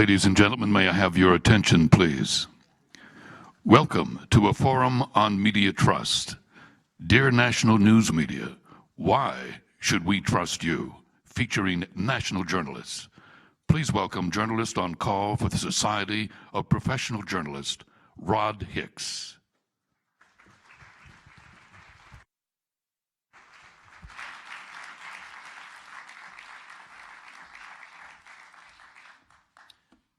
Ladies and gentlemen, may I have your attention, please? Welcome to a forum on media trust. Dear National News Media, why should we trust you? Featuring national journalists. Please welcome journalist on call for the Society of Professional Journalists, Rod Hicks.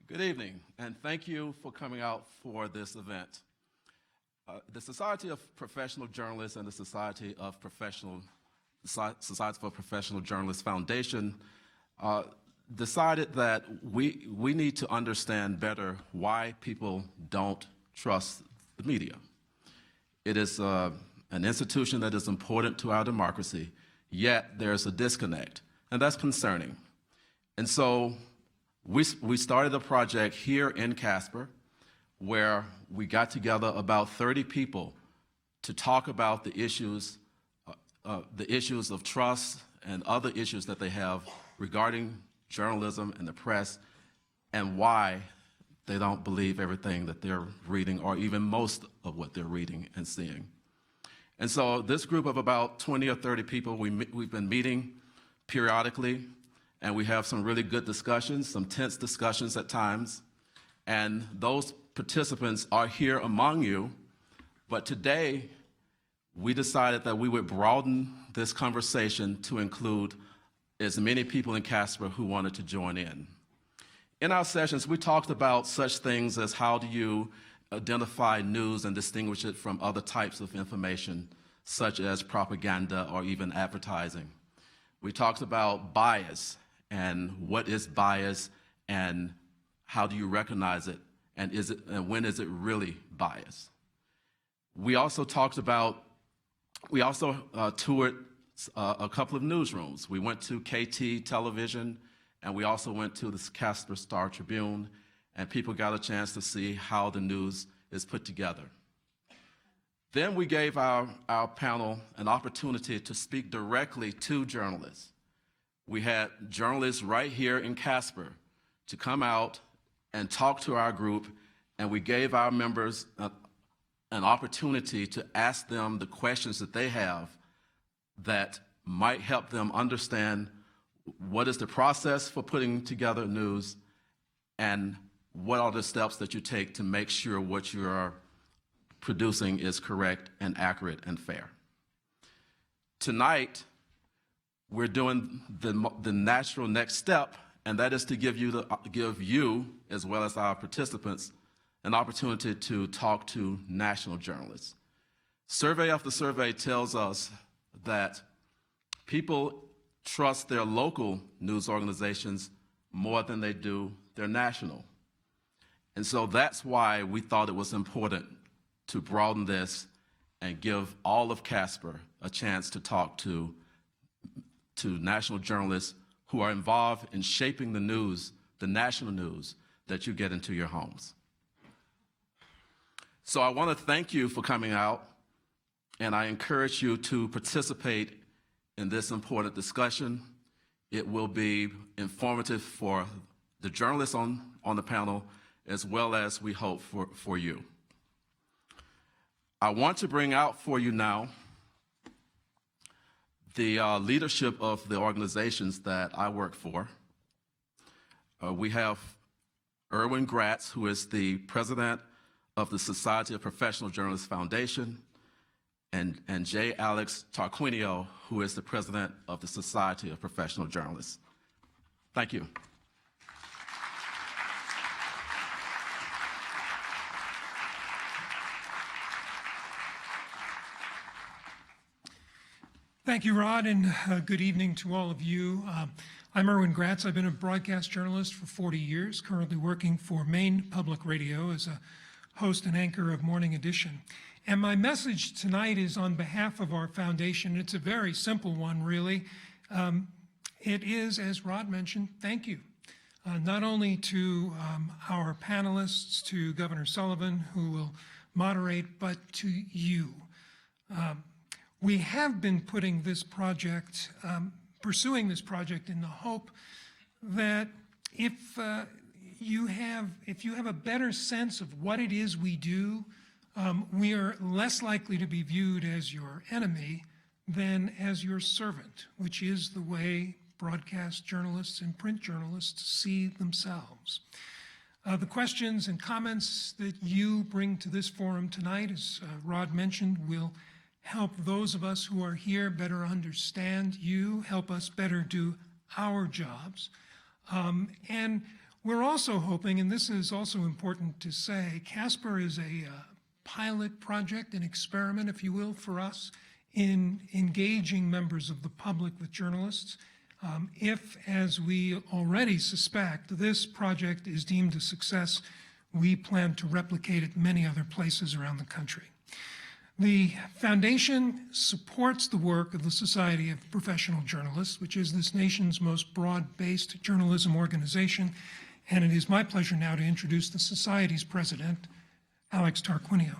Good evening, and thank you for coming out for this event. The Society of Professional Journalists and the Society for Professional Journalists Foundation decided that we need to understand better why people don't trust the media. It is an institution that is important to our democracy, yet there's a disconnect, and that's concerning. And so we started a project here in Casper where we got together about 30 people to talk about the issues of trust and other issues that they have regarding journalism and the press and why they don't believe everything that they're reading or even most of what they're reading and seeing. And so this group of about 20 or 30 people, we've been meeting periodically, and we have some really good discussions, some tense discussions at times. And those participants are here among you. But today, we decided that we would broaden this conversation to include as many people in Casper who wanted to join in. In our sessions, we talked about such things as how do you identify news and distinguish it from other types of information, such as propaganda or even advertising. We talked about bias, and what is bias, and how do you recognize it, and when is it really bias? We also toured a couple of newsrooms. We went to KT Television, and we also went to the Casper Star Tribune, and people got a chance to see how the news is put together. Then we gave our panel an opportunity to speak directly to journalists. We had journalists right here in Casper to come out and talk to our group, and we gave our members an opportunity to ask them the questions that they have that might help them understand what is the process for putting together news and what are the steps that you take to make sure what you are producing is correct and accurate and fair. Tonight, we're doing the natural next step, and that is to give you, as well as our participants, an opportunity to talk to national journalists. Survey after survey tells us that people trust their local news organizations more than they do their national. And so that's why we thought it was important to broaden this and give all of Casper a chance to talk to national journalists who are involved in shaping the news, the national news, that you get into your homes. So I want to thank you for coming out, and I encourage you to participate in this important discussion. It will be informative for the journalists on the panel, as well as we hope for you. I want to bring out for you now the leadership of the organizations that I work for. We have Erwin Gratz, who is the president of the Society of Professional Journalists Foundation, and J. Alex Tarquinio, who is the president of the Society of Professional Journalists. Thank you. Thank you, Rod, and good evening to all of you. I'm Erwin Gratz. I've been a broadcast journalist for 40 years, currently working for Maine Public Radio as a host and anchor of Morning Edition. And my message tonight is on behalf of our foundation. It's a very simple one, really. It is, as Rod mentioned, thank you. Not only to our panelists, to Governor Sullivan, who will moderate, but to you. We have been putting this project, pursuing this project in the hope that if if you have a better sense of what it is we do, we are less likely to be viewed as your enemy than as your servant, which is the way broadcast journalists and print journalists see themselves. The questions and comments that you bring to this forum tonight, as Rod mentioned, will help those of us who are here better understand you, help us better do our jobs. And we're also hoping, and this is also important to say, Casper is a pilot project, an experiment, if you will, for us in engaging members of the public with journalists. If, as we already suspect, this project is deemed a success, we plan to replicate it many other places around the country. The foundation supports the work of the Society of Professional Journalists, which is this nation's most broad-based journalism organization, and it is my pleasure now to introduce the Society's president, Alex Tarquinio.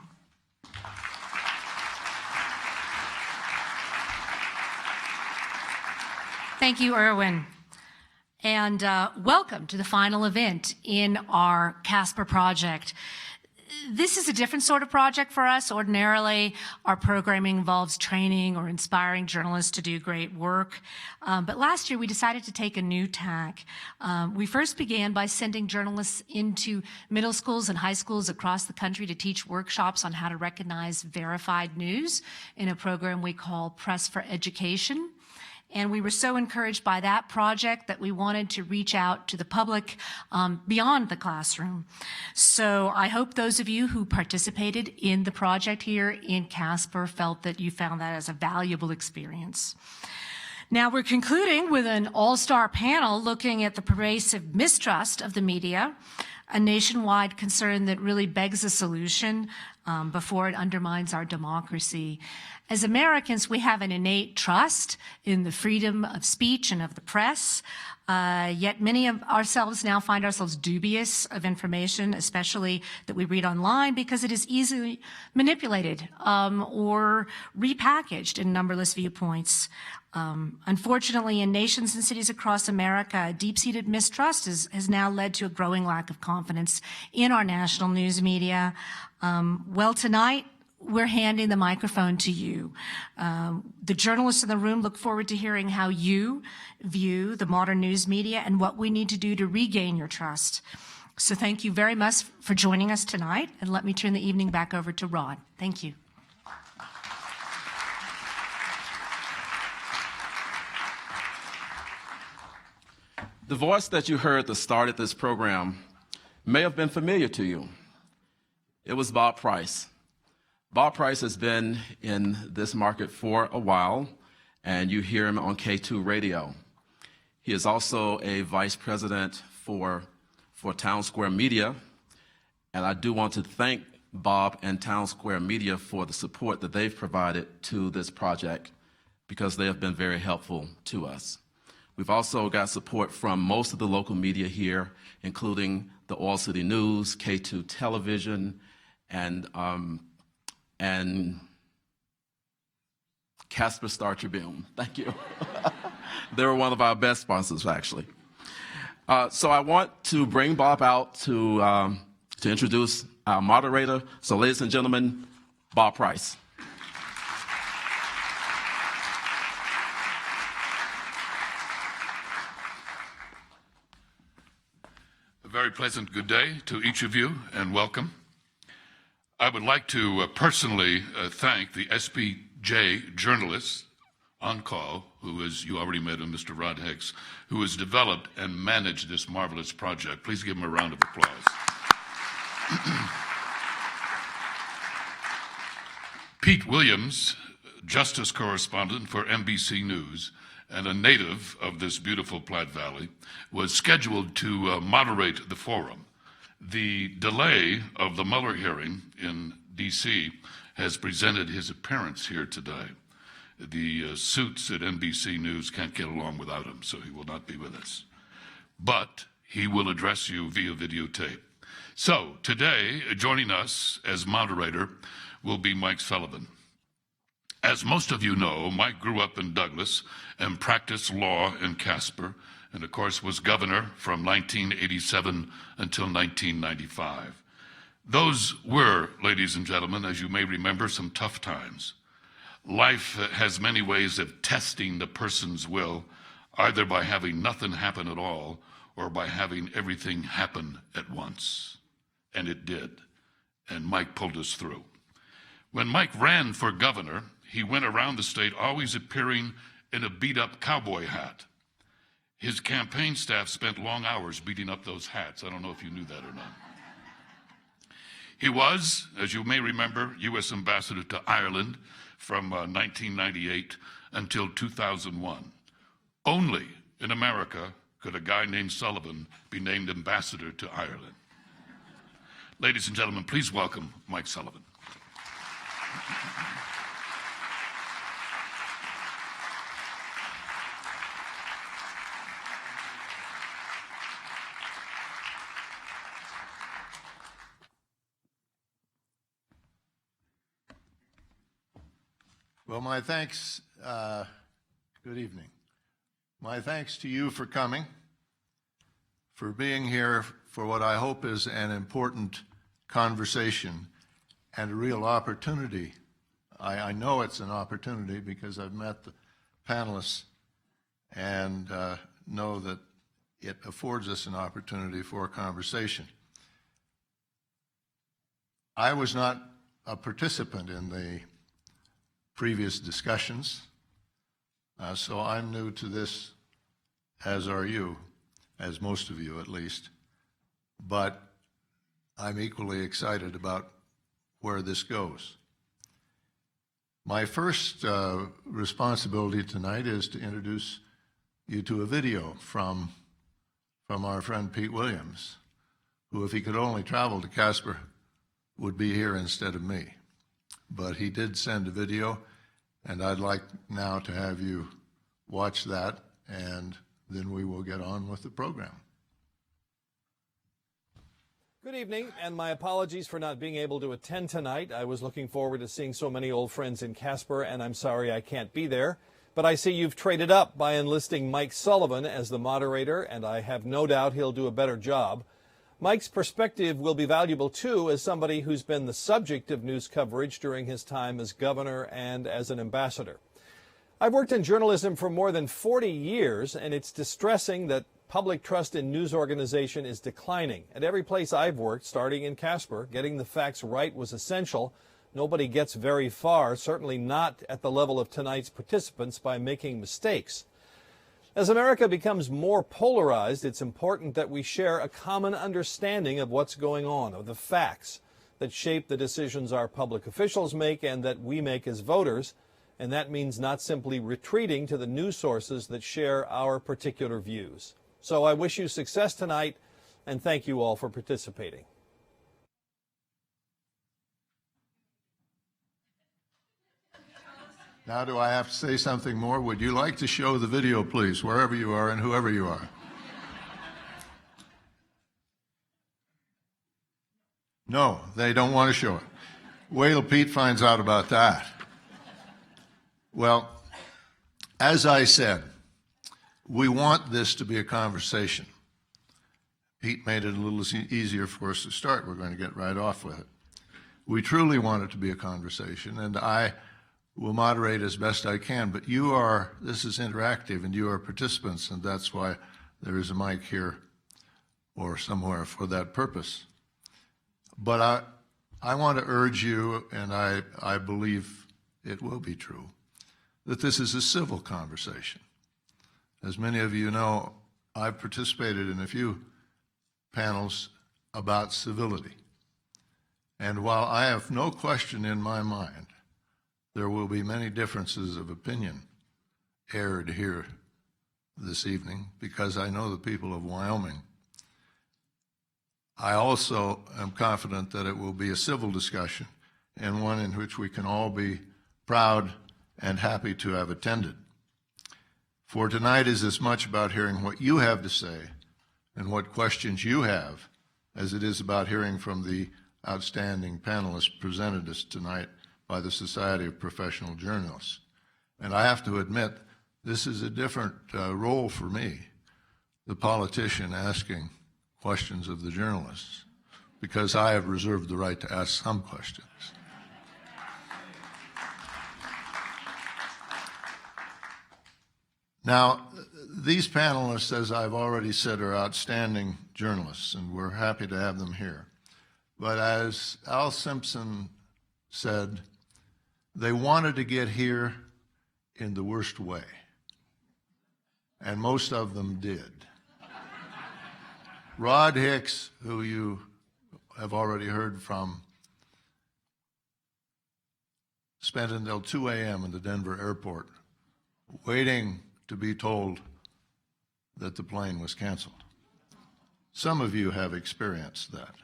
Thank you, Erwin. And welcome to the final event in our Casper project. This is a different sort of project for us. Ordinarily, our programming involves training or inspiring journalists to do great work. But last year, we decided to take a new tack. We first began by sending journalists into middle schools and high schools across the country to teach workshops on how to recognize verified news in a program we call Press for Education. And we were so encouraged by that project that we wanted to reach out to the public beyond the classroom. So I hope those of you who participated in the project here in Casper felt that you found that as a valuable experience. Now we're concluding with an all-star panel looking at the pervasive mistrust of the media, a nationwide concern that really begs a solution before it undermines our democracy. As Americans, we have an innate trust in the freedom of speech and of the press, yet many of ourselves now find ourselves dubious of information, especially that we read online, because it is easily manipulated or repackaged in numberless viewpoints. Unfortunately, in nations and cities across America, deep-seated mistrust has now led to a growing lack of confidence in our national news media. Well, tonight, we're handing the microphone to you. The journalists in the room look forward to hearing how you view the modern news media and what we need to do to regain your trust. So thank you very much for joining us tonight, and let me turn the evening back over to Rod. Thank you. The voice that you heard that started this program may have been familiar to you. It was Bob Price. Bob Price has been in this market for a while, and you hear him on K2 Radio. He is also a vice president for Town Square Media, and I do want to thank Bob and Town Square Media for the support that they've provided to this project, because they have been very helpful to us. We've also got support from most of the local media here, including the Oil City News, K2 Television, and Casper Star Tribune. Thank you. They were one of our best sponsors, actually. So I want to bring Bob out to introduce our moderator. So ladies and gentlemen, Bob Price. A very pleasant good day to each of you, and welcome. I would like to personally thank the SPJ journalists on call, who, as you already met him, Mr. Rod Hicks, who has developed and managed this marvelous project. Please give him a round of applause. Pete Williams, justice correspondent for NBC News and a native of this beautiful Platte Valley, was scheduled to moderate the forum. The delay of the Mueller hearing in D.C. has presented his appearance here today. The suits at NBC News can't get along without him, so he will not be with us. But he will address you via videotape. So today, joining us as moderator will be Mike Sullivan. As most of you know, Mike grew up in Douglas and practiced law in Casper and of course was governor from 1987 until 1995. Those were, ladies and gentlemen, as you may remember, some tough times. Life has many ways of testing the person's will, either by having nothing happen at all or by having everything happen at once. And it did. And Mike pulled us through. When Mike ran for governor, he went around the state always appearing in a beat-up cowboy hat. His campaign staff spent long hours beating up those hats. I don't know if you knew that or not. He was, as you may remember, U.S. Ambassador to Ireland from 1998 until 2001. Only in America could a guy named Sullivan be named ambassador to Ireland. Ladies and gentlemen, please welcome Mike Sullivan. Well, my thanks, good evening. My thanks to you for coming, for being here for what I hope is an important conversation and a real opportunity. I know it's an opportunity because I've met the panelists and know that it affords us an opportunity for a conversation. I was not a participant in the previous discussions, so I'm new to this, as are you, as most of you at least, but I'm equally excited about where this goes. My first responsibility tonight is to introduce you to a video from our friend Pete Williams, who, if he could only travel to Casper, would be here instead of me. But he did send a video, and I'd like now to have you watch that, and then we will get on with the program. Good evening, and my apologies for not being able to attend tonight. I was looking forward to seeing so many old friends in Casper, and I'm sorry I can't be there. But I see you've traded up by enlisting Mike Sullivan as the moderator, and I have no doubt he'll do a better job. Mike's perspective will be valuable, too, as somebody who's been the subject of news coverage during his time as governor and as an ambassador. I've worked in journalism for more than 40 years, and it's distressing that public trust in news organization is declining. At every place I've worked, starting in Casper, getting the facts right was essential. Nobody gets very far, certainly not at the level of tonight's participants, by making mistakes. As America becomes more polarized, it's important that we share a common understanding of what's going on, of the facts that shape the decisions our public officials make and that we make as voters. And that means not simply retreating to the news sources that share our particular views. So I wish you success tonight, and thank you all for participating. Now, do I have to say something more? Would you like to show the video, please, wherever you are and whoever you are? No, they don't want to show it. Wait till Pete finds out about that. Well, as I said, we want this to be a conversation. Pete made it a little easier for us to start. We're going to get right off with it. We truly want it to be a conversation, and I will moderate as best I can, but this is interactive, and you are participants, and that's why there is a mic here or somewhere for that purpose. But I want to urge you, and I believe it will be true, that this is a civil conversation. As many of you know, I've participated in a few panels about civility. And while I have no question in my mind, there will be many differences of opinion aired here this evening, because I know the people of Wyoming. I also am confident that it will be a civil discussion, and one in which we can all be proud and happy to have attended. For tonight is as much about hearing what you have to say and what questions you have as it is about hearing from the outstanding panelists presented us tonight by the Society of Professional Journalists. And I have to admit, this is a different role for me. the politician asking questions of the journalists, because I have reserved the right to ask some questions. Now, these panelists, as I've already said, are outstanding journalists, and we're happy to have them here. But as Al Simpson said, they wanted to get here in the worst way, and most of them did. Rod Hicks, who you have already heard from, spent until 2 a.m. in the Denver airport waiting to be told that the plane was canceled. Some of you have experienced that.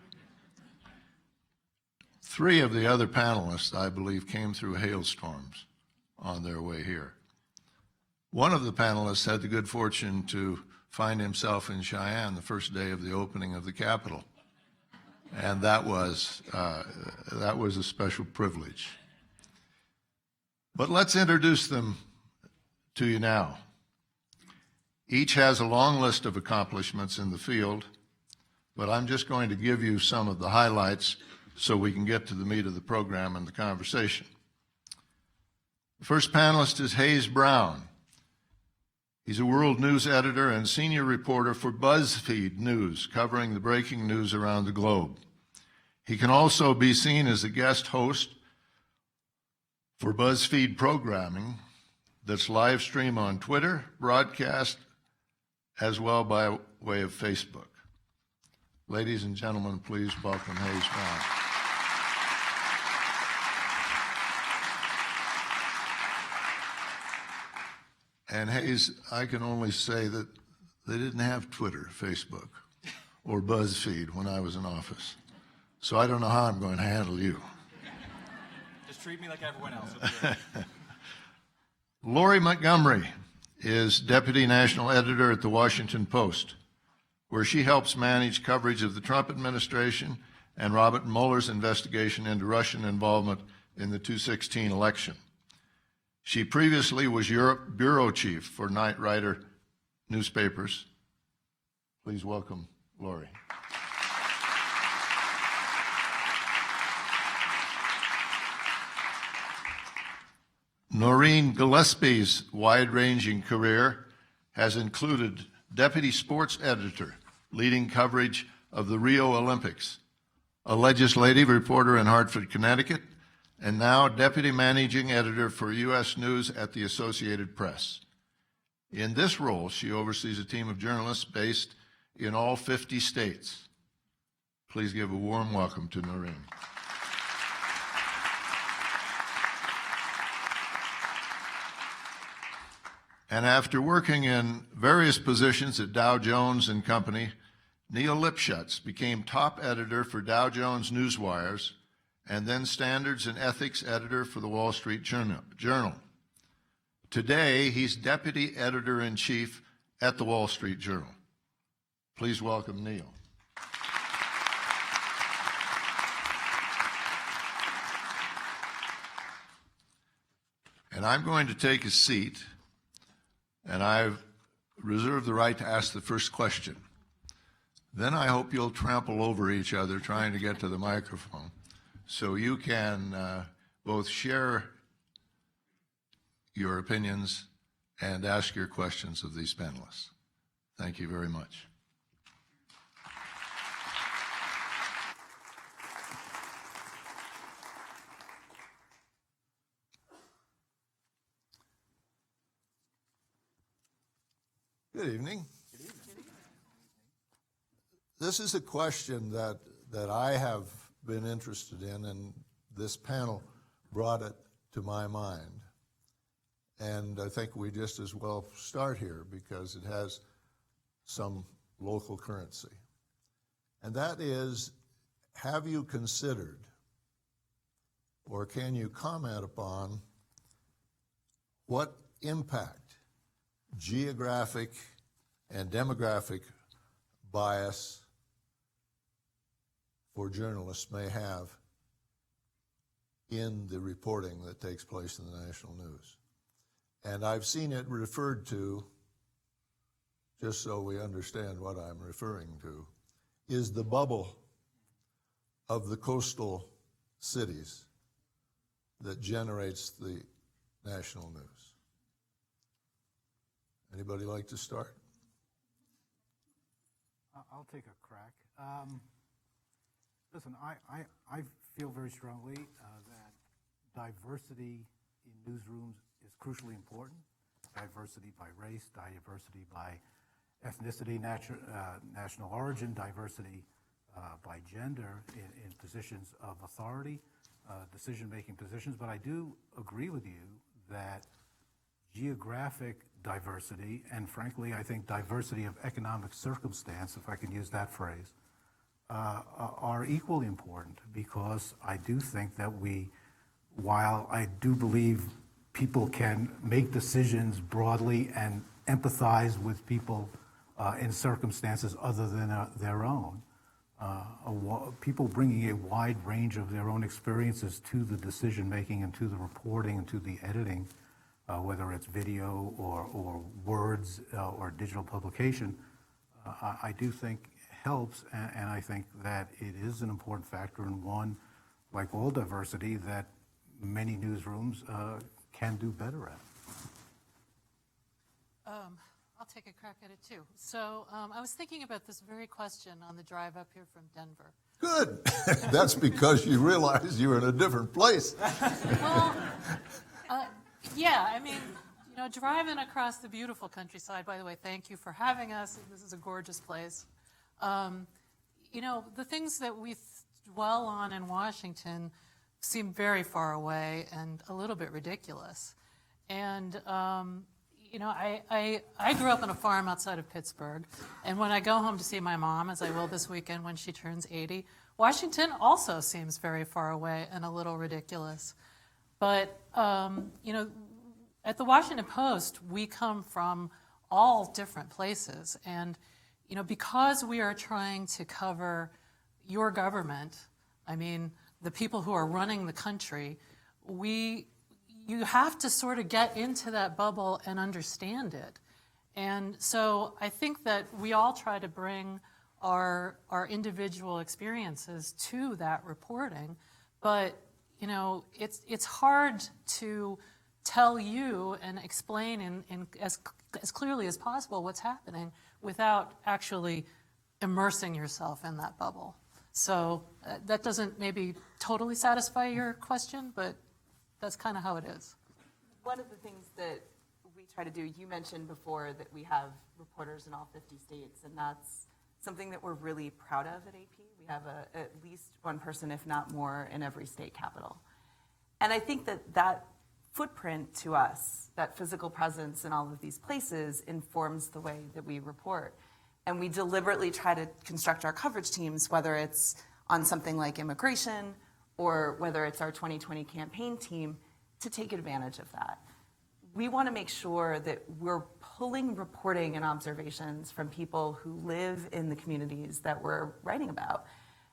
3 of the other panelists, I believe, came through hailstorms on their way here. One of the panelists had the good fortune to find himself in Cheyenne the first day of the opening of the Capitol, and that was a special privilege. But let's introduce them to you now. Each has a long list of accomplishments in the field, but I'm just going to give you some of the highlights so we can get to the meat of the program and the conversation. The first panelist is Hayes Brown. He's a world news editor and senior reporter for BuzzFeed News, covering the breaking news around the globe. He can also be seen as a guest host for BuzzFeed programming that's live streamed on Twitter, broadcast, as well by way of Facebook. Ladies and gentlemen, please welcome Hayes Brown. And Hayes, I can only say that they didn't have Twitter, Facebook, or BuzzFeed when I was in office. So I don't know how I'm going to handle you. Just treat me like everyone else. Lori Montgomery is Deputy National Editor at the Washington Post, where she helps manage coverage of the Trump administration and Robert Mueller's investigation into Russian involvement in the 2016 election. She previously was Europe bureau chief for Knight Ridder newspapers. Please welcome Lori. Noreen Gillespie's wide-ranging career has included deputy sports editor, leading coverage of the Rio Olympics, a legislative reporter in Hartford, Connecticut, and now deputy managing editor for U.S. News at the Associated Press. In this role, she oversees a team of journalists based in all 50 states. Please give a warm welcome to Noreen. And after working in various positions at Dow Jones and Company, Neil Lipschutz became top editor for Dow Jones Newswires and then standards and ethics editor for the Wall Street Journal. Today, he's deputy editor-in-chief at the Wall Street Journal. Please welcome Neil. And I'm going to take a seat, and I've reserved the right to ask the first question. Then I hope you'll trample over each other trying to get to the microphone so you can both share your opinions and ask your questions of these panelists. Thank you very much. Good evening. This is a question that I have been interested in, and this panel brought it to my mind. And I think we just as well start here because it has some local currency. And that is, have you considered, or can you comment upon, what impact geographic and demographic bias for journalists may have in the reporting that takes place in the national news? And I've seen it referred to just so we understand what I'm referring to, is the bubble of the coastal cities that generates the national news. Anybody like to start? I'll take a crack. Listen, I feel very strongly that diversity in newsrooms is crucially important. Diversity by race, diversity by ethnicity, national origin, diversity by gender in positions of authority, decision-making positions. But I do agree with you that geographic diversity, and frankly, I think diversity of economic circumstance, if I can use that phrase, are equally important, because I do think that while I do believe people can make decisions broadly and empathize with people in circumstances other than their own, people bringing a wide range of their own experiences to the decision-making and to the reporting and to the editing, whether it's video or words or digital publication, I do think helps, and I think that it is an important factor, and one, like all diversity, that many newsrooms can do better at. I'll take a crack at it too. So I was thinking about this very question on the drive up here from Denver. Good. That's because you realize you're in a different place. Well, yeah, I mean, you know, driving across the beautiful countryside, by the way, thank you for having us. This is a gorgeous place. You know, the things that we dwell on in Washington seem very far away and a little bit ridiculous. And, you know, I grew up on a farm outside of Pittsburgh, and when I go home to see my mom, as I will this weekend when she turns 80, Washington also seems very far away and a little ridiculous. But, you know, at the Washington Post, we come from all different places. And, you know, because we are trying to cover your government, I mean, the people who are running the country, you have to sort of get into that bubble and understand it. And so I think that we all try to bring our individual experiences to that reporting, but you know, it's hard to tell you and explain in as clearly as possible what's happening without actually immersing yourself in that bubble. So that doesn't maybe totally satisfy your question, but that's kind of how it is. One of the things that we try to do, you mentioned before that we have reporters in all 50 states, and that's something that we're really proud of at AP. We have at least one person, if not more, in every state capital. And I think that footprint to us, that physical presence in all of these places, informs the way that we report. And we deliberately try to construct our coverage teams, whether it's on something like immigration or whether it's our 2020 campaign team, to take advantage of that. We want to make sure that we're pulling reporting and observations from people who live in the communities that we're writing about.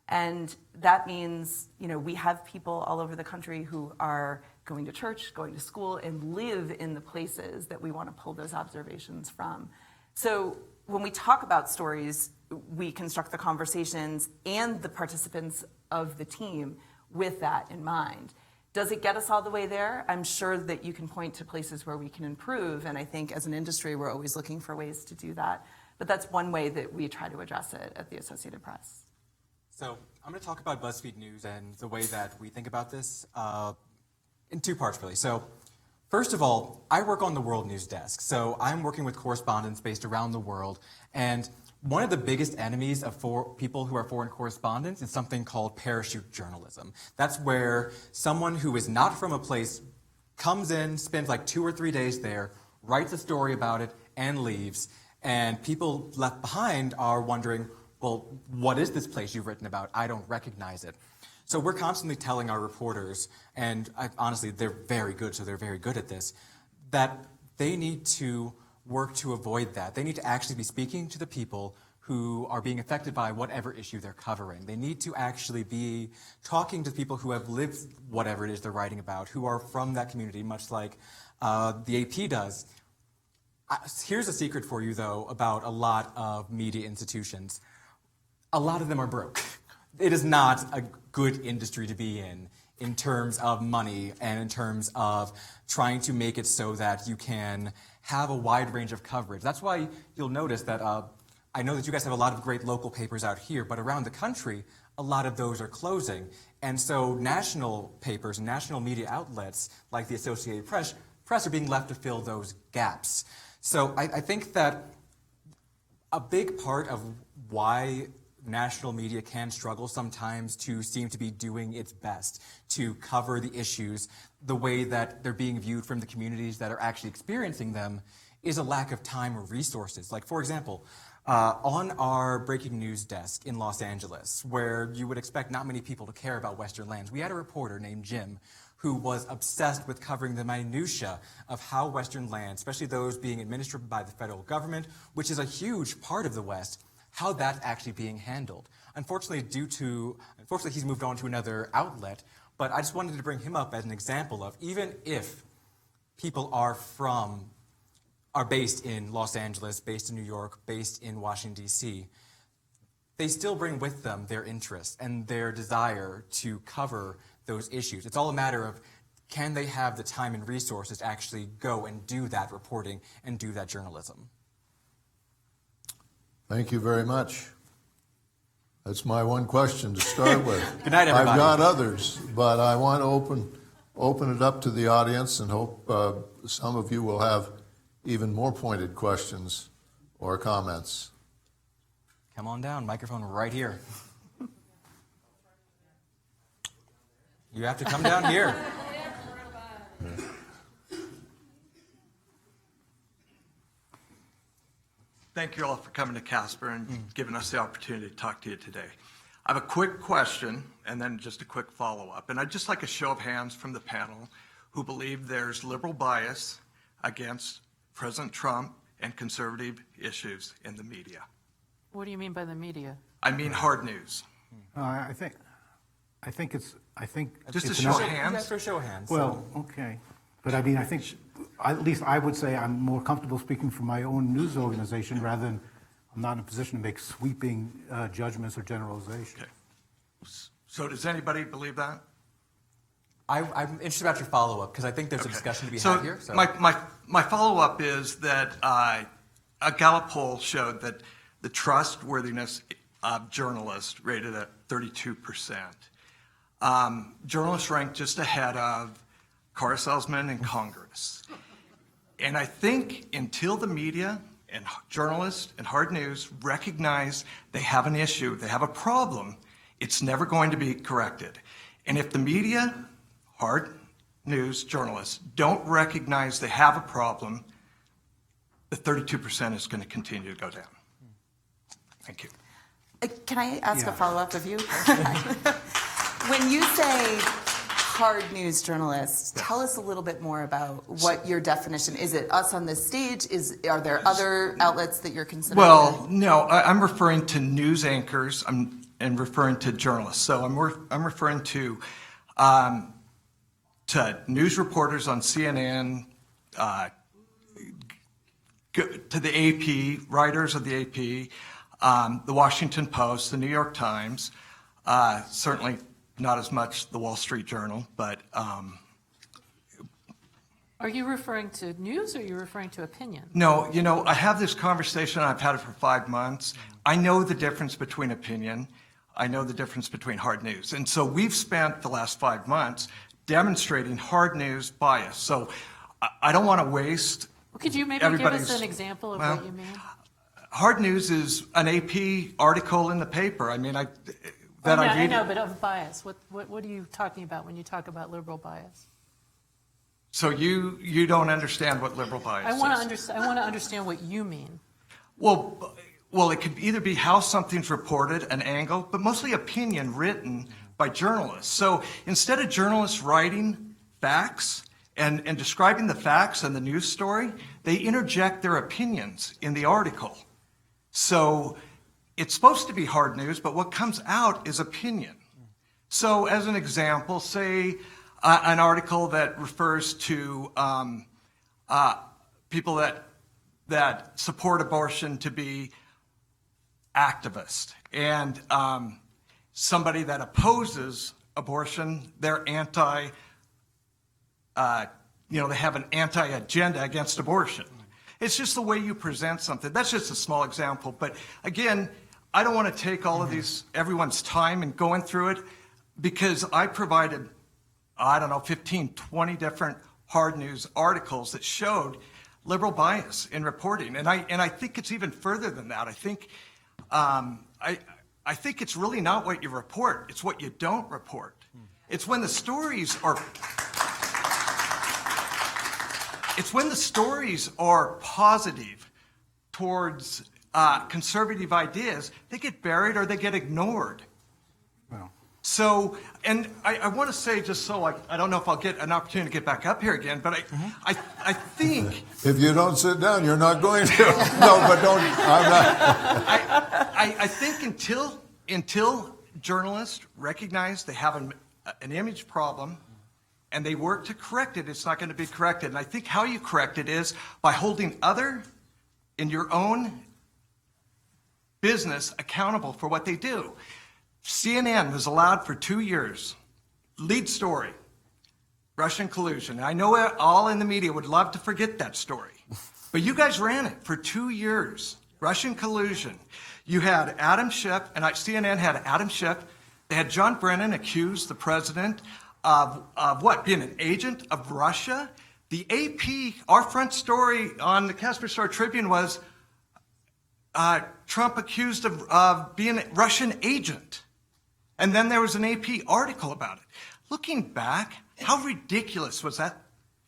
And that means, you know, we have people all over the country who are going to church, going to school, and live in the places that we want to pull those observations from. So when we talk about stories, we construct the conversations and the participants of the team with that in mind. Does it get us all the way there? I'm sure that you can point to places where we can improve, and I think as an industry we're always looking for ways to do that. But that's one way that we try to address it at the Associated Press. So I'm going to talk about BuzzFeed News and the way that we think about this in two parts, really. So first of all, I work on the World News Desk. So I'm working with correspondents based around the world, and one of the biggest enemies of people who are foreign correspondents is something called parachute journalism. That's where someone who is not from a place comes in, spends like 2 or 3 days there, writes a story about it, and leaves. And people left behind are wondering, well, what is this place you've written about? I don't recognize it. So we're constantly telling our reporters, and honestly, they're very good, so they're very good at this, that they need to work to avoid that. They need to actually be speaking to the people who are being affected by whatever issue they're covering. They need to actually be talking to people who have lived whatever it is they're writing about, who are from that community, much like the AP does. Here's a secret for you, though, about a lot of media institutions. A lot of them are broke. It is not a good industry to be in terms of money and in terms of trying to make it so that you can have a wide range of coverage. That's why you'll notice that I know that you guys have a lot of great local papers out here, but around the country, a lot of those are closing. And so national papers and national media outlets like the Associated Press are being left to fill those gaps. So I think that a big part of why national media can struggle sometimes to seem to be doing its best to cover the issues the way that they're being viewed from the communities that are actually experiencing them is a lack of time or resources. Like, for example, on our breaking news desk in Los Angeles, where you would expect not many people to care about Western lands, we had a reporter named Jim who was obsessed with covering the minutia of how Western lands, especially those being administered by the federal government, which is a huge part of the West, how that's actually being handled. Unfortunately, he's moved on to another outlet, but I just wanted to bring him up as an example of, even if people are based in Los Angeles, based in New York, based in Washington, D.C., they still bring with them their interest and their desire to cover those issues. It's all a matter of, can they have the time and resources to actually go and do that reporting and do that journalism? Thank you very much. That's my one question to start with. Good night, everybody. I've got others, but I want to open it up to the audience and hope some of you will have even more pointed questions or comments. Come on down, microphone right here. You have to come down here. Thank you all for coming to Casper and giving us the opportunity to talk to you today. I have a quick question and then just a quick follow-up. And I'd just like a show of hands from the panel who believe there's liberal bias against President Trump and conservative issues in the media. What do you mean by the media? I mean hard news. I think it's Just a it's show of not- hands. Yeah, for a show of hands. Well, okay. But I mean, I think, at least I would say I'm more comfortable speaking for my own news organization rather than, I'm not in a position to make sweeping judgments or generalizations. Okay. So does anybody believe that? I'm interested about your follow-up because I think there's a discussion to be had here. So. My follow-up is that a Gallup poll showed that the trustworthiness of journalists rated at 32%. Journalists ranked just ahead of car salesmen in Congress. And I think until the media and journalists and hard news recognize they have an issue, they have a problem, it's never going to be corrected. And if the media, hard news, journalists don't recognize they have a problem, the 32% is going to continue to go down. Thank you. Can I ask a follow-up of you? When you say hard news journalists, tell us a little bit more about what your definition is. It us on this stage? Are there other outlets that you're considering? Well, no, I'm referring to news anchors and referring to journalists. So I'm referring to news reporters on CNN, to the AP, writers of the AP, the Washington Post, the New York Times, certainly not as much the Wall Street Journal, but... Are you referring to news or are you referring to opinion? No, I have this conversation, I've had it for 5 months. I know the difference between opinion. I know the difference between hard news. And so we've spent the last 5 months demonstrating hard news bias. So I don't want to waste Well, could you maybe give us an example of what you mean? Hard news is an AP article in the paper. I mean, I know, but of bias. What are you talking about when you talk about liberal bias? So you don't understand what liberal bias is? I want to understand what you mean. Well, it could either be how something's reported, an angle, but mostly opinion written by journalists. So instead of journalists writing facts and describing the facts and the news story, they interject their opinions in the article. So it's supposed to be hard news, but what comes out is opinion. So as an example, say an article that refers to people that that support abortion to be activist, and somebody that opposes abortion, they're anti, they have an anti-agenda against abortion. It's just the way you present something. That's just a small example. But again, I don't want to take all of everyone's time and going through it, because I provided, 15, 20 different hard news articles that showed liberal bias in reporting. And I think it's even further than that. I think it's really not what you report, it's what you don't report. It's when the stories are positive towards conservative ideas, they get buried or they get ignored. Well. So, and I want to say, just so I don't know if I'll get an opportunity to get back up here again, but I think... If you don't sit down, you're not going to. No, but don't, I'm not. I think until journalists recognize they have an image problem and they work to correct it, it's not going to be corrected. And I think how you correct it is by holding other in your own business accountable for what they do. CNN was allowed for 2 years. Lead story, Russian collusion. I know all in the media would love to forget that story, but you guys ran it for 2 years. Russian collusion. You had Adam Schiff, and CNN had Adam Schiff. They had John Brennan accuse the president of what? Being an agent of Russia? The AP, our front story on the Casper Star Tribune was Trump accused of being a Russian agent. And then there was an AP article about it. Looking back, how ridiculous was that?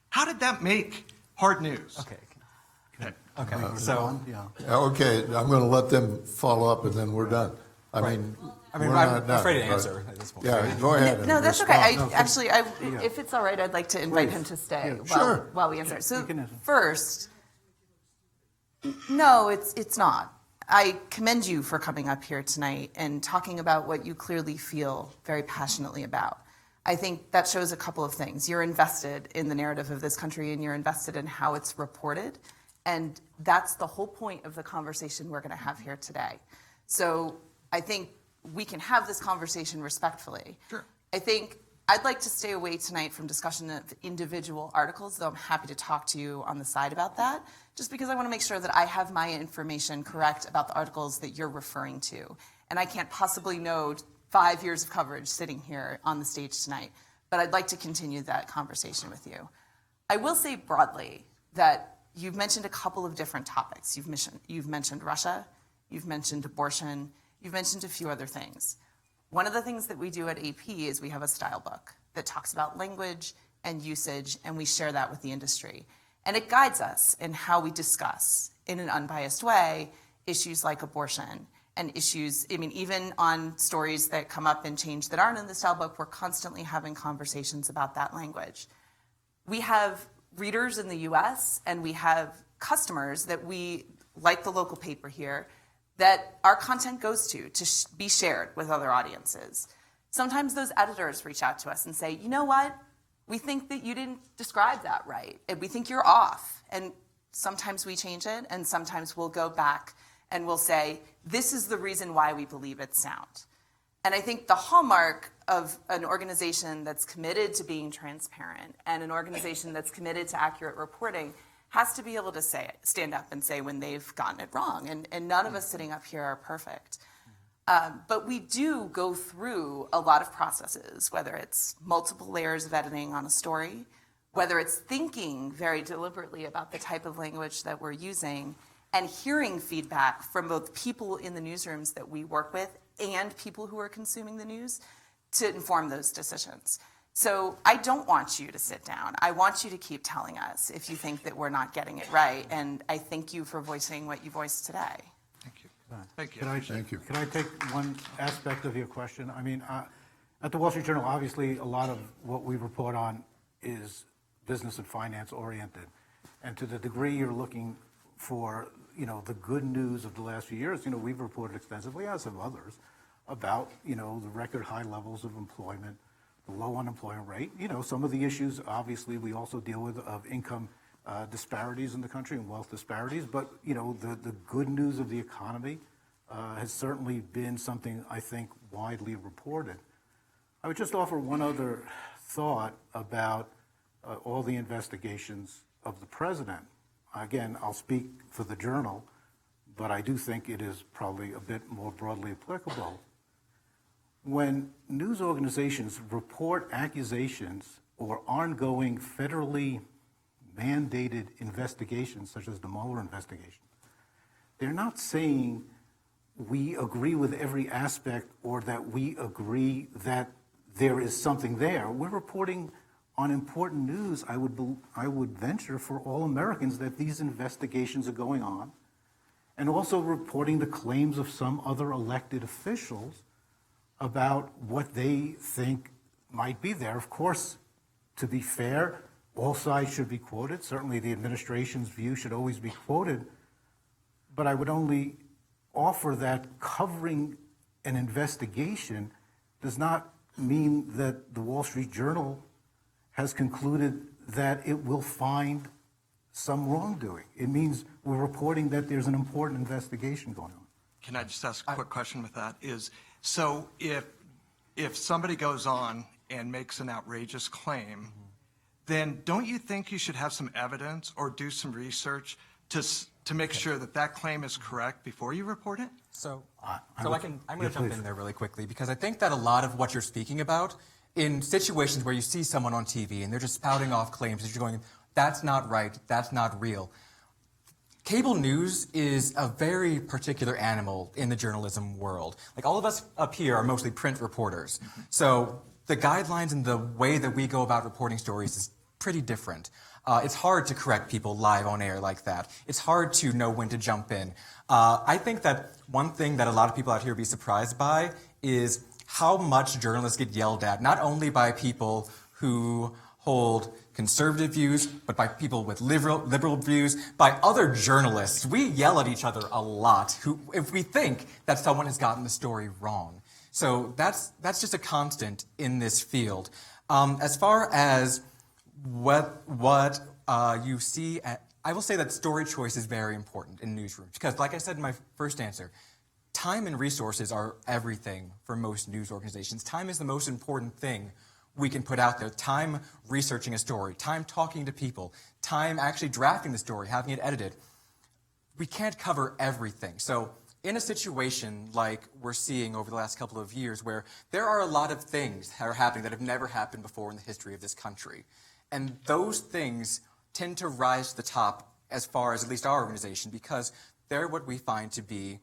How did that make hard news? Okay. So, Okay, I'm going to let them follow up and then we're done. I mean, we're not I'm done, afraid to right? answer at this point. Yeah, go ahead. No, and that's respond. okay. If it's all right, I'd like to invite him to stay Sure. while we answer. So You can answer. first, no, it's not. I commend you for coming up here tonight and talking about what you clearly feel very passionately about. I think that shows a couple of things. You're invested in the narrative of this country and you're invested in how it's reported. And that's the whole point of the conversation we're going to have here today. So I think we can have this conversation respectfully. Sure. I think I'd like to stay away tonight from discussion of individual articles, though I'm happy to talk to you on the side about that, just because I want to make sure that I have my information correct about the articles that you're referring to. And I can't possibly know 5 years of coverage sitting here on the stage tonight, but I'd like to continue that conversation with you. I will say broadly that you've mentioned a couple of different topics. You've mentioned Russia, you've mentioned abortion, you've mentioned a few other things. One of the things that we do at AP is we have a style book that talks about language and usage, and we share that with the industry. And it guides us in how we discuss, in an unbiased way, issues like abortion and issues, even on stories that come up and change that aren't in the style book, we're constantly having conversations about that language. We have readers in the US and we have customers that we, like the local paper here, that our content goes to be shared with other audiences. Sometimes those editors reach out to us and say, you know what? We think that you didn't describe that right. And we think you're off. And sometimes we change it, and sometimes we'll go back and we'll say, this is the reason why we believe it's sound. And I think the hallmark of an organization that's committed to being transparent and an organization that's committed to accurate reporting has to be able to stand up and say when they've gotten it wrong. And none of us sitting up here are perfect. But we do go through a lot of processes, whether it's multiple layers of editing on a story, whether it's thinking very deliberately about the type of language that we're using, and hearing feedback from both people in the newsrooms that we work with and people who are consuming the news to inform those decisions. So I don't want you to sit down. I want you to keep telling us if you think that we're not getting it right. And I thank you for voicing what you voiced today. Thank you. Thank you. Thank you. Can I take one aspect of your question? At the Wall Street Journal, obviously, a lot of what we report on is business and finance oriented. And to the degree you're looking for, the good news of the last few years, we've reported extensively, as have others, about, the record high levels of employment, the low unemployment rate, some of the issues, obviously, we also deal with of income disparities in the country and wealth disparities. But, you know, the good news of the economy has certainly been something I think widely reported. I would just offer one other thought about all the investigations of the president. Again, I'll speak for the Journal, but I do think it is probably a bit more broadly applicable. When news organizations report accusations or ongoing federally mandated investigations, such as the Mueller investigation, they're not saying we agree with every aspect or that we agree that there is something there. We're reporting on important news. I would venture for all Americans that these investigations are going on, and also reporting the claims of some other elected officials about what they think might be there. Of course, to be fair, all sides should be quoted. Certainly the administration's view should always be quoted. But I would only offer that covering an investigation does not mean that the Wall Street Journal has concluded that it will find some wrongdoing. It means we're reporting that there's an important investigation going on. Can I just ask a quick question with that? So if somebody goes on and makes an outrageous claim, then don't you think you should have some evidence or do some research to make sure that that claim is correct before you report it? I'm going to jump in there really quickly, because I think that a lot of what you're speaking about, in situations where you see someone on TV and they're just spouting off claims that you're going, that's not right, that's not real. Cable news is a very particular animal in the journalism world. Like, all of us up here are mostly print reporters. So the guidelines and the way that we go about reporting stories is pretty different. It's hard to correct people live on air like that. It's hard to know when to jump in. I think that one thing that a lot of people out here would be surprised by is how much journalists get yelled at, not only by people who hold conservative views, but by people with liberal views, by other journalists. We yell at each other a lot if we think that someone has gotten the story wrong. So that's just a constant in this field. As far as what you see I will say that story choice is very important in newsrooms, because, like I said in my first answer, time and resources are everything for most news organizations. Time is the most important thing we can put out there. Time researching a story, time talking to people, time actually drafting the story, having it edited. We can't cover everything. So in a situation like we're seeing over the last couple of years, where there are a lot of things that are happening that have never happened before in the history of this country, and those things tend to rise to the top as far as at least our organization, because they're what we find to be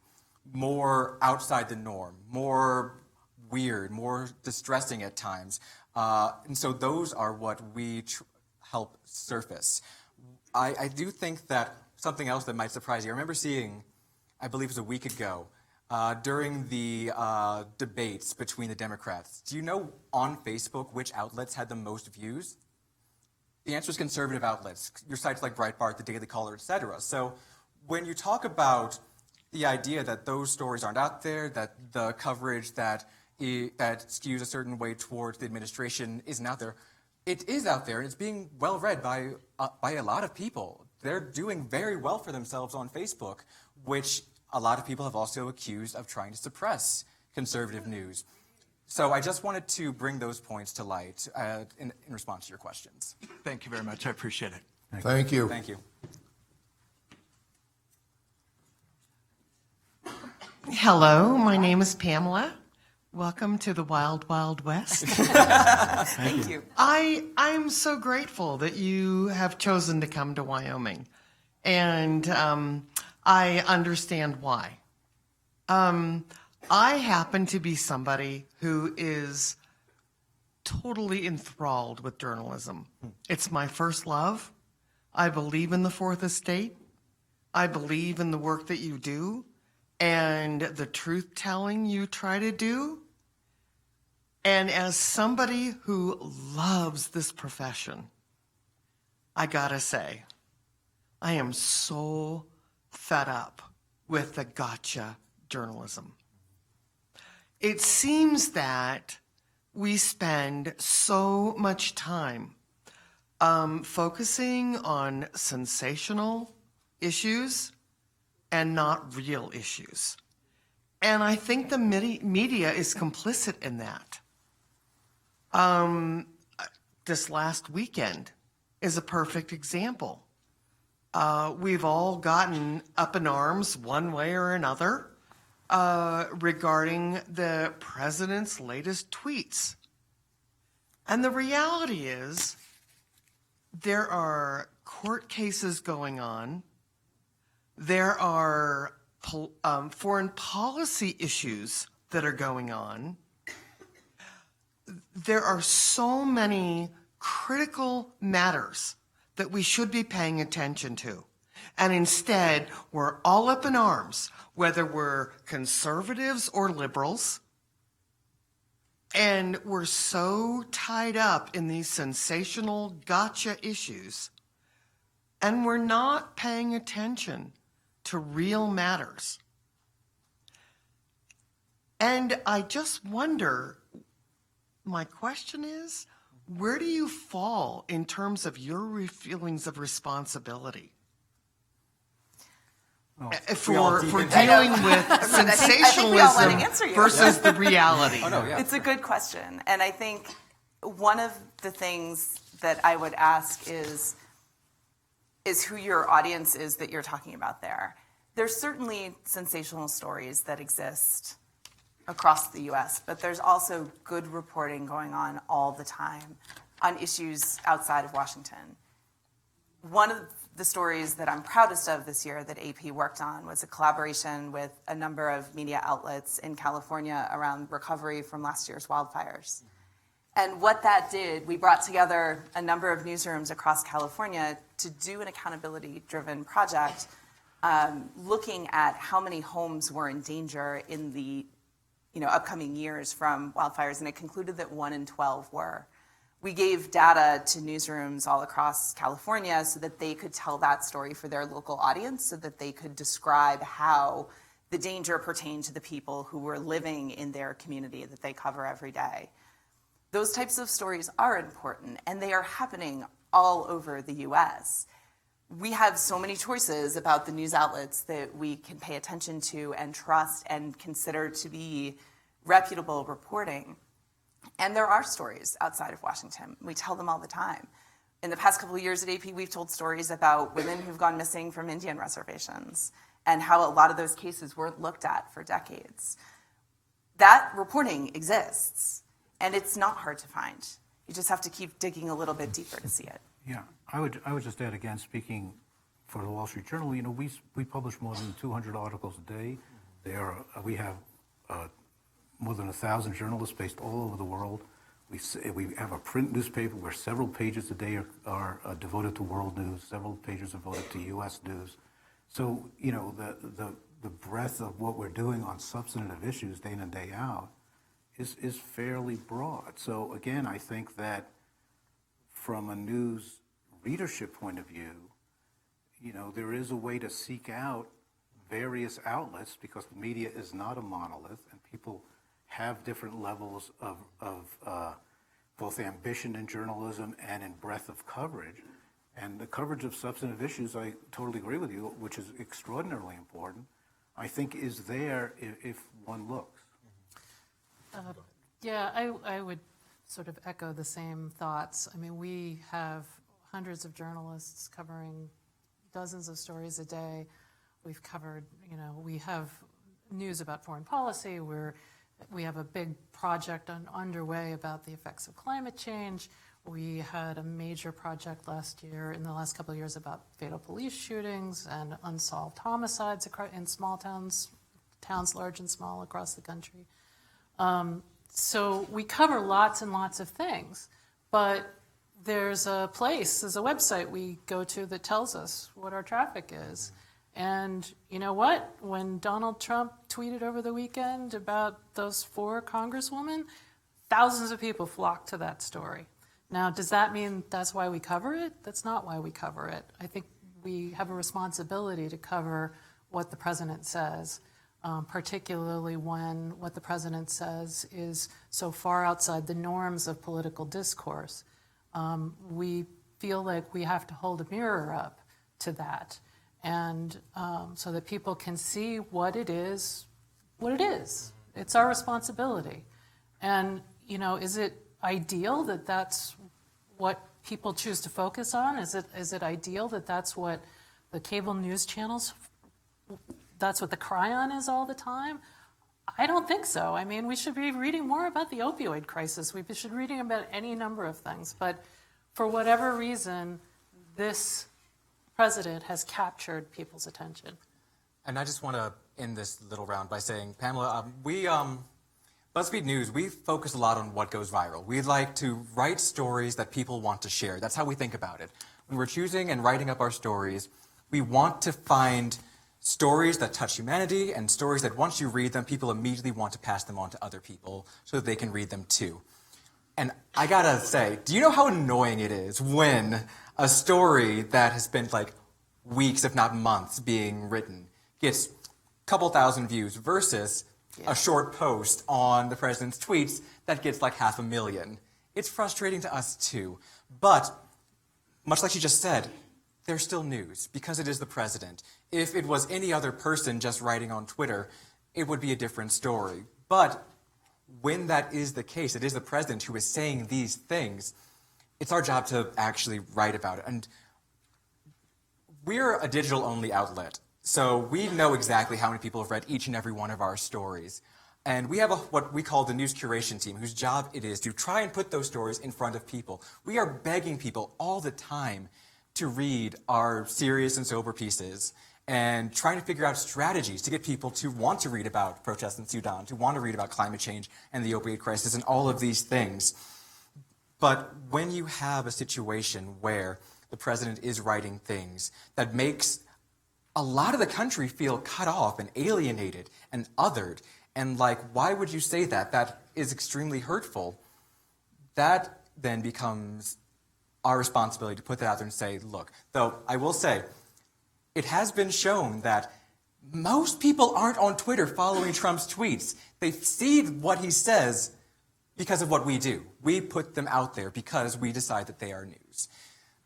more outside the norm, more weird, more distressing at times. And so those are what we help surface. I do think that something else that might surprise you, I remember seeing, I believe it was a week ago, during the debates between the Democrats. Do you know on Facebook which outlets had the most views? The answer is conservative outlets, your sites like Breitbart, the Daily Caller, etc. So when you talk about the idea that those stories aren't out there, that the coverage that skews a certain way towards the administration isn't out there, it is out there, and it's being well read by a lot of people. They're doing very well for themselves on Facebook, which a lot of people have also accused of trying to suppress conservative news. So I just wanted to bring those points to light in response to your questions. Thank you very much. I appreciate it. Thank you. Thank you. Hello, my name is Pamela. Welcome to the Wild Wild West. Thank you. I'm so grateful that you have chosen to come to Wyoming, and I understand why. I happen to be somebody who is totally enthralled with journalism. It's my first love. I believe in the Fourth Estate. I believe in the work that you do and the truth-telling you try to do. And as somebody who loves this profession, I gotta say, I am so fed up with the gotcha journalism. It seems that we spend so much time focusing on sensational issues and not real issues. And I think the media is complicit in that. This last weekend is a perfect example. We've all gotten up in arms one way or another regarding the president's latest tweets. And the reality is there are court cases going on. There are foreign policy issues that are going on. There are so many critical matters that we should be paying attention to. And instead, we're all up in arms, whether we're conservatives or liberals, and we're so tied up in these sensational gotcha issues, and we're not paying attention to real matters. And I just wonder, my question is, where do you fall in terms of your feelings of responsibility for dealing with sensationalism versus the reality? It's a good question. And I think one of the things that I would ask is who your audience is that you're talking about there. There's certainly sensational stories that exist across the U.S., but there's also good reporting going on all the time on issues outside of Washington. One of the stories that I'm proudest of this year that AP worked on was a collaboration with a number of media outlets in California around recovery from last year's wildfires. And what that did, we brought together a number of newsrooms across California to do an accountability-driven project looking at how many homes were in danger in the upcoming years from wildfires, and it concluded that 1 in 12 were. We gave data to newsrooms all across California so that they could tell that story for their local audience, so that they could describe how the danger pertained to the people who were living in their community that they cover every day. Those types of stories are important, and they are happening all over the US. We have so many choices about the news outlets that we can pay attention to and trust and consider to be reputable reporting. And there are stories outside of Washington. We tell them all the time. In the past couple of years at AP, we've told stories about women who've gone missing from Indian reservations and how a lot of those cases weren't looked at for decades. That reporting exists, and it's not hard to find. You just have to keep digging a little bit deeper to see it. Yeah, I would just add again, speaking for the Wall Street Journal, we publish more than 200 articles a day. We have more than 1,000 journalists based all over the world. We have a print newspaper where several pages a day are devoted to world news, several pages are devoted to U.S. news. So, the breadth of what we're doing on substantive issues day in and day out is fairly broad. So again, I think that from a news readership point of view, there is a way to seek out various outlets because the media is not a monolith and people have different levels of both ambition in journalism and in breadth of coverage. And the coverage of substantive issues, I totally agree with you, which is extraordinarily important, I think is there if one looks. I would sort of echo the same thoughts. I mean, we have hundreds of journalists covering dozens of stories a day. We've covered, we have news about foreign policy. We have a big project underway about the effects of climate change. We had a major project in the last couple of years about fatal police shootings and unsolved homicides in small towns large and small across the country. So we cover lots and lots of things, but there's a website we go to that tells us what our traffic is. And you know what? When Donald Trump tweeted over the weekend about those 4 congresswomen, thousands of people flocked to that story. Now, does that mean that's why we cover it? That's not why we cover it. I think we have a responsibility to cover what the president says, particularly when what the president says is so far outside the norms of political discourse. We feel like we have to hold a mirror up to that, and so that people can see what it is. It's our responsibility. And, you know, is it ideal that that's what people choose to focus on? Is it ideal that that's what the cable news channels, that's what the cry on is all the time? I don't think so. I mean, we should be reading more about the opioid crisis. We should be reading about any number of things. But for whatever reason, this president has captured people's attention. And I just want to end this little round by saying, Pamela, BuzzFeed News, we focus a lot on what goes viral. We like to write stories that people want to share. That's how we think about it. When we're choosing and writing up our stories, we want to find stories that touch humanity and stories that once you read them, people immediately want to pass them on to other people so that they can read them too. And I gotta say, do you know how annoying it is when a story that has been like weeks, if not months, being written gets a couple thousand views versus a short post on the president's tweets that gets like 500,000. It's frustrating to us too. But much like you just said, they're still news because it is the president. If it was any other person just writing on Twitter, it would be a different story. But when that is the case, it is the president who is saying these things, it's our job to actually write about it. And we're a digital-only outlet. So we know exactly how many people have read each and every one of our stories. And we have what we call the news curation team, whose job it is to try and put those stories in front of people. We are begging people all the time to read our serious and sober pieces and trying to figure out strategies to get people to want to read about protests in Sudan, to want to read about climate change and the opioid crisis and all of these things. But when you have a situation where the president is writing things that makes a lot of the country feel cut off and alienated and othered. And like, why would you say that? That is extremely hurtful. That then becomes our responsibility to put that out there and say, look, though I will say, it has been shown that most people aren't on Twitter following Trump's tweets. They see what he says because of what we do. We put them out there because we decide that they are news,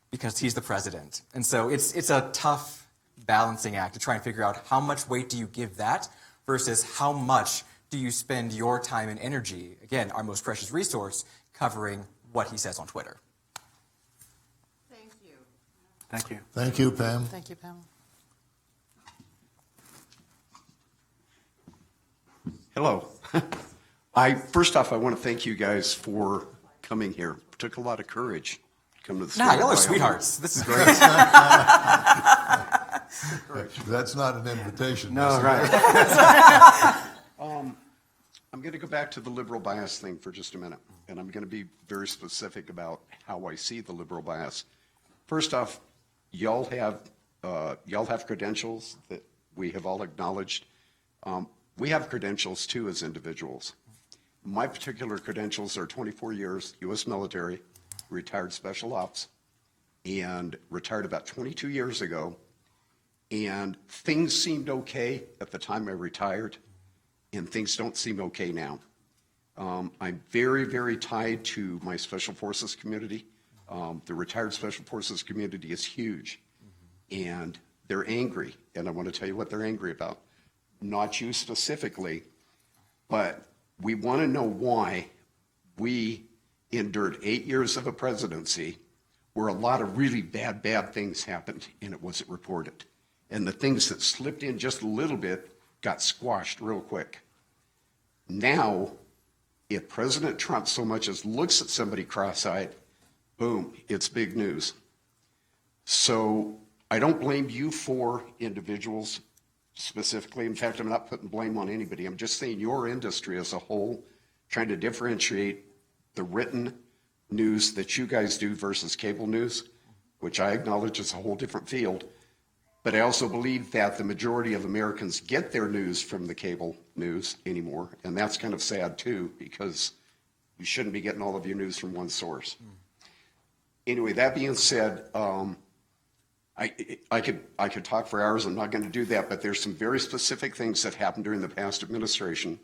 because he's the president. And so it's a tough balancing act to try and figure out how much weight do you give that versus how much do you spend your time and energy, again, our most precious resource, covering what he says on Twitter. Thank you. Thank you. Thank you, Pam. Thank you, Pamela. Hello. First off, I want to thank you guys for coming here. It took a lot of courage to come to the Nah, y'all are sweethearts. This is great. That's not an invitation. No, right. I'm going to go back to the liberal bias thing for just a minute, and I'm going to be very specific about how I see the liberal bias. First off, y'all have credentials that we have all acknowledged. We have credentials too as individuals. My particular credentials are 24 years U.S. military, retired special ops, and retired about 22 years ago. And things seemed okay at the time I retired, and things don't seem okay now. I'm very, very tied to my Special Forces community. The retired Special Forces community is huge, and they're angry, and I want to tell you what they're angry about. Not you specifically, but we want to know why we endured 8 years of a presidency where a lot of really bad things happened and it wasn't reported. And the things that slipped in just a little bit got squashed real quick. Now, if President Trump so much as looks at somebody cross-eyed, boom, it's big news. So I don't blame you for individuals specifically. In fact, I'm not putting blame on anybody. I'm just saying your industry as a whole, trying to differentiate the written news that you guys do versus cable news, which I acknowledge is a whole different field. But I also believe that the majority of Americans get their news from the cable news anymore. And that's kind of sad too, because you shouldn't be getting all of your news from one source. Anyway, that being said, I could talk for hours. I'm not going to do that, but there's some very specific things that happened during the past administration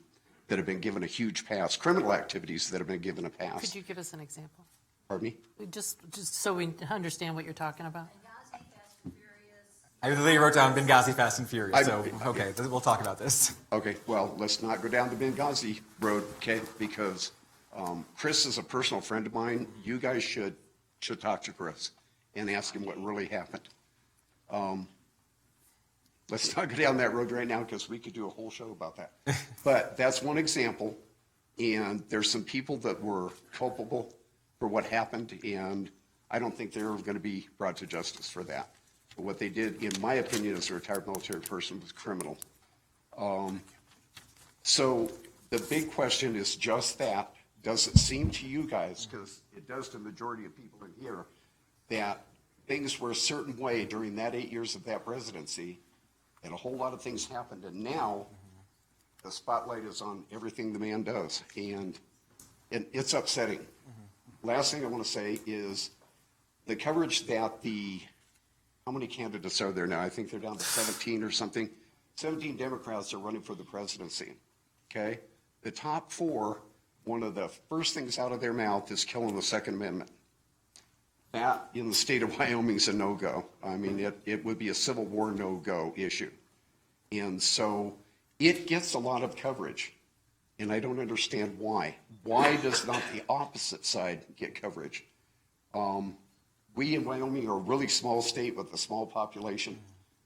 that have been given a huge pass, criminal activities that have been given a pass. Could you give us an example? Pardon me? Just so we understand what you're talking about. I literally wrote down Benghazi Fast and Furious, so okay, we'll talk about this. Okay, well, let's not go down the Benghazi road, okay? Because Chris is a personal friend of mine. You guys should talk to Chris and ask him what really happened. Let's not go down that road right now because we could do a whole show about that. But that's one example, and there's some people that were culpable for what happened, and I don't think they're going to be brought to justice for that. But what they did, in my opinion, as a retired military person, was criminal. So the big question is just that. Does it seem to you guys, because it does to the majority of people in here, that things were a certain way during that 8 years of that presidency, and a whole lot of things happened, and now the spotlight is on everything the man does, and it's upsetting. Last thing I want to say is the coverage that how many candidates are there now? I think they're down to 17 or something. 17 Democrats are running for the presidency, okay? The top 4, one of the first things out of their mouth is killing the Second Amendment. That, in the state of Wyoming, is a no-go. I mean, it would be a Civil War no-go issue. And so it gets a lot of coverage, and I don't understand why. Why does not the opposite side get coverage? We in Wyoming are a really small state with a small population.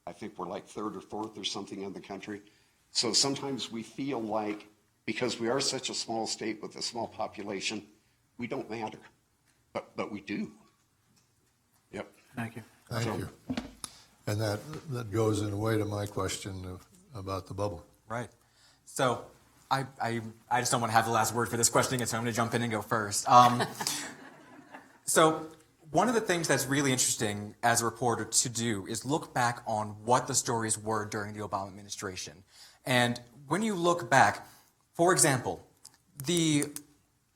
I think we're like 3rd or 4th or something in the country. So sometimes we feel like, because we are such a small state with a small population, we don't matter, but we do. Yep. Thank you. Thank you. And that goes in a way to my question about the bubble. Right. So I just don't want to have the last word for this question, so I'm going to jump in and go first. So one of the things that's really interesting as a reporter to do is look back on what the stories were during the Obama administration. And when you look back, for example, the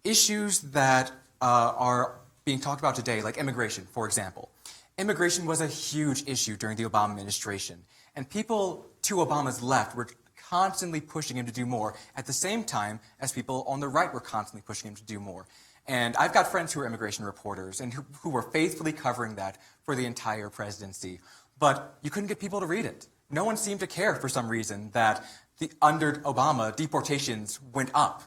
issues that are being talked about today, like immigration, for example. Immigration was a huge issue during the Obama administration. And people to Obama's left were constantly pushing him to do more at the same time as people on the right were constantly pushing him to do more. And I've got friends who are immigration reporters and who were faithfully covering that for the entire presidency. But you couldn't get people to read it. No one seemed to care for some reason that under Obama, deportations went up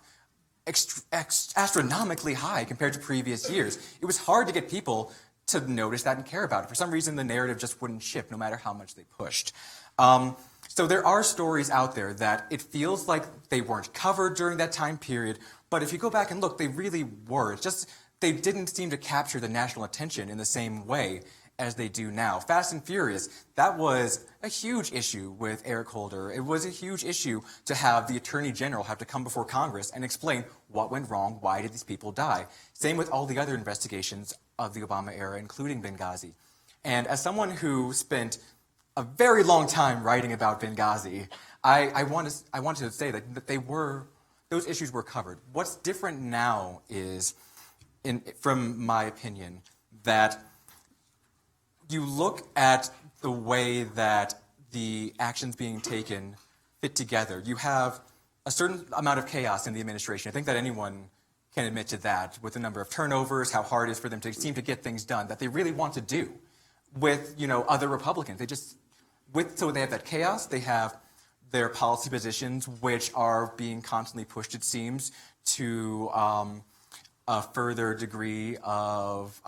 astronomically high compared to previous years. It was hard to get people to notice that and care about it. For some reason, the narrative just wouldn't shift no matter how much they pushed. So there are stories out there that it feels like they weren't covered during that time period, but if you go back and look, they really were. It's just they didn't seem to capture the national attention in the same way as they do now. Fast and Furious, that was a huge issue with Eric Holder. It was a huge issue to have the Attorney General have to come before Congress and explain what went wrong, why did these people die. Same with all the other investigations of the Obama era, including Benghazi. And as someone who spent a very long time writing about Benghazi, I wanted to say that those issues were covered. What's different now is, from my opinion, that you look at the way that the actions being taken fit together. You have a certain amount of chaos in the administration. I think that anyone can admit to that, with the number of turnovers, how hard it is for them to seem to get things done that they really want to do with, other Republicans. So they have that chaos. They have their policy positions, which are being constantly pushed, it seems, to a further degree of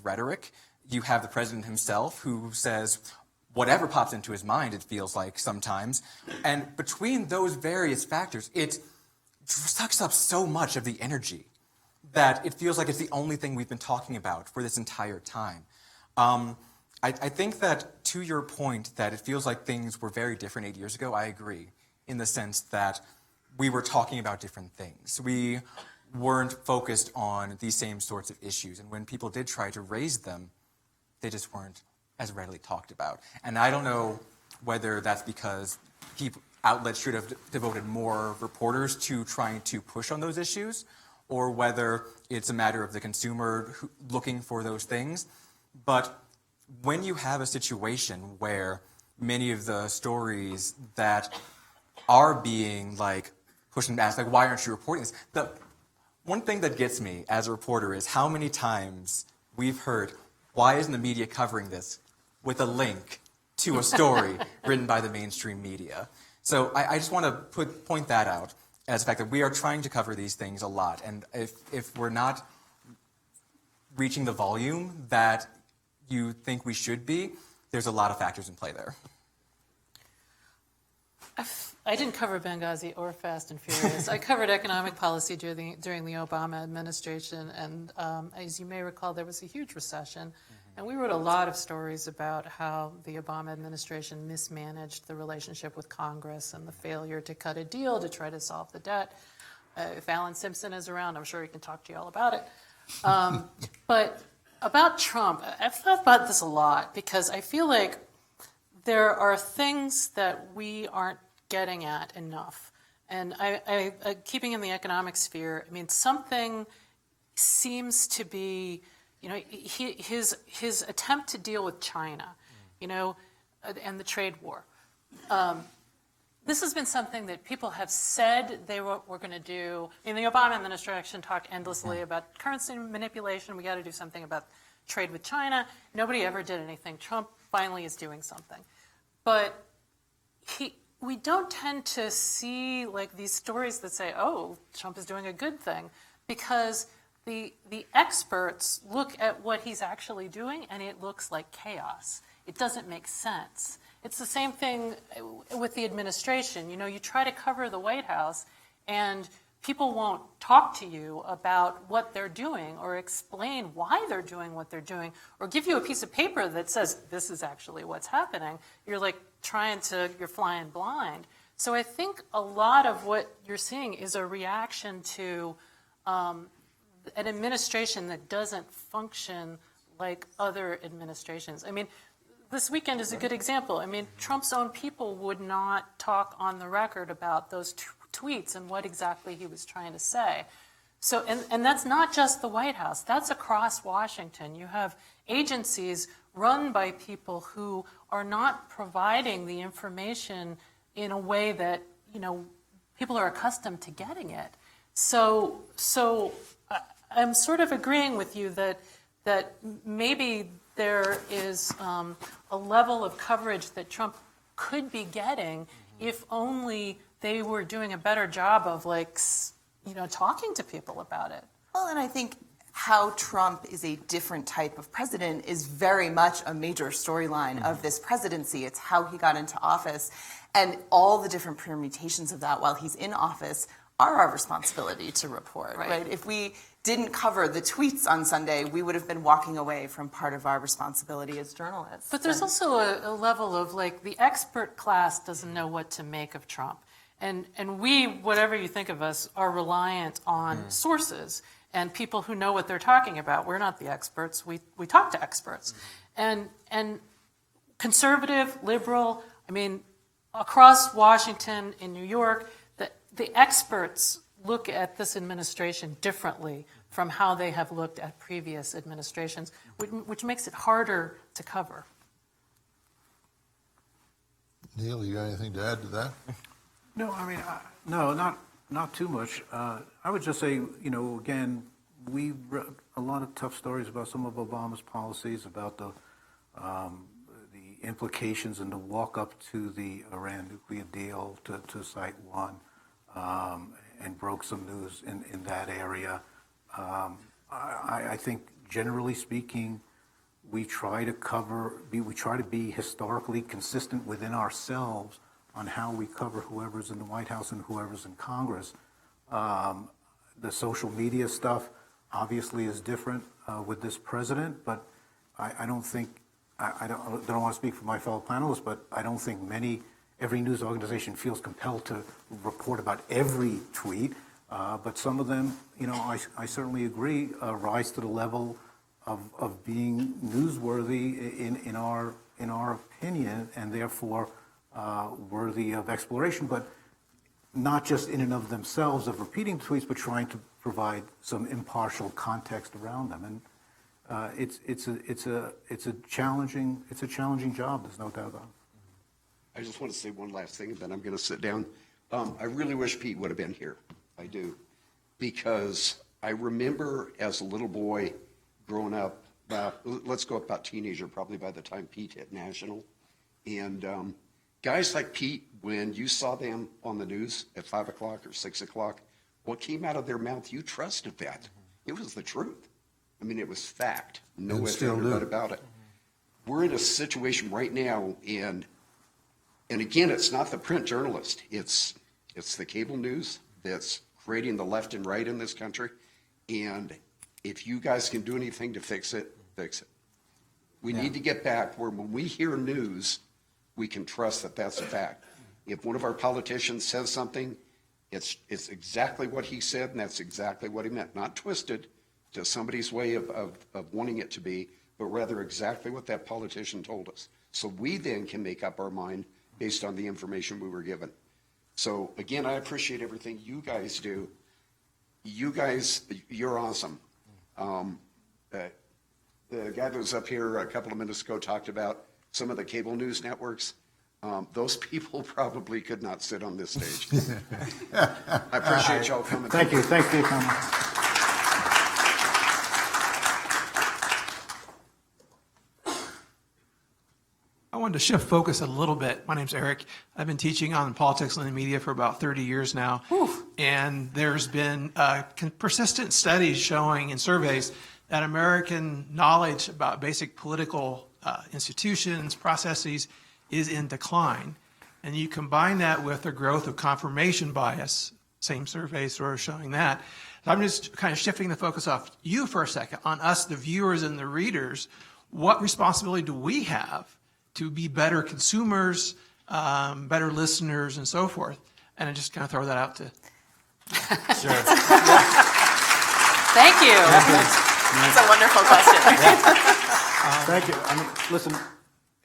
rhetoric. You have the president himself who says whatever pops into his mind, it feels like sometimes. And between those various factors, it sucks up so much of the energy that it feels like it's the only thing we've been talking about for this entire time. I think that, to your point, that it feels like things were very different 8 years ago, I agree, in the sense that we were talking about different things. We weren't focused on these same sorts of issues, and when people did try to raise them, they just weren't as readily talked about. And I don't know whether that's because outlets should have devoted more reporters to trying to push on those issues, or whether it's a matter of the consumer looking for those things. But when you have a situation where many of the stories that are being pushed and asked, why aren't you reporting this? one thing that gets me as a reporter is how many times we've heard, why isn't the media covering this, with a link to a story written by the mainstream media. So I just want to point that out as the fact that we are trying to cover these things a lot. And if we're not reaching the volume that you think we should be, there's a lot of factors in play there. I didn't cover Benghazi or Fast and Furious. I covered economic policy during the Obama administration, and as you may recall, there was a huge recession, and we wrote a lot of stories about how the Obama administration mismanaged the relationship with Congress and the failure to cut a deal to try to solve the debt. If Alan Simpson is around, I'm sure he can talk to you all about it. But about Trump, I've thought about this a lot because I feel like there are things that we aren't getting at enough. And I keeping in the economic sphere, I mean, something seems to be, you know, his attempt to deal with China, you know, and the trade war. This has been something that people have said they were going to do. I mean, the Obama administration talked endlessly about currency manipulation. We got to do something about trade with China. Nobody ever did anything. Trump finally is doing something. But we don't tend to see like these stories that say, oh, Trump is doing a good thing, because the experts look at what he's actually doing and it looks like chaos. It doesn't make sense. It's the same thing with the administration. You know, you try to cover the White House and people won't talk to you about what they're doing or explain why they're doing what they're doing or give you a piece of paper that says this is actually what's happening. You're like you're flying blind. So I think a lot of what you're seeing is a reaction to an administration that doesn't function like other administrations. I mean, this weekend is a good example. I mean, Trump's own people would not talk on the record about those tweets and what exactly he was trying to say. So, and that's not just the White House. That's across Washington. You have agencies run by people who are not providing the information in a way that, you know, people are accustomed to getting it. So I'm sort of agreeing with you that maybe there is a level of coverage that Trump could be getting if only they were doing a better job of, like, you know, talking to people about it. Well, and I think how Trump is a different type of president is very much a major storyline of this presidency. It's how he got into office, and all the different permutations of that while he's in office are our responsibility to report, right? If we didn't cover the tweets on Sunday, we would have been walking away from part of our responsibility as journalists. But there's also a level of, like, the expert class doesn't know what to make of Trump. And we, whatever you think of us, are reliant on sources and people who know what they're talking about. We're not the experts. We talk to experts. And conservative, liberal, I mean, across Washington, in New York, the experts look at this administration differently from how they have looked at previous administrations, which makes it harder to cover. Neil, you got anything to add to that? No, I mean, no, not too much. I would just say, you know, again, we read a lot of tough stories about some of Obama's policies, about the implications and the walk up to the Iran nuclear deal, to cite one, and broke some news in that area. I think, generally speaking, we try to be historically consistent within ourselves on how we cover whoever's in the White House and whoever's in Congress. The social media stuff obviously is different with this president, but I don't think, I don't want to speak for my fellow panelists, but I don't think every news organization feels compelled to report about every tweet, but some of them, you know, I certainly agree, rise to the level of being newsworthy in our opinion, and therefore worthy of exploration, but not just in and of themselves of repeating tweets, but trying to provide some impartial context around them. And it's a challenging job. There's no doubt about it. I just want to say one last thing, and then I'm going to sit down. I really wish Pete would have been here. I do, because I remember as a little boy growing up, let's go about teenager, probably by the time Pete hit national. And guys like Pete, when you saw them on the news at 5 o'clock or 6 o'clock, what came out of their mouth, you trusted that. It was the truth. I mean, it was fact. No ifs, ands, or buts about it. We're in a situation right now, and again, it's not the print journalist. It's the cable news that's creating the left and right in this country. And if you guys can do anything to fix it, fix it. We need to get back where when we hear news, we can trust that that's a fact. If one of our politicians says something, it's exactly what he said, and that's exactly what he meant. Not twisted to somebody's way of wanting it to be, but rather exactly what that politician told us. So we then can make up our mind based on the information we were given. So again, I appreciate everything you guys do. You guys, you're awesome. The guy that was up here a couple of minutes ago talked about some of the cable news networks. Those people probably could not sit on this stage. I appreciate y'all coming. Thank you. Thanks for your comment. I wanted to shift focus a little bit. My name's Eric. I've been teaching on politics and the media for about 30 years now. And there's been persistent studies showing in surveys that American knowledge about basic political institutions, processes, is in decline. And you combine that with the growth of confirmation bias, same surveys sort of showing that. So I'm just kind of shifting the focus off you for a second, on us, the viewers and the readers. What responsibility do we have to be better consumers, better listeners, and so forth? And I just kind of throw that out to... Sure. Thank you. That's a wonderful question. Thank you. I mean, listen,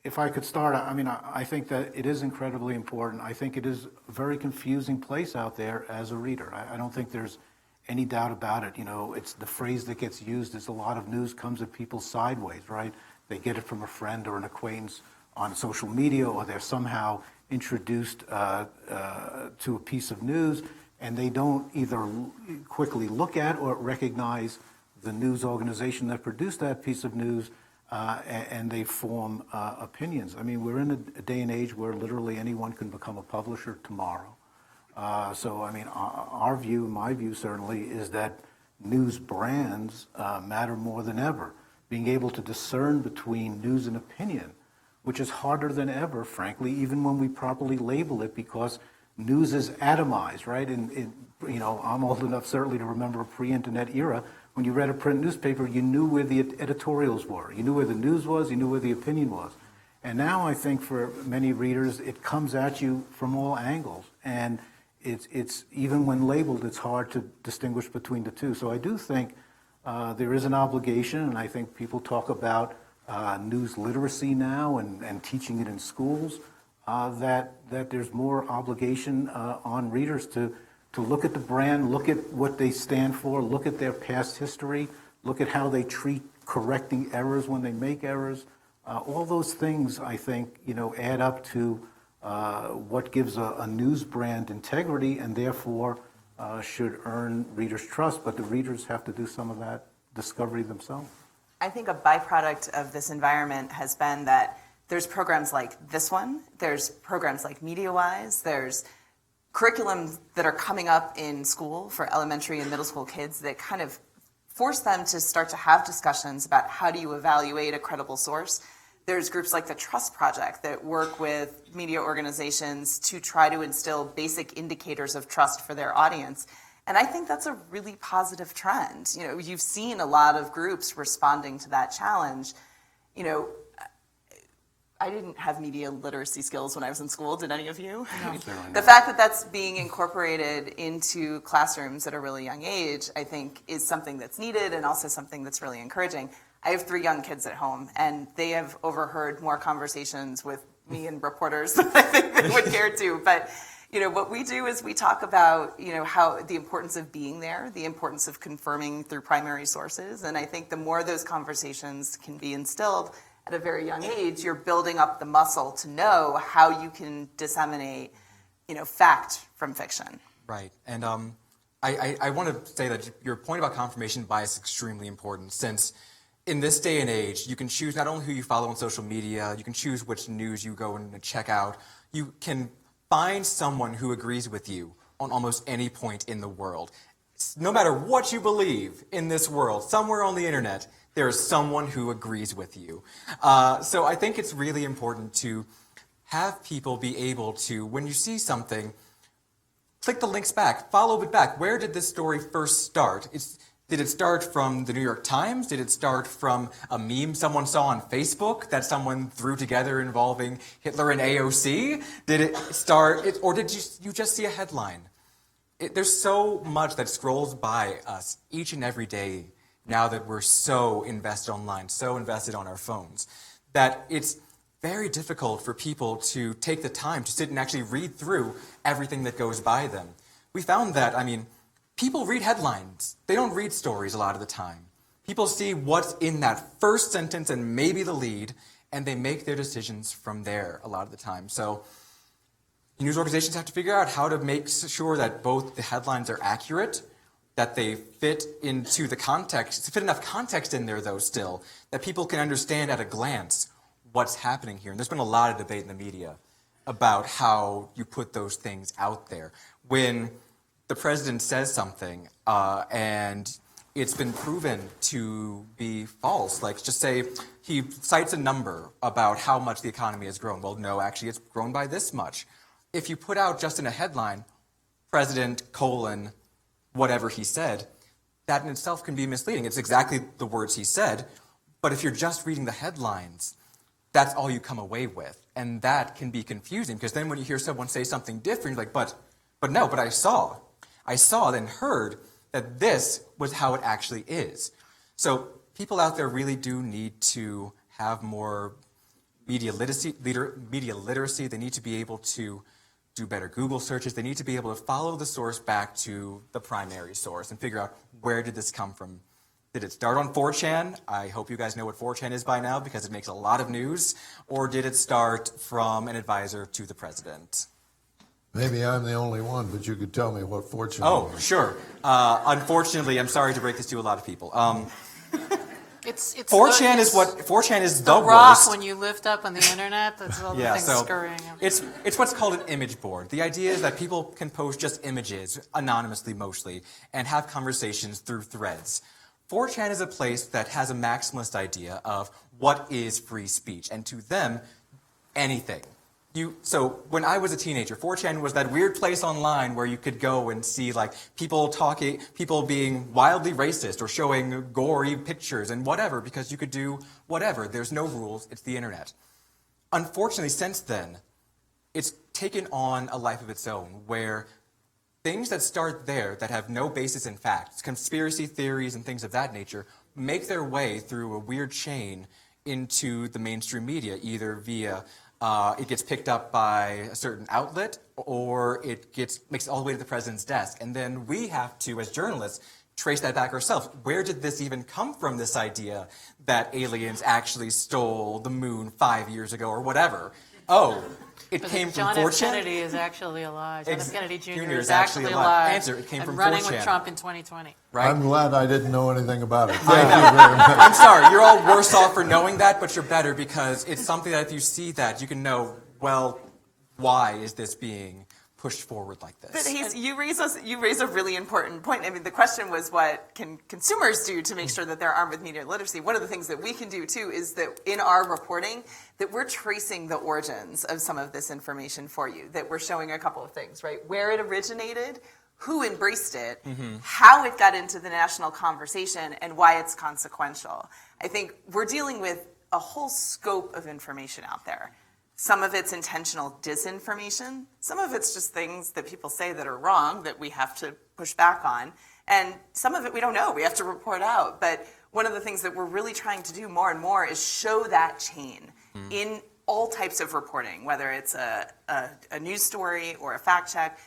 if I could start, I mean, I think that it is incredibly important. I think it is a very confusing place out there as a reader. I don't think there's any doubt about it. You know, it's the phrase that gets used is a lot of news comes at people sideways, right? They get it from a friend or an acquaintance on social media, or they're somehow introduced to a piece of news, and they don't either quickly look at or recognize the news organization that produced that piece of news, and they form opinions. I mean, we're in a day and age where literally anyone can become a publisher tomorrow. So, I mean, our view, my view certainly, is that news brands matter more than ever. Being able to discern between news and opinion, which is harder than ever, frankly, even when we properly label it, because news is atomized, right? And you know, I'm old enough certainly to remember a pre-internet era. When you read a print newspaper, you knew where the editorials were. You knew where the news was, you knew where the opinion was. And now I think for many readers, it comes at you from all angles. And it's even when labeled, it's hard to distinguish between the two. So I do think there is an obligation, and I think people talk about news literacy now and teaching it in schools, that there's more obligation on readers to look at the brand, look at what they stand for, look at their past history, look at how they treat correcting errors when they make errors. All those things, I think, you know, add up to what gives a news brand integrity, and therefore should earn readers' trust. But the readers have to do some of that discovery themselves. I think a byproduct of this environment has been that there's programs like this one, there's programs like MediaWise, there's curriculums that are coming up in school for elementary and middle school kids that kind of force them to start to have discussions about how do you evaluate a credible source. There's groups like the Trust Project that work with media organizations to try to instill basic indicators of trust for their audience. And I think that's a really positive trend. You know, you've seen a lot of groups responding to that challenge. You know, I didn't have media literacy skills when I was in school. Did any of you? No. The fact that that's being incorporated into classrooms at a really young age, I think, is something that's needed and also something that's really encouraging. I have 3 young kids at home, and they have overheard more conversations with me and reporters than I think they would care to. But you know, what we do is we talk about, you know, how the importance of being there, the importance of confirming through primary sources. And I think the more those conversations can be instilled at a very young age, you're building up the muscle to know how you can disseminate, you know, fact from fiction. Right. And I want to say that your point about confirmation bias is extremely important, since in this day and age, you can choose not only who you follow on social media, you can choose which news you go and check out. You can find someone who agrees with you on almost any point in the world. No matter what you believe in this world, somewhere on the internet, there is someone who agrees with you. So I think it's really important to have people be able to, when you see something, click the links back, follow it back. Where did this story first start? Did it start from the New York Times? Did it start from a meme someone saw on Facebook that someone threw together involving Hitler and AOC? Did it start, or did you just see a headline? There's so much that scrolls by us each and every day now that we're so invested online, so invested on our phones, that it's very difficult for people to take the time to sit and actually read through everything that goes by them. We found that, people read headlines. They don't read stories a lot of the time. People see what's in that first sentence and maybe the lead, and they make their decisions from there a lot of the time. So news organizations have to figure out how to make sure that both the headlines are accurate, that they fit into the context, fit enough context in there, though, still, that people can understand at a glance what's happening here. And there's been a lot of debate in the media about how you put those things out there. When the president says something and it's been proven to be false, like just say he cites a number about how much the economy has grown. Well, no, actually it's grown by this much. If you put out just in a headline, President, whatever he said, that in itself can be misleading. It's exactly the words he said, but if you're just reading the headlines, that's all you come away with. And that can be confusing, because then when you hear someone say something different, you're like, but I saw and heard that this was how it actually is. So people out there really do need to have more media literacy. They need to be able to do better Google searches. They need to be able to follow the source back to the primary source and figure out, where did this come from? Did it start on 4chan? I hope you guys know what 4chan is by now, because it makes a lot of news. Or did it start from an advisor to the president? Maybe I'm the only one, but you could tell me what 4chan Oh, sure. Unfortunately, I'm sorry to break this to a lot of people. 4chan is the rock worst. when you lift up on the internet. That's all the things scurrying. It's what's called an image board. The idea is that people can post just images, anonymously mostly, and have conversations through threads. 4chan is a place that has a maximalist idea of what is free speech, and to them, anything. So when I was a teenager, 4chan was that weird place online where you could go and see people being wildly racist or showing gory pictures and whatever, because you could do whatever. There's no rules. It's the internet. Unfortunately, since then, it's taken on a life of its own, where things that start there that have no basis in fact, conspiracy theories and things of that nature, make their way through a weird chain into the mainstream media, either via it gets picked up by a certain outlet, or it makes it all the way to the president's desk. And then we have to, as journalists, trace that back ourselves. Where did this even come from, this idea that aliens actually stole the moon 5 years ago or whatever? Oh, it came from 4chan? John F. Kennedy is actually alive. John F. Kennedy Jr. is actually alive. Answer, it came and from running 4chan. with Trump in 2020. Right? I'm glad I didn't know anything about it. I know. I'm sorry. You're all worse off for knowing that, but you're better, because it's something that if you see that, you can know, well, why is this being pushed forward like this? But you raise a really important point. I mean, the question was, what can consumers do to make sure that they're armed with media literacy? One of the things that we can do, too, is that in our reporting, that we're tracing the origins of some of this information for you, that we're showing a couple of things, right? Where it originated, who embraced it, how it got into the national conversation, and why it's consequential. I think we're dealing with a whole scope of information out there. Some of it's intentional disinformation. Some of it's just things that people say that are wrong that we have to push back on. And some of it we don't know. We have to report out. But one of the things that we're really trying to do more and more is show that chain in all types of reporting, whether it's a news story or a fact check,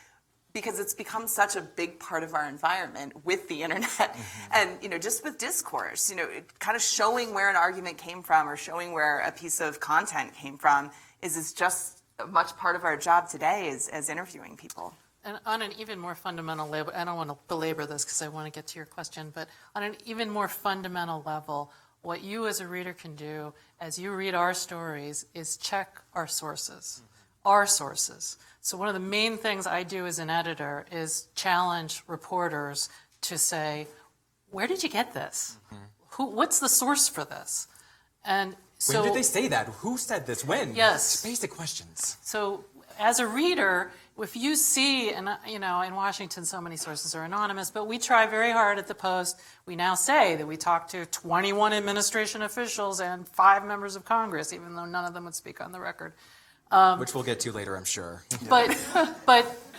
because it's become such a big part of our environment with the internet. And, just with discourse, kind of showing where an argument came from or showing where a piece of content came from is just as much part of our job today as interviewing people. And on an even more fundamental level, I don't want to belabor this because I want to get to your question, but on an even more fundamental level, what you as a reader can do as you read our stories is check our sources. Our sources. So one of the main things I do as an editor is challenge reporters to say, where did you get this? What's the source for this? And so, when did they say that? Who said this? When? Yes. Just basic questions. So as a reader, if you see, and in Washington, so many sources are anonymous, but we try very hard at the Post. We now say that we talked to 21 administration officials and 5 members of Congress, even though none of them would speak on the record. Which we'll get to later, I'm sure. But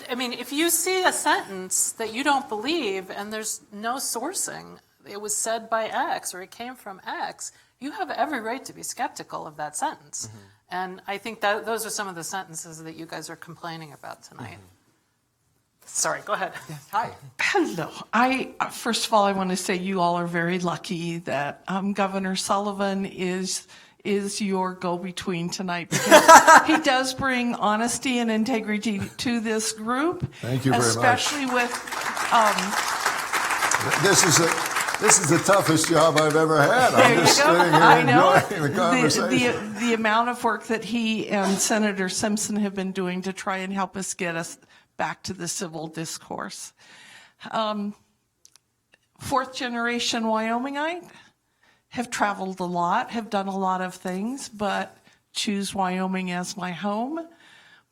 I mean, if you see a sentence that you don't believe and there's no sourcing, it was said by X or it came from X, you have every right to be skeptical of that sentence. And I think that those are some of the sentences that you guys are complaining about tonight. Sorry, go ahead. Hi. Hello. First of all, I want to say you all are very lucky that Governor Sullivan is your go-between tonight, because he does bring honesty and integrity to this group. Thank you very much. Especially with This is the toughest job I've ever had. I'm just sitting here enjoying the conversation. The amount of work that he and Senator Simpson have been doing to try and help us get us back to the civil discourse. Fourth generation Wyomingite, have traveled a lot, have done a lot of things, but choose Wyoming as my home.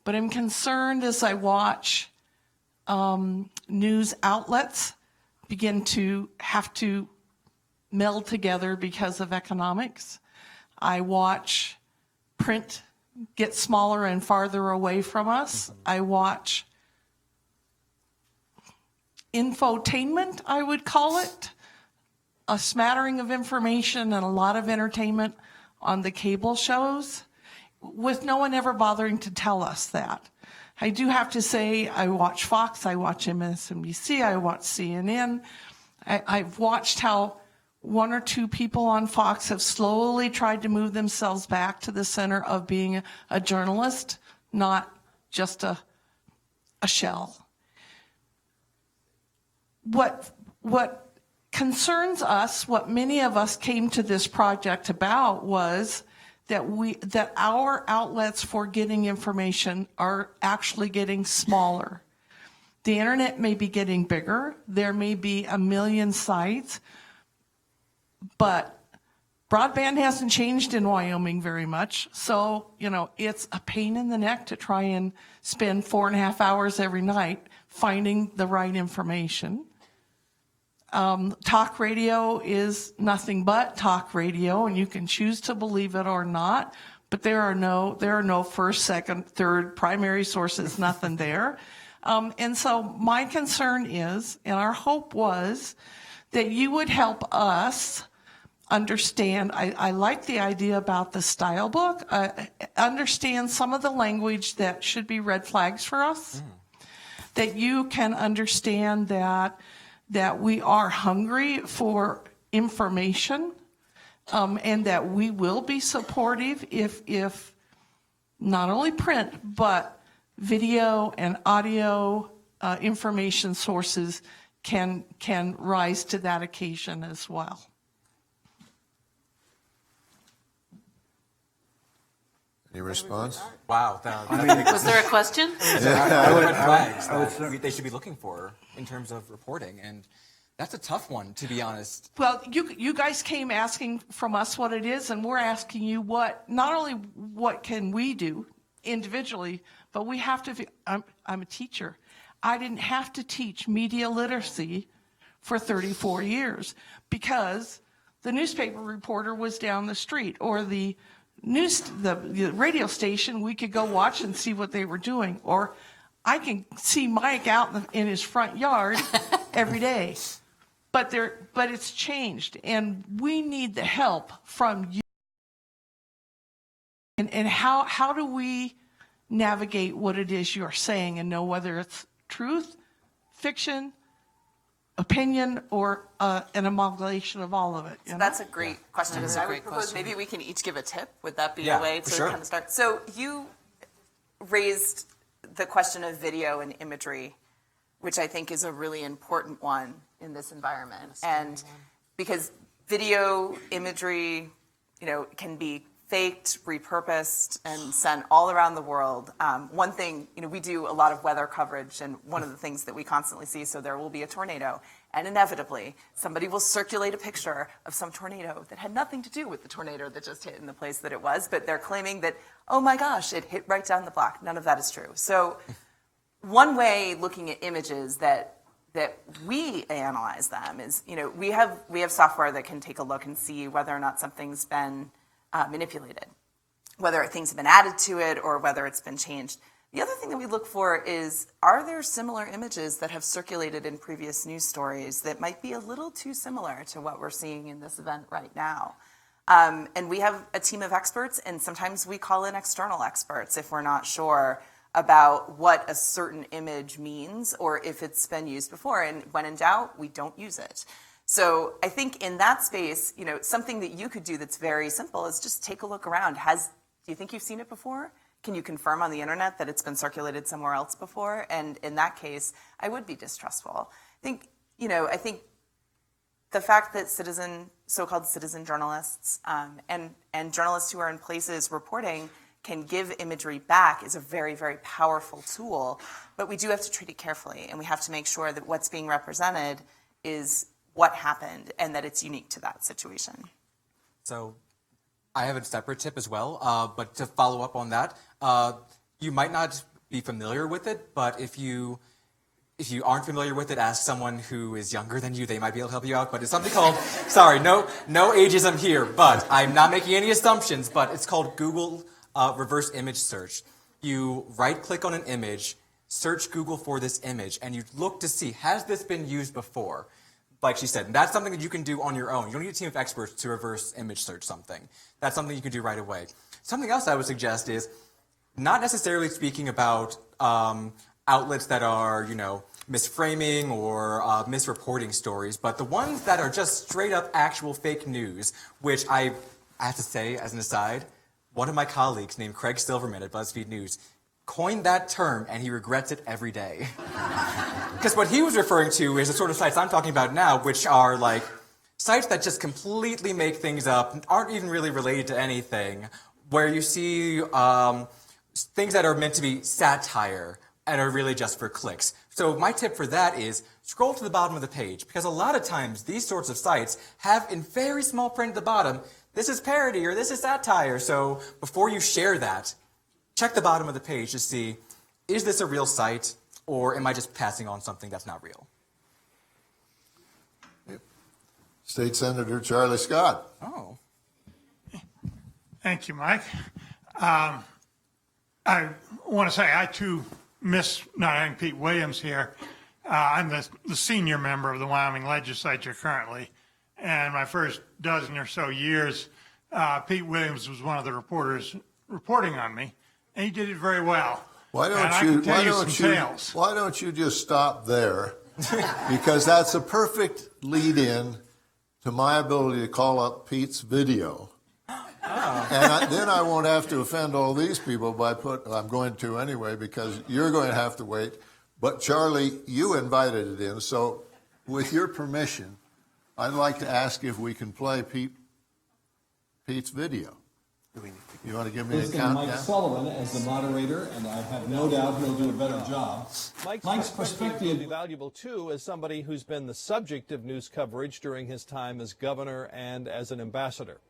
But I'm concerned as I watch news outlets begin to have to meld together because of economics. I watch print get smaller and farther away from us. I watch infotainment, I would call it, a smattering of information and a lot of entertainment on the cable shows, with no one ever bothering to tell us that. I do have to say, I watch Fox, I watch MSNBC, I watch CNN. I've watched how 1 or 2 people on Fox have slowly tried to move themselves back to the center of being a journalist, not just a shell. What concerns us, what many of us came to this project about, was that our outlets for getting information are actually getting smaller. The internet may be getting bigger. There may be 1 million sites, but broadband hasn't changed in Wyoming very much. So, it's a pain in the neck to try and spend 4.5 hours every night finding the right information. Talk radio is nothing but talk radio, and you can choose to believe it or not, but there are no first, second, third primary sources, nothing there. And so my concern is, and our hope was, that you would help us understand. I like the idea about the style book, understand some of the language that should be red flags for us, that you can understand that we are hungry for information, and that we will be supportive if not only print, but video and audio information sources can rise to that occasion as well. Any response? Wow. Was there a question? They should be looking for in terms of reporting, and that's a tough one, to be honest. Well, you guys came asking from us what it is, and we're asking you not only what can we do individually, but we have to. I'm a teacher. I didn't have to teach media literacy for 34 years because the newspaper reporter was down the street, or the radio station, we could go watch and see what they were doing. Or I can see Mike out in his front yard every day. But it's changed, and we need the help from you. And how do we navigate what it is you're saying and know whether it's truth, fiction, opinion, or an amalgamation of all of it? So that's a great question. That is I a would great propose question. maybe we can each give a tip. Would that be Yeah, a way for to sure. kind of start? So you raised the question of video and imagery which I think is a really important one in this environment. And because video imagery, can be faked, repurposed, and sent all around the world. One thing, we do a lot of weather coverage, and one of the things that we constantly see, so there will be a tornado, and inevitably, somebody will circulate a picture of some tornado that had nothing to do with the tornado that just hit in the place that it was, but they're claiming that, oh my gosh, it hit right down the block. None of that is true. So one way looking at images that we analyze them is, we have software that can take a look and see whether or not something's been manipulated, whether things have been added to it or whether it's been changed. The other thing that we look for is, are there similar images that have circulated in previous news stories that might be a little too similar to what we're seeing in this event right now? And we have a team of experts, and sometimes we call in external experts if we're not sure about what a certain image means or if it's been used before. And when in doubt, we don't use it. So I think in that space, something that you could do that's very simple is just take a look around. Do you think you've seen it before? Can you confirm on the internet that it's been circulated somewhere else before? And in that case, I would be distrustful. I think the fact that so-called citizen journalists and journalists who are in places reporting can give imagery back is a very, very powerful tool. But we do have to treat it carefully, and we have to make sure that what's being represented is what happened and that it's unique to that situation. So I have a separate tip as well, but to follow up on that, you might not be familiar with it, but if you aren't familiar with it, ask someone who is younger than you. They might be able to help you out, but it's something called, sorry, no ageism here, but I'm not making any assumptions, but it's called Google reverse image search. You right-click on an image, search Google for this image, and you look to see, has this been used before? Like she said, that's something that you can do on your own. You don't need a team of experts to reverse image search something. That's something you can do right away. Something else I would suggest is not necessarily speaking about outlets that are, misframing or misreporting stories, but the ones that are just straight up actual fake news, which I have to say, as an aside, one of my colleagues named Craig Silverman at BuzzFeed News coined that term, and he regrets it every day. Because what he was referring to is the sort of sites I'm talking about now, which are like sites that just completely make things up, aren't even really related to anything, where you see things that are meant to be satire and are really just for clicks. So my tip for that is scroll to the bottom of the page, because a lot of times these sorts of sites have in very small print at the bottom, this is parody or this is satire. So before you share that, check the bottom of the page to see, is this a real site, or am I just passing on something that's not real? State Senator Charlie Scott. Oh. Thank you, Mike. I want to say I, too, miss not having Pete Williams here. I'm the senior member of the Wyoming legislature currently, and my first dozen or so years, Pete Williams was one of the reporters reporting on me. And he did it very well. Why don't you just stop there? Because that's a perfect lead-in to my ability to call up Pete's video. And then I won't have to offend all these people I'm going to anyway, because you're going to have to wait. But Charlie, you invited it in, so with your permission, I'd like to ask if we can play Pete's video. You want to give me a countdown? Mike Sullivan as the moderator, and I have no doubt he'll do a better job. Mike's perspective will be valuable, too, as somebody who's been the subject of news coverage during his time as governor and as an ambassador.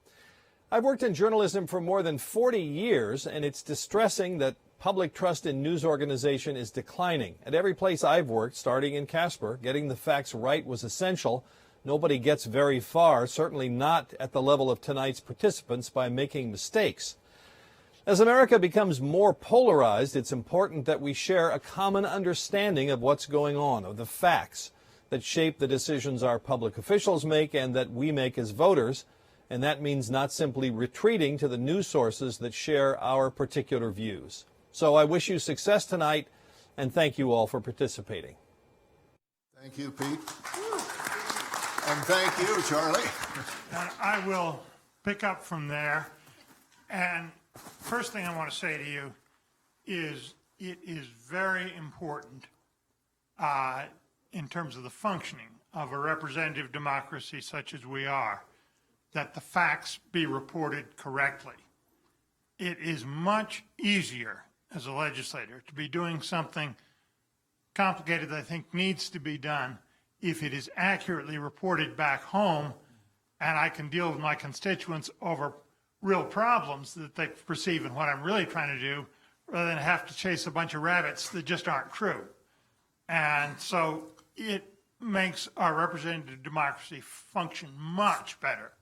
I've worked in journalism for more than 40 years, and it's distressing that public trust in news organization is declining. At every place I've worked, starting in Casper, getting the facts right was essential. Nobody gets very far, certainly not at the level of tonight's participants, by making mistakes. As America becomes more polarized, it's important that we share a common understanding of what's going on, of the facts that shape the decisions our public officials make and that we make as voters. And that means not simply retreating to the news sources that share our particular views. So I wish you success tonight, and thank you all for participating. Thank you, Pete. And thank you, Charlie. And I will pick up from there. And first thing I want to say to you is it is very important in terms of the functioning of a representative democracy such as we are, that the facts be reported correctly. It is much easier as a legislator to be doing something complicated that I think needs to be done if it is accurately reported back home and I can deal with my constituents over real problems that they perceive in what I'm really trying to do, rather than have to chase a bunch of rabbits that just aren't true. And so it makes our representative democracy function much better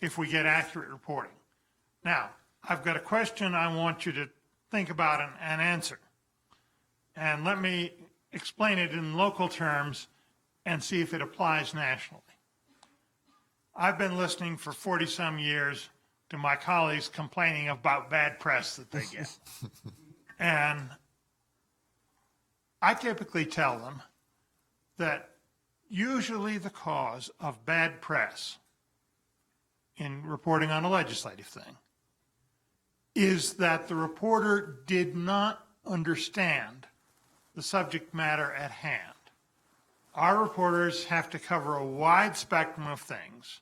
if we get accurate reporting. Now, I've got a question I want you to think about and answer. And let me explain it in local terms and see if it applies nationally. I've been listening for 40-some years to my colleagues complaining about bad press that they get. And I typically tell them that usually the cause of bad press in reporting on a legislative thing is that the reporter did not understand the subject matter at hand. Our reporters have to cover a wide spectrum of things.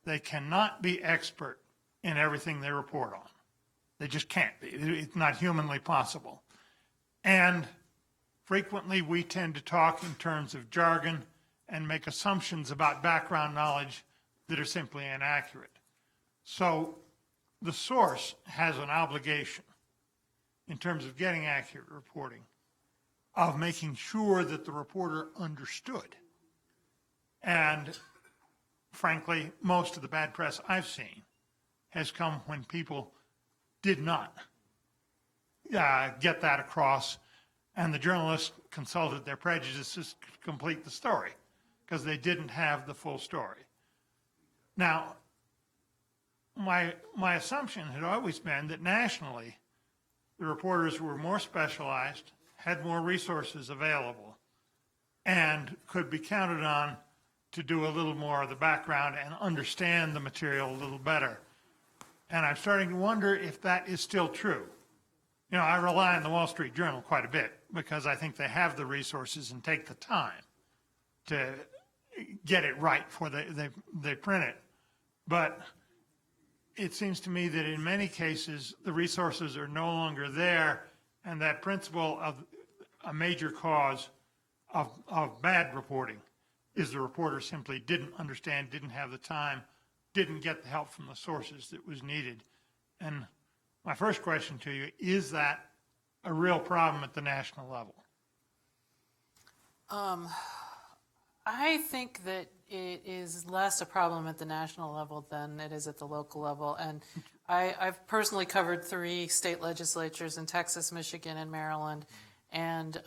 They cannot be expert in everything they report on. They just can't be. It's not humanly possible. And frequently we tend to talk in terms of jargon and make assumptions about background knowledge that are simply inaccurate. So the source has an obligation in terms of getting accurate reporting of making sure that the reporter understood. And frankly, most of the bad press I've seen has come when people did not get that across, and the journalists consulted their prejudices to complete the story because they didn't have the full story. Now, my assumption had always been that nationally, the reporters were more specialized, had more resources available, and could be counted on to do a little more of the background and understand the material a little better. And I'm starting to wonder if that is still true. You know, I rely on the Wall Street Journal quite a bit because I think they have the resources and take the time to get it right before they print it. But it seems to me that in many cases, the resources are no longer there, and that principle of a major cause of bad reporting is the reporter simply didn't understand, didn't have the time, didn't get the help from the sources that was needed. And my first question to you, is that a real problem at the national level? I think that it is less a problem at the national level than it is at the local level. And I've personally covered 3 state legislatures in Texas, Michigan, and Maryland. And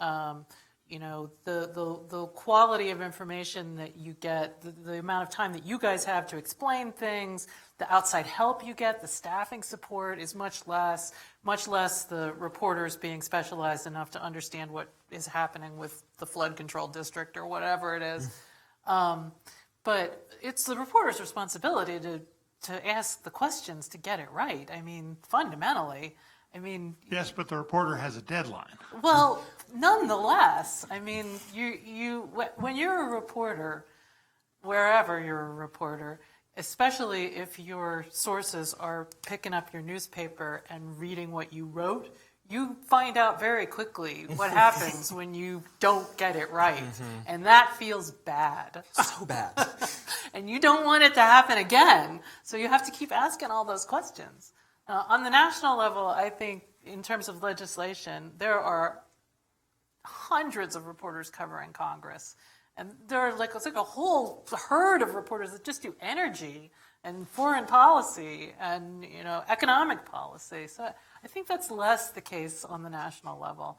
you know, the quality of information that you get, the amount of time that you guys have to explain things, the outside help you get, the staffing support is much less the reporters being specialized enough to understand what is happening with the flood control district or whatever it is. But it's the reporter's responsibility to ask the questions to get it right. I mean, fundamentally. I mean, yes, but the reporter has a deadline. Well, nonetheless, I mean, when you're a reporter, wherever you're a reporter, especially if your sources are picking up your newspaper and reading what you wrote, you find out very quickly what happens when you don't get it right. Mm-hmm. And that feels bad. So bad. And you don't want it to happen again. So you have to keep asking all those questions. On the national level, I think in terms of legislation, there are hundreds of reporters covering Congress. And there are it's like a whole herd of reporters that just do energy and foreign policy and, you know, economic policy. So I think that's less the case on the national level.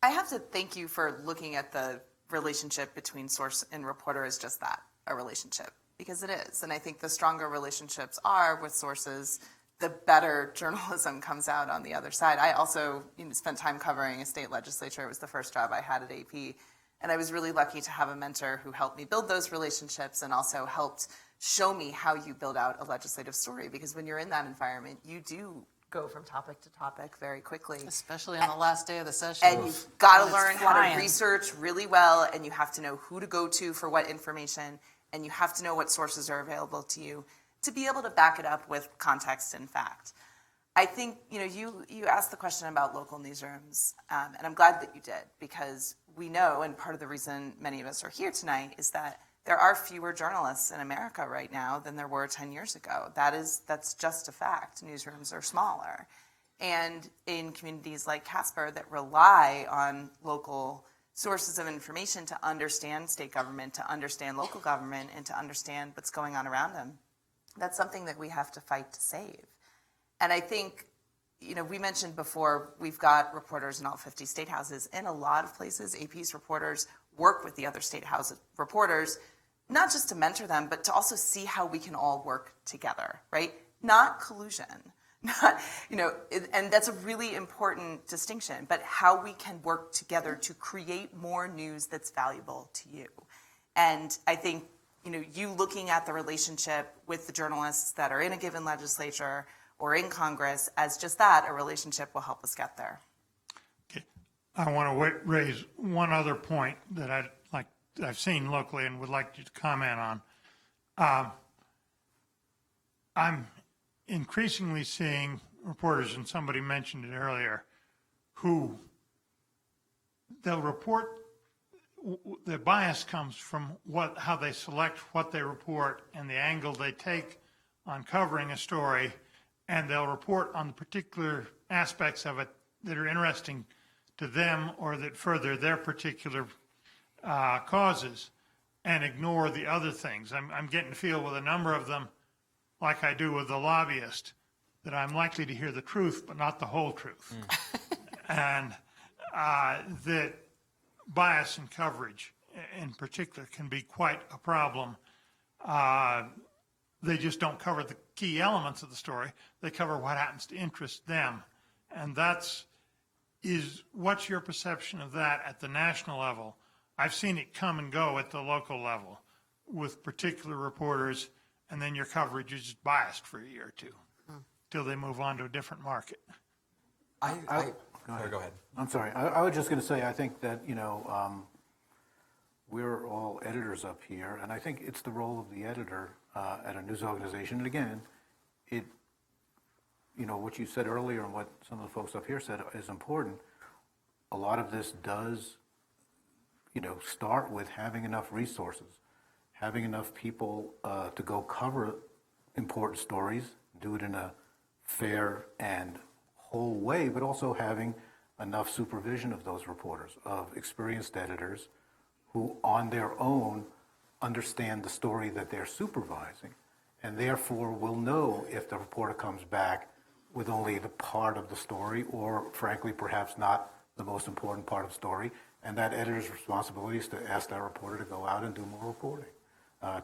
I have to thank you for looking at the relationship between source and reporter as just that, a relationship, because it is. And I think the stronger relationships are with sources, the better journalism comes out on the other side. I also spent time covering a state legislature. It was the first job I had at AP. And I was really lucky to have a mentor who helped me build those relationships and also helped show me how you build out a legislative story. Because when you're in that environment, you do go from topic to topic very quickly. Especially on the last day of the session. And you've got to When it's learn how flying. to research really well, and you have to know who to go to for what information, and you have to know what sources are available to you to be able to back it up with context and fact. I think, you asked the question about local newsrooms, and I'm glad that you did, because we know, and part of the reason many of us are here tonight is that there are fewer journalists in America right now than there were 10 years ago. That's just a fact. Newsrooms are smaller. And in communities like Casper that rely on local sources of information to understand state government, to understand local government, and to understand what's going on around them, that's something that we have to fight to save. And I think, we mentioned before, we've got reporters in all 50 state houses. In a lot of places, AP's reporters work with the other state house reporters, not just to mentor them, but to also see how we can all work together, right? Not collusion, and that's a really important distinction, but how we can work together to create more news that's valuable to you. And I think, you looking at the relationship with the journalists that are in a given legislature or in Congress as just that, a relationship will help us get there. Okay. I want to raise one other point that I've seen locally and would like you to comment on. I'm increasingly seeing reporters, and somebody mentioned it earlier, who they'll report. The bias comes from how they select what they report and the angle they take on covering a story, and they'll report on the particular aspects of it that are interesting to them or that further their particular causes, and ignore the other things. I'm getting to feel with a number of them, like I do with the lobbyist, that I'm likely to hear the truth, but not the whole truth. And that bias in coverage, in particular, can be quite a problem. They just don't cover the key elements of the story. They cover what happens to interest them. And what's your perception of that at the national level? I've seen it come and go at the local level with particular reporters, and then your coverage is just biased for a year or two till they move on to a different market. Go ahead. I'm sorry. I was just going to say, I think that, we're all editors up here, and I think it's the role of the editor at a news organization. And again, what you said earlier and what some of the folks up here said is important. A lot of this does, start with having enough resources, having enough people to go cover important stories, do it in a fair and whole way, but also having enough supervision of those reporters, of experienced editors who on their own understand the story that they're supervising, and therefore will know if the reporter comes back with only the part of the story, or frankly, perhaps not the most important part of the story, and that editor's responsibility is to ask that reporter to go out and do more reporting,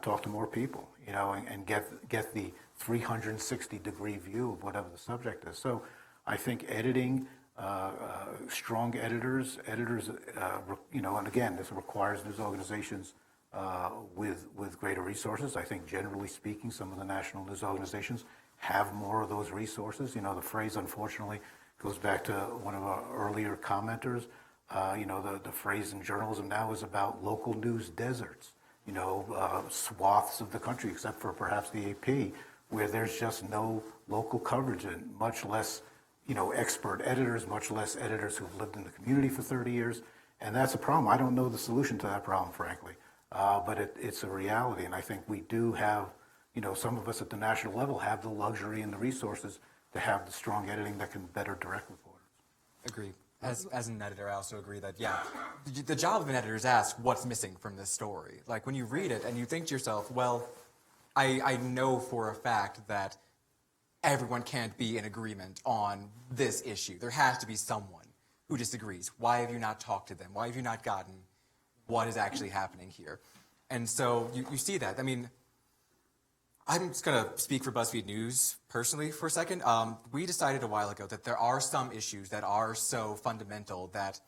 talk to more people, and get the 360-degree view of whatever the subject is. So I think editing, strong editors, and again, this requires news organizations with greater resources. I think generally speaking, some of the national news organizations have more of those resources. The phrase, unfortunately, goes back to one of our earlier commenters. The phrase in journalism now is about local news deserts, swaths of the country, except for perhaps the AP, where there's just no local coverage and much less, expert editors, much less editors who've lived in the community for 30 years. And that's a problem. I don't know the solution to that problem, frankly, but it's a reality. And I think we do have, some of us at the national level have the luxury and the resources to have the strong editing that can better direct reporters. Agreed. As an editor, I also agree that, the job of an editor is to ask what's missing from this story. Like when you read it and you think to yourself, well, I know for a fact that everyone can't be in agreement on this issue. There has to be someone who disagrees. Why have you not talked to them? Why have you not gotten what is actually happening here? And so you see that. I mean, I'm just going to speak for BuzzFeed News personally for a second. We decided a while ago that there are some issues that are so fundamental that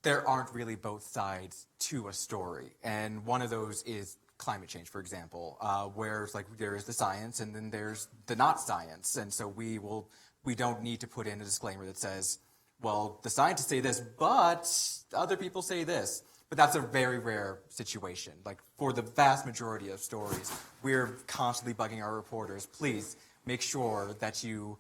there aren't really both sides to a story. And one of those is climate change, for example, where it's like there is the science and then there's the not science. And so we we don't need to put in a disclaimer that says, well, the scientists say this, but other people say this. But that's a very rare situation. Like, for the vast majority of stories, we're constantly bugging our reporters, please make sure that you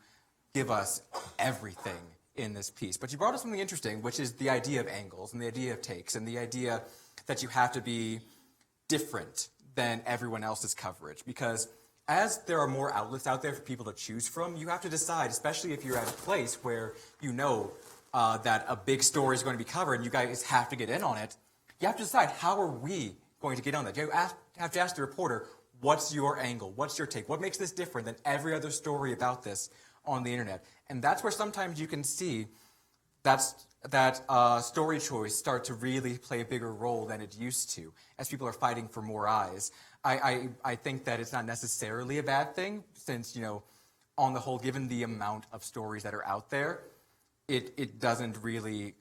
give us everything in this piece. But you brought up something interesting, which is the idea of angles and the idea of takes and the idea that you have to be different than everyone else's coverage. Because as there are more outlets out there for people to choose from, you have to decide, especially if you're at a place where you know that a big story is going to be covered and you guys have to get in on it, you have to decide, how are we going to get on that? You have to ask the reporter, what's your angle? What's your take? What makes this different than every other story about this on the internet? And that's where sometimes you can see that story choice start to really play a bigger role than it used to, as people are fighting for more eyes. I think that it's not necessarily a bad thing, since, you know, on the whole, given the amount of stories that are out there, it doesn't really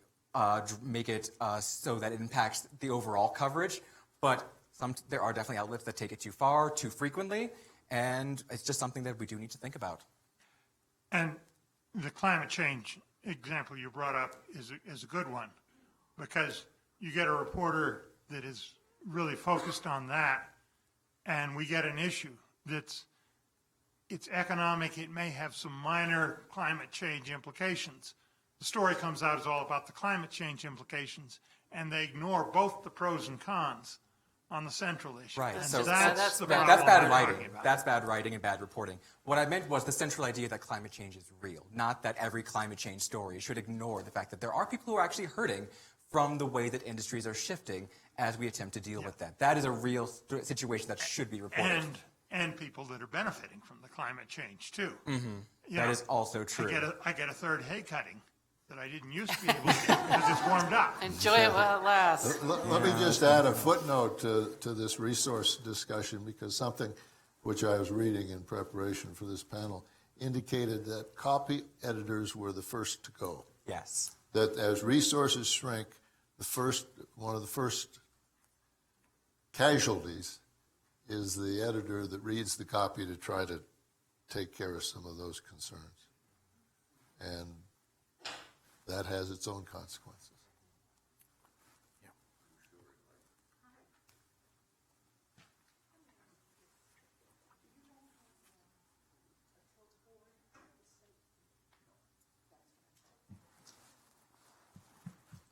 make it so that it impacts the overall coverage. But there are definitely outlets that take it too far, too frequently, and it's just something that we do need to think about. And the climate change example you brought up is a good one, because you get a reporter that is really focused on that, and we get an issue it's economic, it may have some minor climate change implications. The story comes out is all about the climate change implications, and they ignore both the pros and cons on the central issue. Right. And So that's the problem that's bad we're writing. talking about. That's bad writing and bad reporting. What I meant was the central idea that climate change is real, not that every climate change story should ignore the fact that there are people who are actually hurting from the way that industries are shifting as we attempt to deal with that. That is a real situation that should be reported. And people that are benefiting from the climate change too. Mm-hmm. That is also true. I get a third hay cutting that I didn't used to be able to get because it's warmed up. Enjoy it while it lasts. Let me just add a footnote to this resource discussion, because something which I was reading in preparation for this panel indicated that copy editors were the first to go. Yes. That as resources shrink, one of the first casualties is the editor that reads the copy to try to take care of some of those concerns. And that has its own consequences.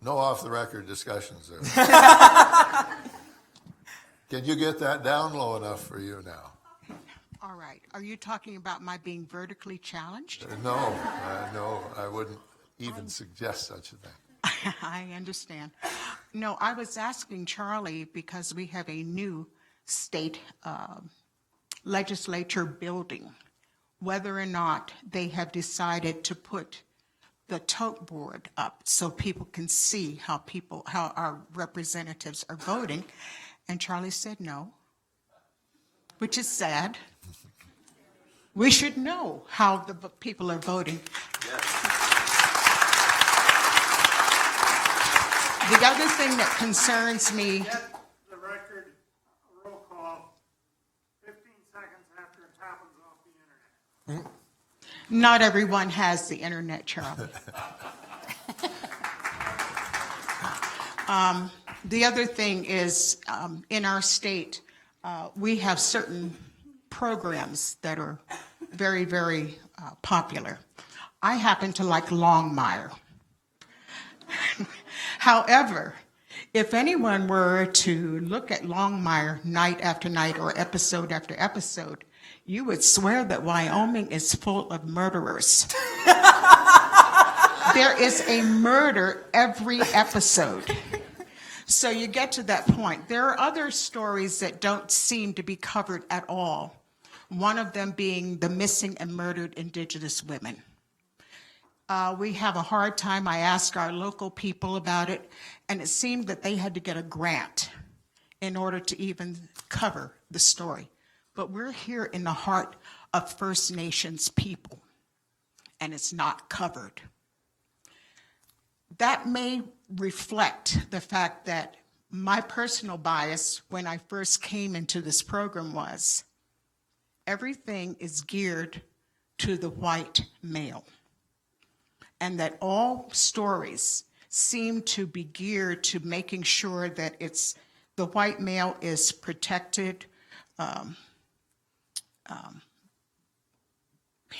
No off-the-record discussions there. Can you get that down low enough for you now? All right. Are you talking about my being vertically challenged? No, I wouldn't even suggest such a thing. I understand. No, I was asking Charlie because we have a new state legislature building, whether or not they have decided to put the tote board up so people can see how our representatives are voting. And Charlie said no, which is sad. We should know how the people are voting. The other thing that concerns me. Get the record roll call 15 seconds after it happens off the internet. Not everyone has the internet, Charlie. The other thing is, in our state, we have certain programs that are very, very popular. I happen to like Longmire. However, if anyone were to look at Longmire night after night or episode after episode, you would swear that Wyoming is full of murderers. There is a murder every episode. So you get to that point. There are other stories that don't seem to be covered at all. One of them being the missing and murdered Indigenous women. We have a hard time. I asked our local people about it, and it seemed that they had to get a grant in order to even cover the story. But we're here in the heart of First Nations people, and it's not covered. That may reflect the fact that my personal bias when I first came into this program was everything is geared to the white male. and that all stories seem to be geared to making sure that the white male is protected,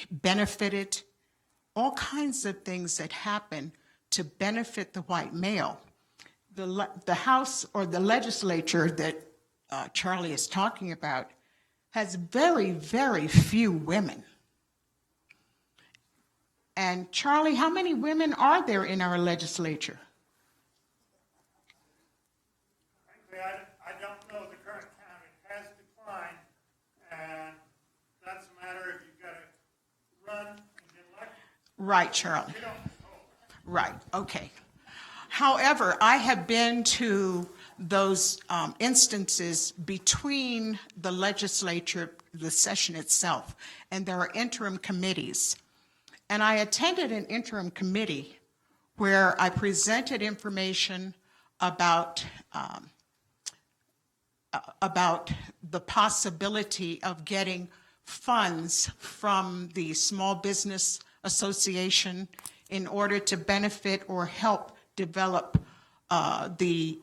benefited, all kinds of things that happen to benefit the white male. The House or the legislature that Charlie is talking about has very, very few women. And Charlie, how many women are there in our legislature? Frankly, I don't know the current count. It has declined, and that's a matter of you've got to run and get elected. Right, Charlie. Right, okay. However, I have been to those instances between the legislature, the session itself, and there are interim committees. And I attended an interim committee where I presented information about the possibility of getting funds from the Small Business Association in order to benefit or help develop the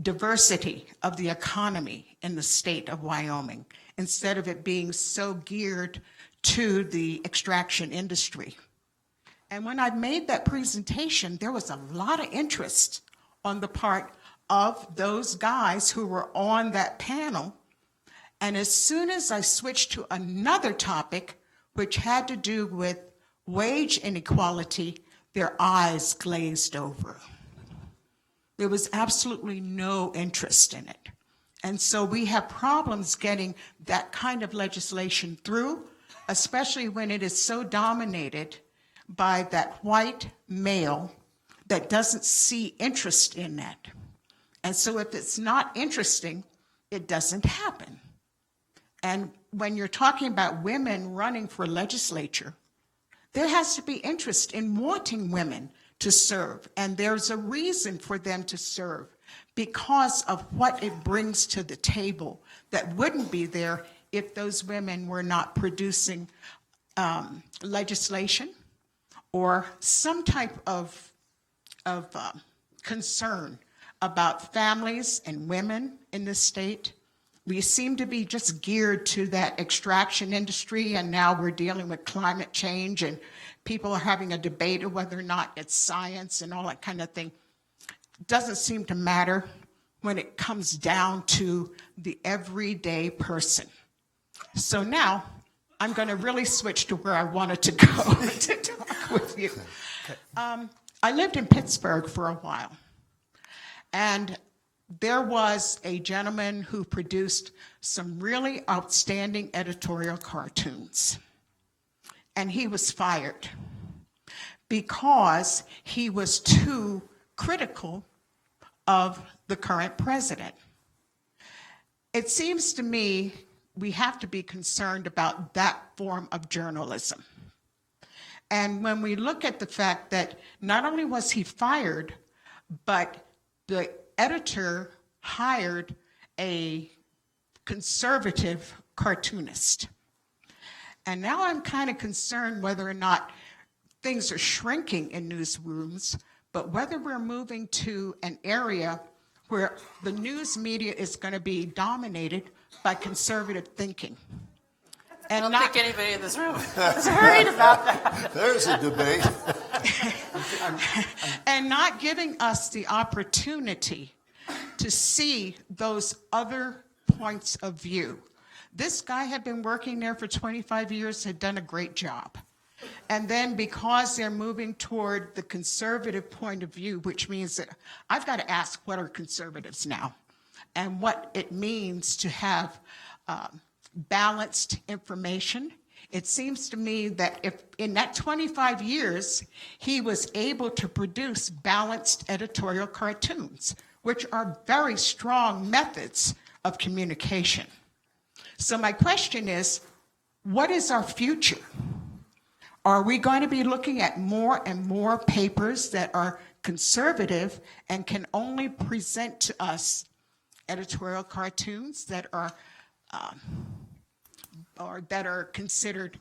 diversity of the economy in the state of Wyoming, instead of it being so geared to the extraction industry. And when I made that presentation, there was a lot of interest on the part of those guys who were on that panel. And as soon as I switched to another topic, which had to do with wage inequality, their eyes glazed over. There was absolutely no interest in it. And so we have problems getting that kind of legislation through, especially when it is so dominated by that white male that doesn't see interest in that. And so if it's not interesting, it doesn't happen. And when you're talking about women running for legislature, there has to be interest in wanting women to serve. And there's a reason for them to serve because of what it brings to the table that wouldn't be there if those women were not producing legislation or some type of concern about families and women in this state. We seem to be just geared to that extraction industry, and now we're dealing with climate change, and people are having a debate of whether or not it's science and all that kind of thing. It doesn't seem to matter when it comes down to the everyday person. So now I'm going to really switch to where I wanted to go to talk with you. I lived in Pittsburgh for a while, and there was a gentleman who produced some really outstanding editorial cartoons. And he was fired because he was too critical of the current president. It seems to me we have to be concerned about that form of journalism. And when we look at the fact that not only was he fired, but the editor hired a conservative cartoonist. And now I'm kind of concerned whether or not things are shrinking in newsrooms, but whether we're moving to an area where the news media is going to be dominated by conservative thinking. And I don't think anybody in this room is worried about that. There's a debate. And not giving us the opportunity to see those other points of view. This guy had been working there for 25 years, had done a great job. And then because they're moving toward the conservative point of view, which means that I've got to ask, what are conservatives now? And what it means to have balanced information. It seems to me that if in that 25 years, he was able to produce balanced editorial cartoons, which are very strong methods of communication. So my question is, what is our future? Are we going to be looking at more and more papers that are conservative and can only present to us editorial cartoons that are considered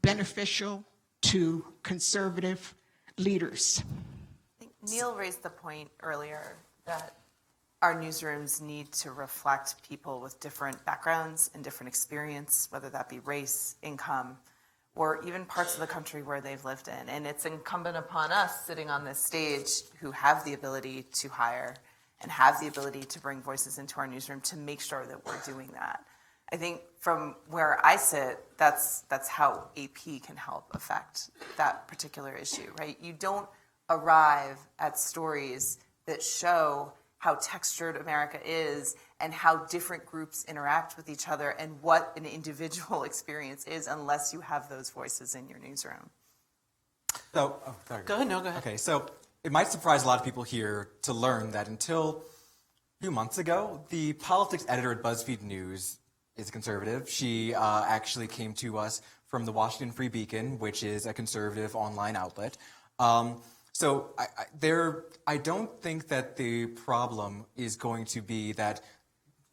beneficial to conservative leaders. I think Neil raised the point earlier that our newsrooms need to reflect people with different backgrounds and different experience, whether that be race, income, or even parts of the country where they've lived in. And it's incumbent upon us sitting on this stage who have the ability to hire and have the ability to bring voices into our newsroom to make sure that we're doing that. I think from where I sit, that's how AP can help affect that particular issue, right? You don't arrive at stories that show how textured America is and how different groups interact with each other and what an individual experience is unless you have those voices in your newsroom. So, sorry. Go ahead, no, go ahead. Okay, so it might surprise a lot of people here to learn that until a few months ago, the politics editor at BuzzFeed News is a conservative. She actually came to us from the Washington Free Beacon, which is a conservative online outlet. So I don't think that the problem is going to be that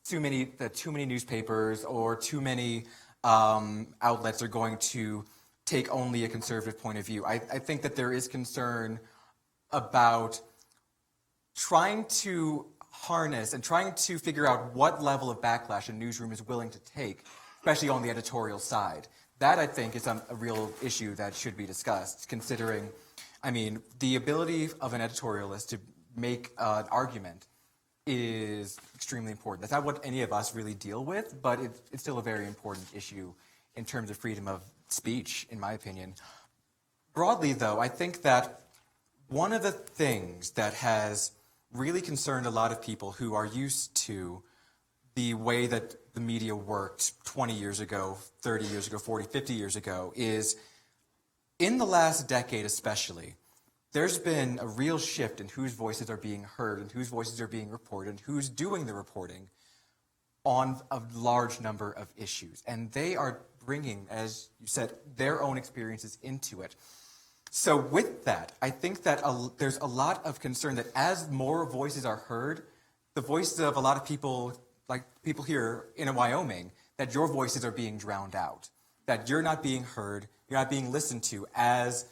too many newspapers or too many outlets are going to take only a conservative point of view. I think that there is concern about trying to harness and trying to figure out what level of backlash a newsroom is willing to take, especially on the editorial side. That, I think, is a real issue that should be discussed, considering, I mean, the ability of an editorialist to make an argument is extremely important. That's not what any of us really deal with, but it's still a very important issue in terms of freedom of speech, in my opinion. Broadly, though, I think that one of the things that has really concerned a lot of people who are used to the way that the media worked 20 years ago, 30 years ago, 40, 50 years ago is, in the last decade especially, there's been a real shift in whose voices are being heard and whose voices are being reported and who's doing the reporting on a large number of issues. And they are bringing, as you said, their own experiences into it. So with that, I think that there's a lot of concern that as more voices are heard, the voices of a lot of people, like people here in Wyoming, that your voices are being drowned out, that you're not being heard, you're not being listened to as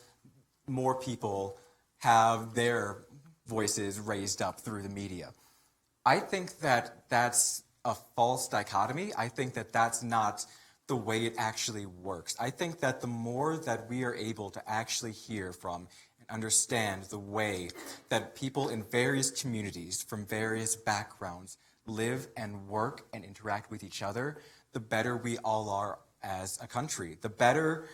more people have their voices raised up through the media. I think that that's a false dichotomy. I think that that's not the way it actually works. I think that the more that we are able to actually hear from and understand the way that people in various communities from various backgrounds live and work and interact with each other, the better we all are as a country. The better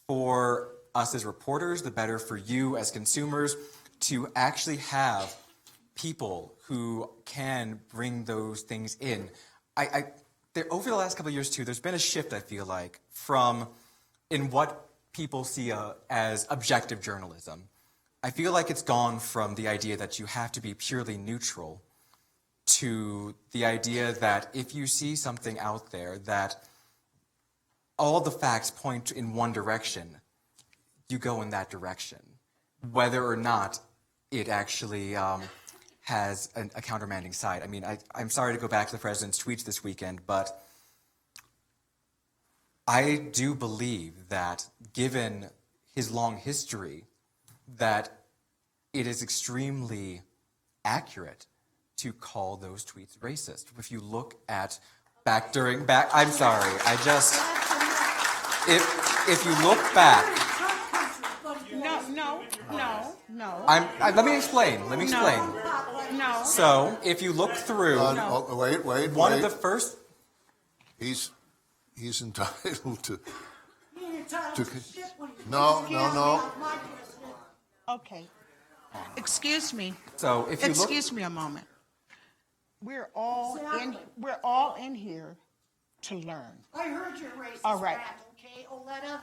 for us as reporters, the better for you as consumers to actually have people who can bring those things in. Over the last couple of years, too, there's been a shift, I feel like, in what people see as objective journalism. I feel like it's gone from the idea that you have to be purely neutral to the idea that if you see something out there that all the facts point in one direction, you go in that direction, whether or not it actually has a countermanding side. I mean, I'm sorry to go back to the president's tweets this weekend, but I do believe that given his long history, that it is extremely accurate to call those tweets racist. If you look at I'm sorry, if you look back. No. Let me explain. No. So, if you look through, Wait. One of the first. He's entitled to. No. Okay. Excuse me. So, if you Excuse me a moment. We're all in here to learn. I heard your racist All right. rap, okay, Oleta?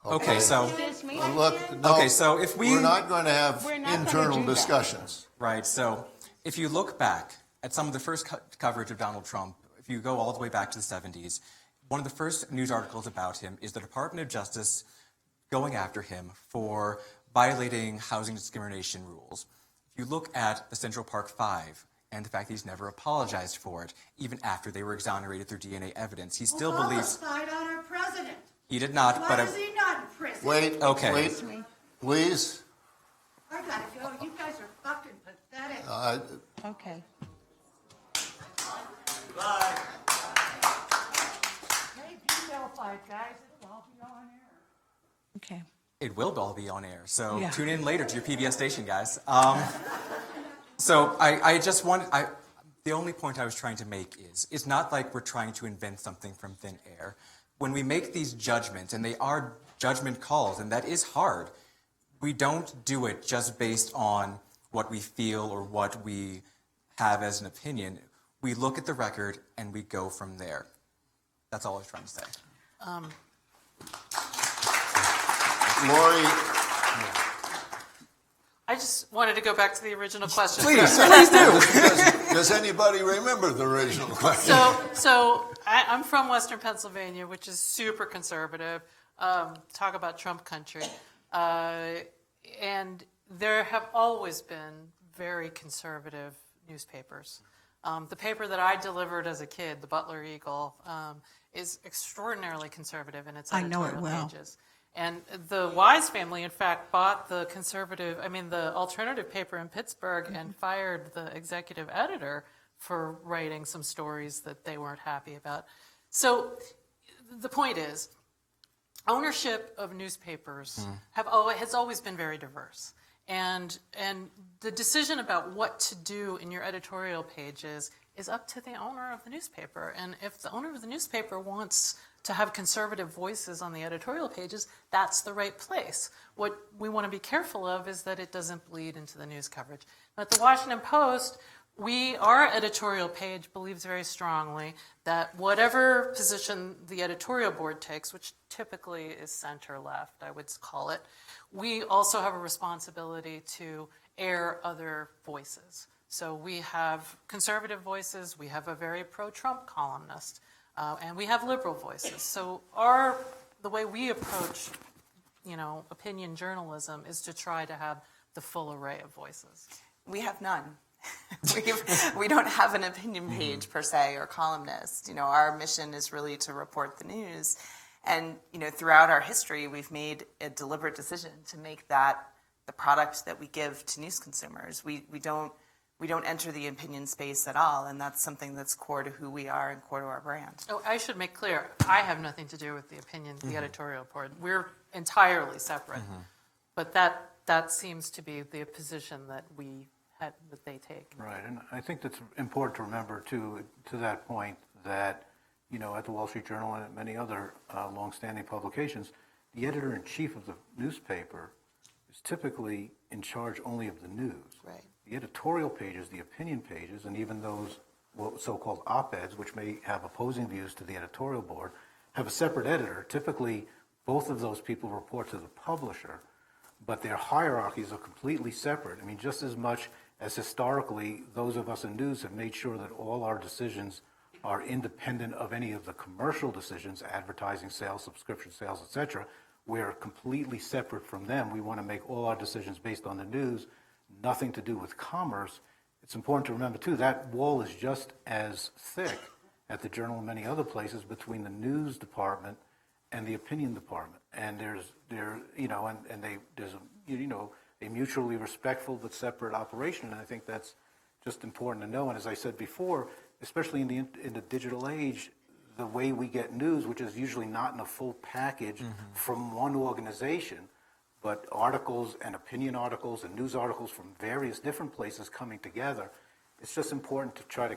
Okay, so if we're not going to have internal discussions. Right. So if you look back at some of the first coverage of Donald Trump, if you go all the way back to the 70s, one of the first news articles about him is the Department of Justice going after him for violating housing discrimination rules. If you look at the Central Park Five and the fact that he's never apologized for it, even after they were exonerated through DNA evidence, he still believes. Obama spied on our president. He did not. Why is he not in prison? Wait, Okay. wait, please. I gotta go. You guys are fucking pathetic. Okay. Hey, be notified, guys. It'll all be on air. Okay. It will all be on air, so Yeah. tune in later to your PBS station, guys. So I just wanted, the only point I was trying to make is, it's not like we're trying to invent something from thin air. When we make these judgments, and they are judgment calls, and that is hard, we don't do it just based on what we feel or what we have as an opinion. We look at the record and we go from there. That's all I was trying to say. Lori. I just wanted to go back to the original question. Please do. Does anybody remember the original question? So I'm from Western Pennsylvania, which is super conservative. Talk about Trump country. And there have always been very conservative newspapers. The paper that I delivered as a kid, the Butler Eagle, is extraordinarily conservative in its editorial pages. And the Wise family, in fact, bought the alternative paper in Pittsburgh and fired the executive editor for writing some stories that they weren't happy about. So the point is, ownership of newspapers has always been very diverse. And the decision about what to do in your editorial pages is up to the owner of the newspaper. And if the owner of the newspaper wants to have conservative voices on the editorial pages, that's the right place. What we want to be careful of is that it doesn't bleed into the news coverage. At the Washington Post, our editorial page believes very strongly that whatever position the editorial board takes, which typically is center-left, I would call it, we also have a responsibility to air other voices. So we have conservative voices, we have a very pro-Trump columnist, and we have liberal voices. So the way we approach, opinion journalism is to try to have the full array of voices. We have none. We don't have an opinion page per se or columnist. Our mission is really to report the news. And, throughout our history, we've made a deliberate decision to make that the product that we give to news consumers. We don't enter the opinion space at all, and that's something that's core to who we are and core to our brand. Oh, I should make clear, I have nothing to do with the opinion, the editorial board. We're entirely separate. But that seems to be the position that they take. Right, and I think that's important to remember, too, to that point, that, at the Wall Street Journal and at many other longstanding publications, the editor-in-chief of the newspaper is typically in charge only of the news. Right. The editorial pages, the opinion pages, and even those so-called op-eds, which may have opposing views to the editorial board, have a separate editor. Typically, both of those people report to the publisher, but their hierarchies are completely separate. I mean, just as much as historically, those of us in news have made sure that all our decisions are independent of any of the commercial decisions, advertising sales, subscription sales, etc. We're completely separate from them. We want to make all our decisions based on the news, nothing to do with commerce. It's important to remember, too, that wall is just as thick at the Journal and many other places between the news department and the opinion department. And there's a mutually respectful but separate operation, and I think that's just important to know. And as I said before, especially in the digital age, the way we get news, which is usually not in a full package from one organization, but articles and opinion articles and news articles from various different places coming together, it's just important to try to,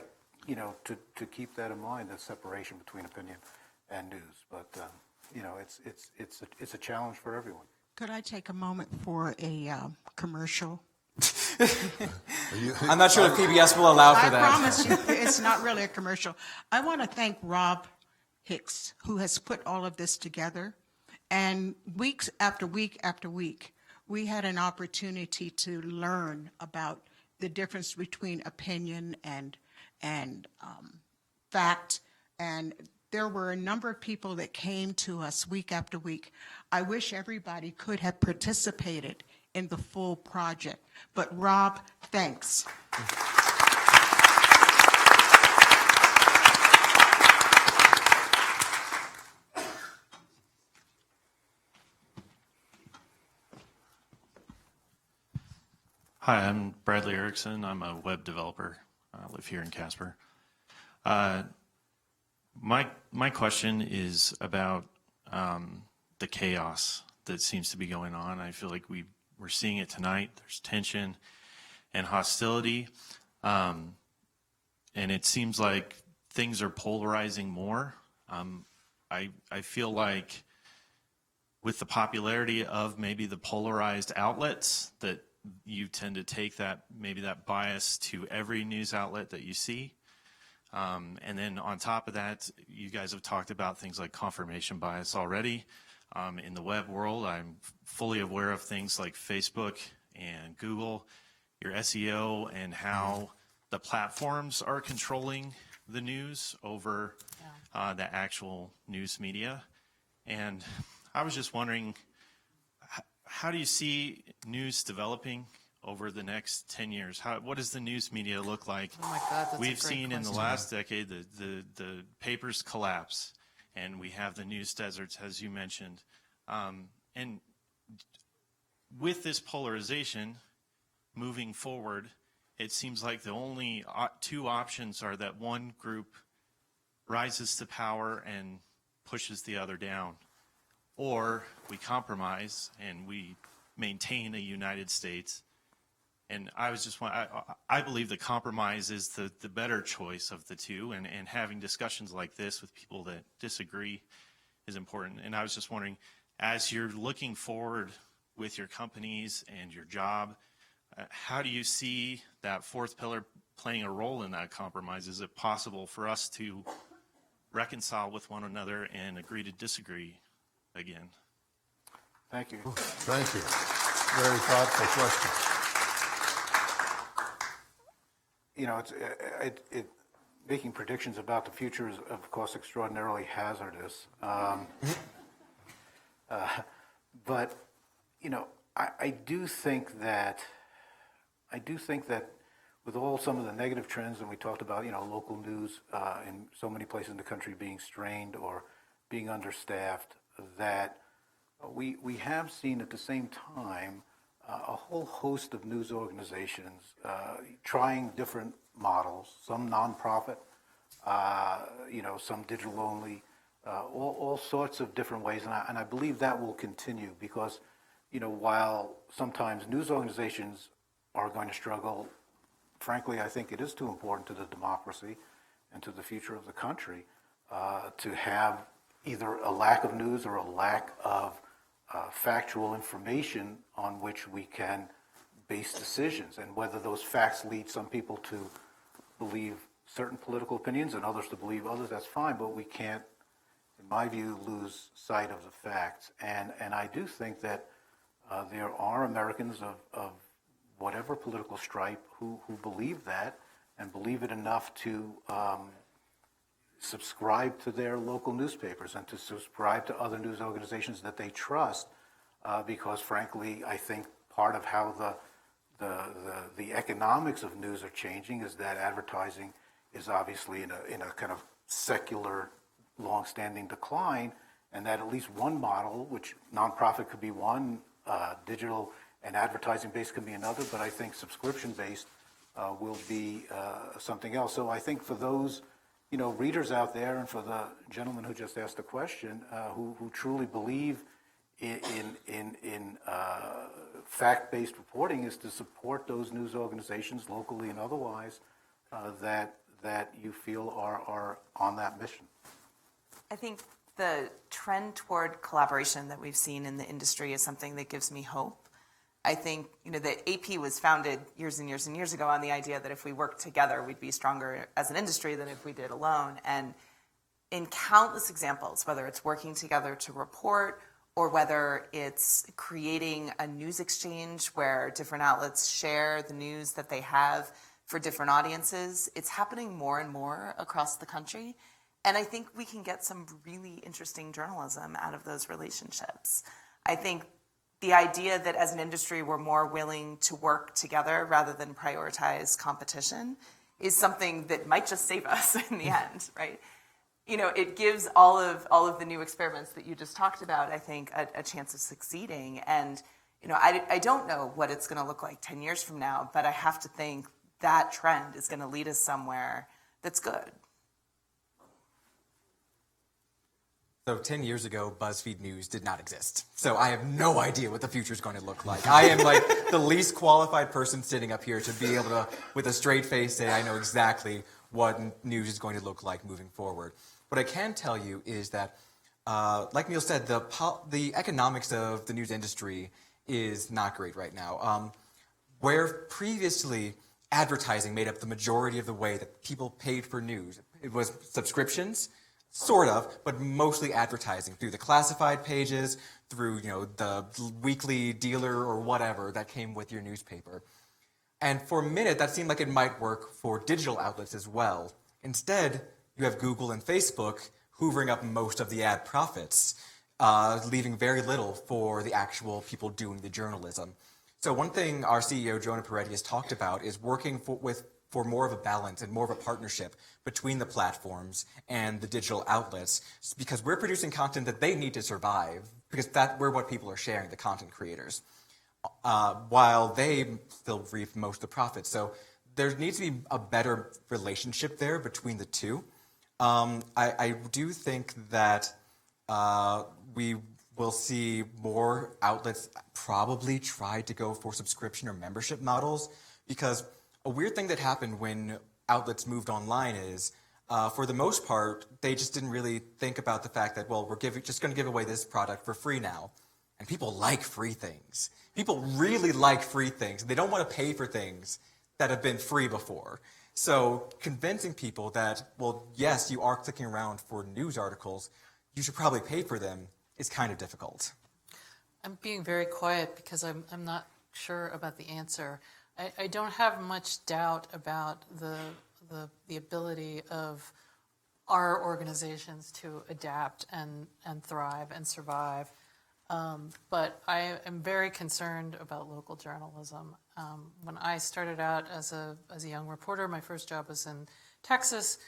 to keep that in mind, that separation between opinion and news. But it's a challenge for everyone. Could I take a moment for a commercial? I'm not sure if PBS will allow for that. I promise you, it's not really a commercial. I want to thank Rob Hicks, who has put all of this together. And weeks after week after week, we had an opportunity to learn about the difference between opinion and fact. And there were a number of people that came to us week after week. I wish everybody could have participated in the full project. But Rob, thanks. Hi, I'm Bradley Erickson. I'm a web developer. I live here in Casper. My question is about the chaos that seems to be going on. I feel like we're seeing it tonight. There's tension and hostility, and it seems like things are polarizing more. I feel like with the popularity of maybe the polarized outlets, that you tend to take that bias to every news outlet that you see. And then on top of that, you guys have talked about things like confirmation bias already. In the web world, I'm fully aware of things like Facebook and Google, your SEO, and how the platforms are controlling the news over the actual news media. And I was just wondering, how do you see news developing over the next 10 years? What does the news media look like? Oh my God, that's We've a great seen in the question. last decade the papers collapse, and we have the news deserts, as you mentioned. And with this polarization moving forward, it seems like the only two options are that one group rises to power and pushes the other down, or we compromise and we maintain a United States. And I believe the compromise is the better choice of the two, and having discussions like this with people that disagree is important. And I was just wondering, as you're looking forward with your companies and your job, how do you see that fourth pillar playing a role in that compromise? Is it possible for us to reconcile with one another and agree to disagree again? Thank you. Thank you. Very thoughtful question. You know, making predictions about the future is, of course, extraordinarily hazardous. But you know, I do think that with all some of the negative trends, and we talked about, you know, local news in so many places in the country being strained or being understaffed, that we have seen at the same time a whole host of news organizations trying different models, some nonprofit, you know, some digital only, all sorts of different ways. And I believe that will continue because, you know, while sometimes news organizations are going to struggle, frankly, I think it is too important to the democracy and to the future of the country to have either a lack of news or a lack of factual information on which we can base decisions. And whether those facts lead some people to believe certain political opinions and others to believe others, that's fine, but we can't, in my view, lose sight of the facts. And I do think that there are Americans of whatever political stripe who believe that and believe it enough to subscribe to their local newspapers and to subscribe to other news organizations that they trust, because frankly, I think part of how the economics of news are changing is that advertising is obviously in a kind of secular, long-standing decline, and that at least one model, which nonprofit could be one, digital and advertising-based can be another, but I think subscription-based will be something else. So I think for those, you know, readers out there, and for the gentleman who just asked the question, who truly believe in fact-based reporting, is to support those news organizations, locally and otherwise, that you feel are on that mission. I think the trend toward collaboration that we've seen in the industry is something that gives me hope. I think, you know, the AP was founded years and years and years ago on the idea that if we worked together, we'd be stronger as an industry than if we did alone. And in countless examples, whether it's working together to report or whether it's creating a news exchange where different outlets share the news that they have for different audiences, it's happening more and more across the country. And I think we can get some really interesting journalism out of those relationships. I think the idea that as an industry we're more willing to work together rather than prioritize competition is something that might just save us in the end, right? You know, it gives all of the new experiments that you just talked about, I think, a chance of succeeding. And, You know, I don't know what it's going to look like 10 years from now, but I have to think that trend is going to lead us somewhere that's good. So 10 years ago, BuzzFeed News did not exist. So I have no idea what the future is going to look like. I am like the least qualified person sitting up here to be able to, with a straight face, say I know exactly what news is going to look like moving forward. What I can tell you is that, like Neil said, the economics of the news industry is not great right now. Where previously advertising made up the majority of the way that people paid for news, it was subscriptions, sort of, but mostly advertising through the classified pages, through the weekly dealer or whatever that came with your newspaper. And for a minute, that seemed like it might work for digital outlets as well. Instead, you have Google and Facebook hoovering up most of the ad profits, leaving very little for the actual people doing the journalism. So one thing our CEO, Jonah Peretti, has talked about is working for more of a balance and more of a partnership between the platforms and the digital outlets, because we're producing content that they need to survive, because we're what people are sharing, the content creators, while they still reap most of the profits. So there needs to be a better relationship there between the two. I do think that we will see more outlets probably try to go for subscription or membership models, because a weird thing that happened when outlets moved online is, for the most part, they just didn't really think about the fact that, well, we're just going to give away this product for free now. And people like free things. People really like free things. They don't want to pay for things that have been free before. So convincing people that, well, yes, you are clicking around for news articles, you should probably pay for them, is kind of difficult. I'm being very quiet because I'm not sure about the answer. I don't have much doubt about the ability of our organizations to adapt and thrive and survive. But I am very concerned about local journalism. When I started out as a young reporter, my first job was in Texas.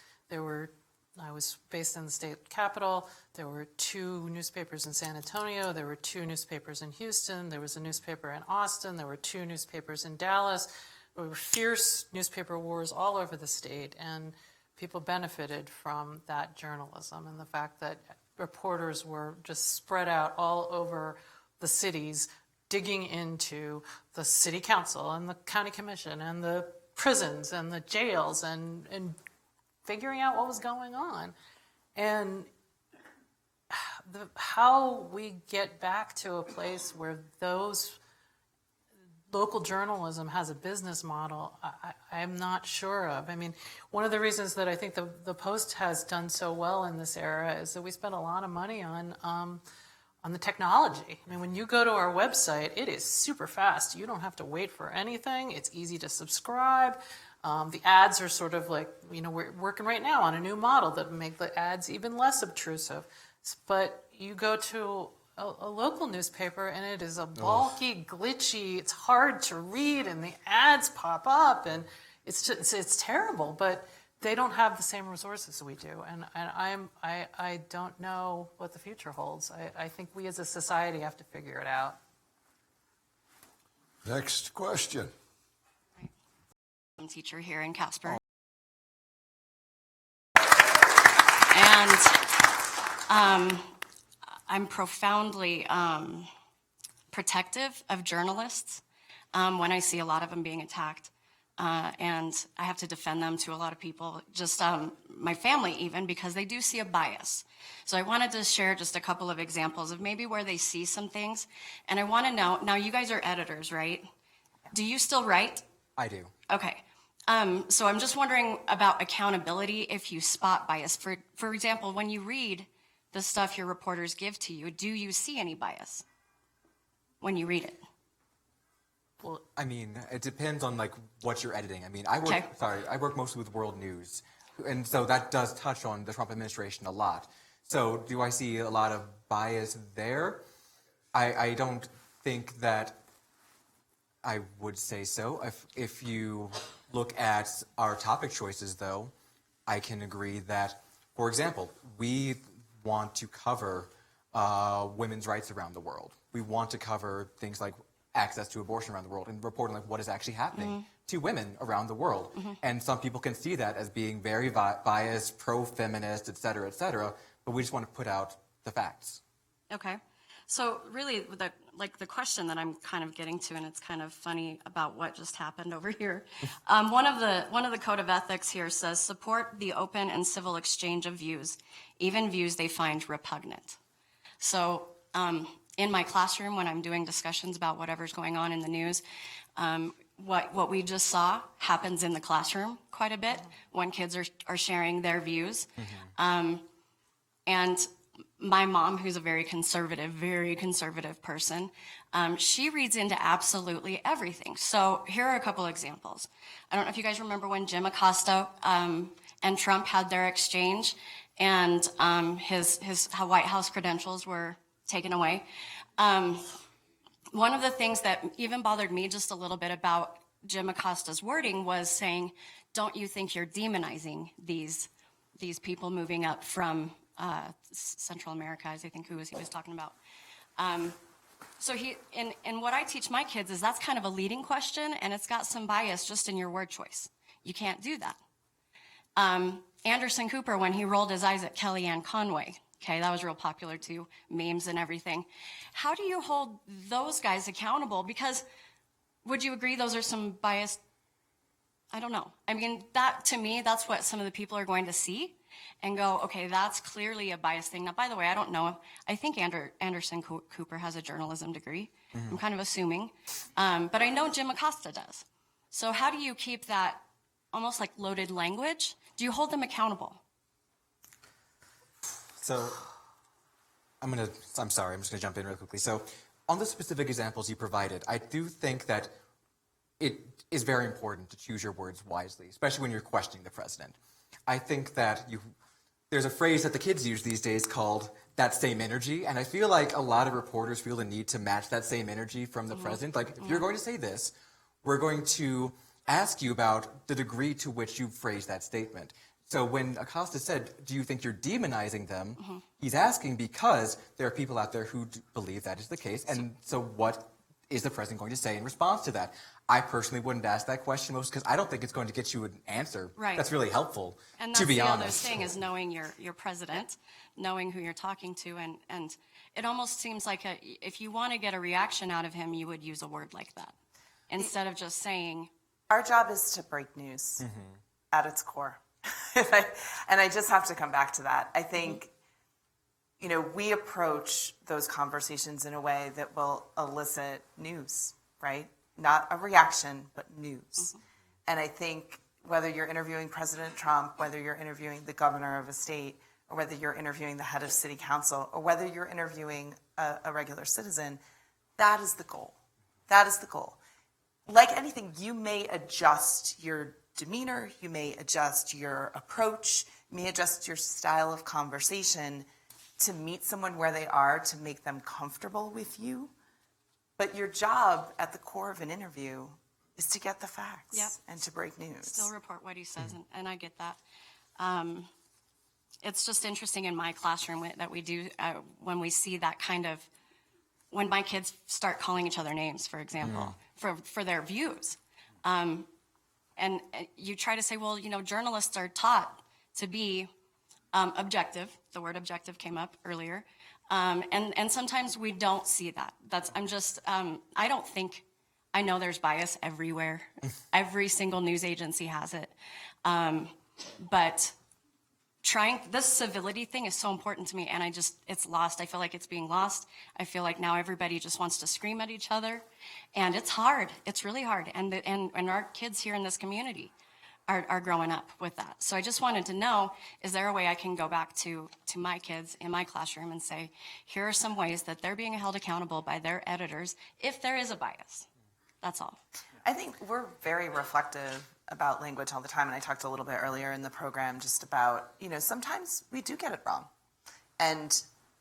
I was based in the state capital. There were 2 newspapers in San Antonio. There were 2 newspapers in Houston. There was a newspaper in Austin. There were 2 newspapers in Dallas. There were fierce newspaper wars all over the state, and people benefited from that journalism and the fact that reporters were just spread out all over the cities, digging into the city council and the county commission and the prisons and the jails and figuring out what was going on. And how we get back to a place where those local journalism has a business model, I'm not sure of. I mean, one of the reasons that I think the Post has done so well in this era is that we spend a lot of money on the technology. I mean, when you go to our website, it is super fast. You don't have to wait for anything. It's easy to subscribe. The ads are sort of like, we're working right now on a new model that will make the ads even less obtrusive. But you go to a local newspaper and it is a bulky, glitchy, it's hard to read, and the ads pop up, and it's terrible. But they don't have the same resources we do, and I don't know what the future holds. I think we as a society have to figure it out. Next question. Teacher here in Casper. And I'm profoundly protective of journalists when I see a lot of them being attacked. And I have to defend them to a lot of people, just my family even, because they do see a bias. So I wanted to share just a couple of examples of maybe where they see some things. And I want to know, now you guys are editors, right? Do you still write? I do. Okay. So I'm just wondering about accountability if you spot bias. For example, when you read the stuff your reporters give to you, do you see any bias when you read it? Well, I mean, it depends on what you're editing. I mean, I work mostly with world news, and so that does touch on the Trump administration a lot. So do I see a lot of bias there? I don't think that I would say so. If you look at our topic choices, though, I can agree that, for example, we want to cover women's rights around the world. We want to cover things like access to abortion around the world and reporting like what is actually happening to women around the world. And some people can see that as being very biased, pro-feminist, et cetera, but we just want to put out the facts. Okay. So really, the question that I'm kind of getting to, and it's kind of funny about what just happened over here. One of the code of ethics here says, support the open and civil exchange of views, even views they find repugnant. So in my classroom, when I'm doing discussions about whatever's going on in the news, what we just saw happens in the classroom quite a bit when kids are sharing their views. And my mom, who's a very conservative person, she reads into absolutely everything. So here are a couple examples. I don't know if you guys remember when Jim Acosta and Trump had their exchange, and his White House credentials were taken away. One of the things that even bothered me just a little bit about Jim Acosta's wording was saying, don't you think you're demonizing these people moving up from Central America, as I think he was talking about. So and what I teach my kids is that's kind of a leading question, and it's got some bias just in your word choice. You can't do that. Anderson Cooper, when he rolled his eyes at Kellyanne Conway, okay, that was real popular too, memes and everything. How do you hold those guys accountable? Because would you agree those are some biased? I don't know. I mean, that to me, that's what some of the people are going to see and go, okay, that's clearly a biased thing. Now, by the way, I don't know. I think Anderson Cooper has a journalism degree. I'm kind of assuming. But I know Jim Acosta does. So how do you keep that almost like loaded language? Do you hold them accountable? So I'm just gonna jump in real quickly. So on the specific examples you provided, I do think that it is very important to choose your words wisely, especially when you're questioning the president. I think that there's a phrase that the kids use these days called that same energy, and I feel like a lot of reporters feel the need to match that same energy from the president. Like, if you're going to say this, we're going to ask you about the degree to which you phrase that statement. So when Acosta said, do you think you're demonizing them? He's asking because there are people out there who believe that is the case. And so what is the president going to say in response to that? I personally wouldn't ask that question most because I don't think it's going to get you an answer that's really helpful, and to be that's the honest. other thing is knowing your president, knowing who you're talking to, and it almost seems like if you want to get a reaction out of him, you would use a word like that instead of just saying. Our job is to break news at its core. And I just have to come back to that. I think, we approach those conversations in a way that will elicit news, right? Not a reaction, but news. And I think whether you're interviewing President Trump, whether you're interviewing the governor of a state, or whether you're interviewing the head of city council, or whether you're interviewing a regular citizen, that is the goal. That is the goal. Like anything, you may adjust your demeanor, you may adjust your approach, you may adjust your style of conversation to meet someone where they are, to make them comfortable with you. But your job at the core of an interview is to get the facts and to break news. Still report what he says, and I get that. It's just interesting in my classroom that we do, when we see that kind of, when my kids start calling each other names, for example, for their views. And you try to say, well, journalists are taught to be objective. The word objective came up earlier. And sometimes we don't see that. I don't think, I know there's bias everywhere. Every single news agency has it. But this civility thing is so important to me, and it's lost. I feel like it's being lost. I feel like now everybody just wants to scream at each other, and it's hard. It's really hard. And our kids here in this community are growing up with that. So I just wanted to know, is there a way I can go back to my kids in my classroom and say, here are some ways that they're being held accountable by their editors if there is a bias? That's all. I think we're very reflective about language all the time, and I talked a little bit earlier in the program just about, sometimes we do get it wrong. And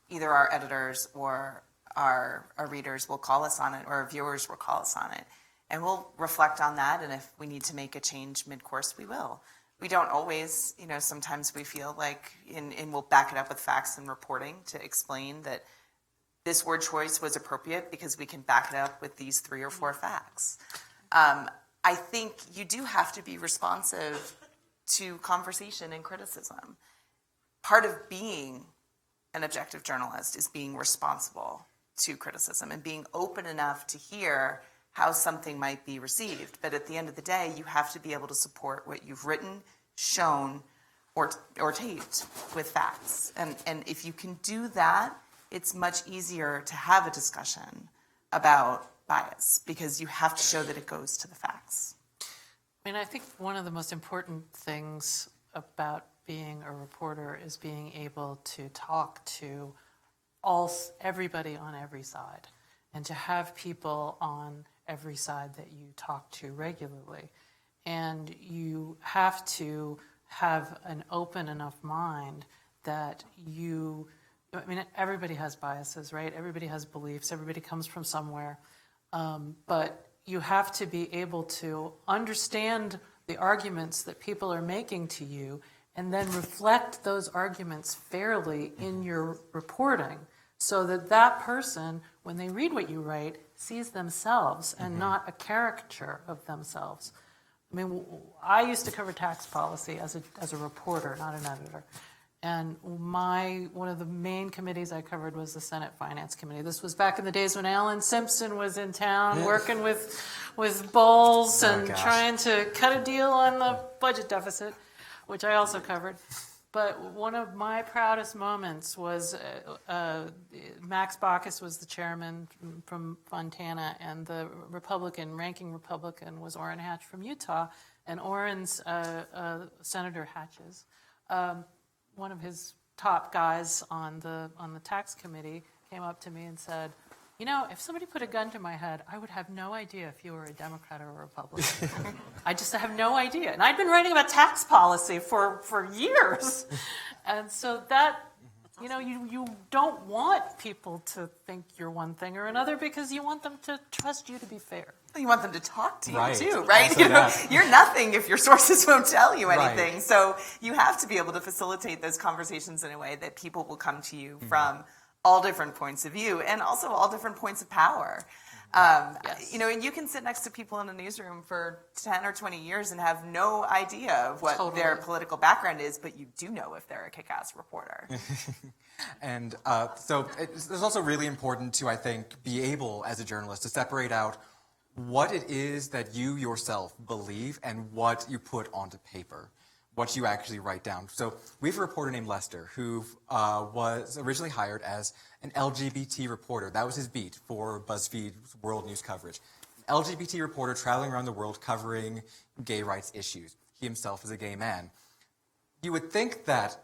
either our editors or our readers will call us on it, or our viewers will call us on it. And we'll reflect on that, and if we need to make a change mid-course, we will. We don't always, sometimes we feel like, and we'll back it up with facts and reporting to explain that this word choice was appropriate because we can back it up with these 3 or 4 facts. I think you do have to be responsive to conversation and criticism. Part of being an objective journalist is being responsible to criticism and being open enough to hear how something might be received. But at the end of the day, you have to be able to support what you've written, shown, or taped with facts. And if you can do that, it's much easier to have a discussion about bias because you have to show that it goes to the facts. I mean, I think one of the most important things about being a reporter is being able to talk to everybody on every side and to have people on every side that you talk to regularly. And you have to have an open enough mind that everybody has biases, right? Everybody has beliefs. Everybody comes from somewhere. But you have to be able to understand the arguments that people are making to you and then reflect those arguments fairly in your reporting so that that person, when they read what you write, sees themselves and not a caricature of themselves. I mean, I used to cover tax policy as a reporter, not an editor. And one of the main committees I covered was the Senate Finance Committee. This was back in the days when Alan Simpson was in town working with Bowles and trying to cut a deal on the budget deficit, which I also covered. But one of my proudest moments was Max Baucus was the chairman from Montana, and the ranking Republican was Orrin Hatch from Utah. And Orrin's Senator Hatch's, one of his top guys on the tax committee came up to me and said, you know, if somebody put a gun to my head, I would have no idea if you were a Democrat or a Republican. I just have no idea. And I'd been writing about tax policy for years. And so that, you don't want people to think you're one thing or another because you want them to trust you to be fair. You want them to talk to you too, right? You're nothing if your sources won't tell you anything. Right. So you have to be able to facilitate those conversations in a way that people will come to you from all different points of view and also all different points of power. Yes. And you can sit next to people in a newsroom for 10 or 20 years and have no idea of what their political background is, but you do know if they're a kick-ass reporter. And so it's also really important to, I think, be able as a journalist to separate out what it is that you yourself believe and what you put onto paper, what you actually write down. So we have a reporter named Lester who was originally hired as an LGBT reporter. That was his beat for BuzzFeed's world news coverage. An LGBT reporter traveling around the world covering gay rights issues. He himself is a gay man. You would think that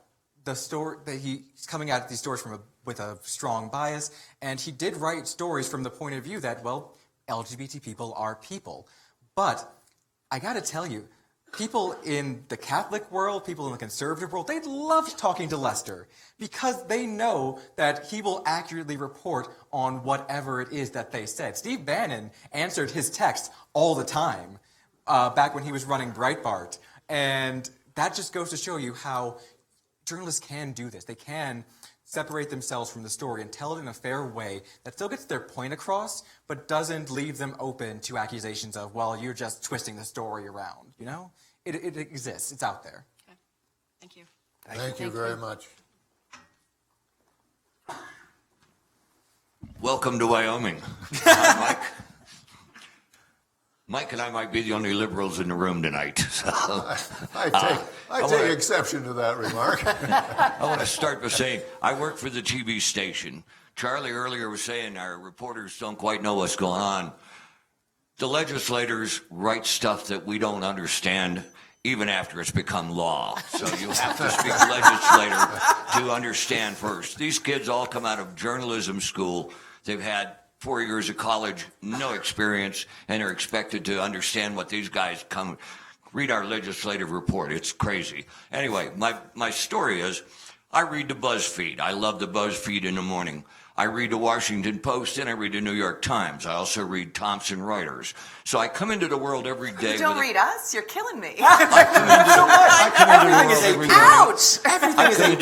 he's coming at these stories with a strong bias, and he did write stories from the point of view that, well, LGBT people are people. But I gotta tell you, people in the Catholic world, people in the conservative world, they love talking to Lester because they know that he will accurately report on whatever it is that they said. Steve Bannon answered his text all the time back when he was running Breitbart. And that just goes to show you how journalists can do this. They can separate themselves from the story and tell it in a fair way that still gets their point across, but doesn't leave them open to accusations of, well, you're just twisting the story around, It exists. It's out there. Okay. Thank you. Thank you very much. Welcome to Wyoming. Mike. Mike and I might be the only liberals in the room tonight. So, I take exception to that remark. I want to start by saying I work for the TV station. Charlie earlier was saying our reporters don't quite know what's going on. The legislators write stuff that we don't understand even after it's become law. So you have to speak legislator to understand first. These kids all come out of journalism school. They've had 4 years of college, no experience, and are expected to understand what these guys read our legislative report. It's crazy. Anyway, my story is I read the BuzzFeed. I love the BuzzFeed in the morning. I read the Washington Post and I read the New York Times. I also read Thomson Reuters. So I come into the world every day. You don't read us? You're killing me. I come into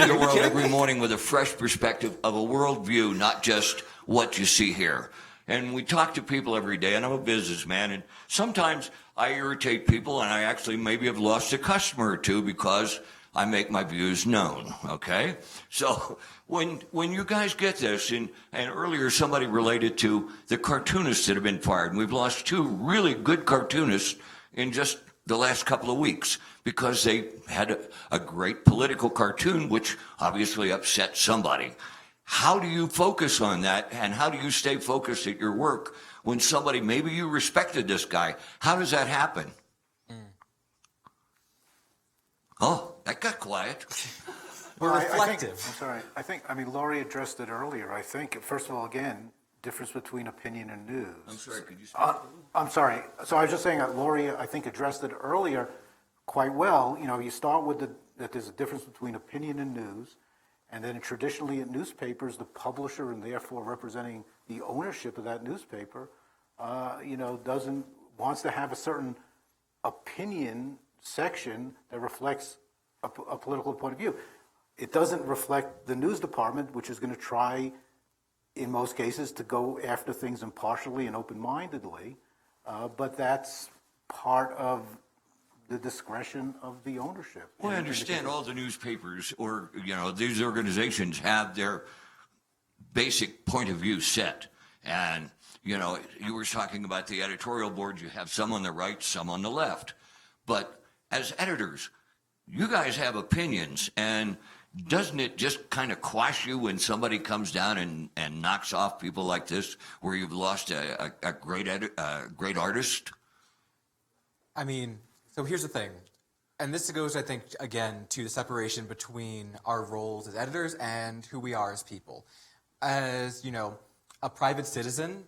the world Ouch! every morning with a fresh perspective of a worldview, not just what you see here. And we talk to people every day, and I'm a businessman, and sometimes I irritate people, and I actually maybe have lost a customer or two because I make my views known, okay? So when you guys get this, and earlier somebody related to the cartoonists that have been fired, and we've lost 2 really good cartoonists in just the last couple of weeks because they had a great political cartoon, which obviously upset somebody. How do you focus on that, and how do you stay focused at your work when somebody, maybe you respected this guy, how does that happen? Oh, that got quiet. We're reflective. I mean, Laurie addressed it earlier. I think, first of all, again, difference between opinion and news. I'm sorry, could you speak? I'm sorry. So I was just saying that Laurie, I think, addressed it earlier quite well. You know, you start with that there's a difference between opinion and news, and then traditionally in newspapers, the publisher and therefore representing the ownership of that newspaper, wants to have a certain opinion section that reflects a political point of view. It doesn't reflect the news department, which is going to try, in most cases, to go after things impartially and open-mindedly, but that's part of the discretion of the ownership. Well, I understand all the newspapers or, these organizations have their basic point of view set. And, you were talking about the editorial board. You have some on the right, some on the left. But as editors, you guys have opinions, and doesn't it just kind of quash you when somebody comes down and knocks off people like this, where you've lost a great artist? I mean, so here's the thing, and this goes, I think, again, to the separation between our roles as editors and who we are as people. As, a private citizen,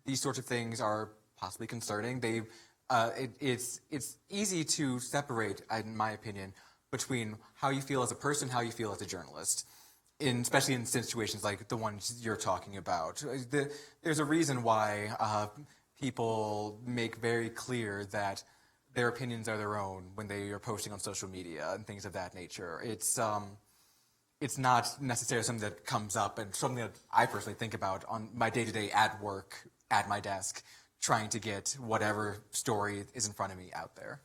these sorts of things are possibly concerning. It's easy to separate, in my opinion, between how you feel as a person, how you feel as a journalist, especially in situations like the ones you're talking about. There's a reason why people make very clear that their opinions are their own when they are posting on social media and things of that nature. It's not necessarily something that comes up and something that I personally think about on my day-to-day at work, at my desk, trying to get whatever story is in front of me out there.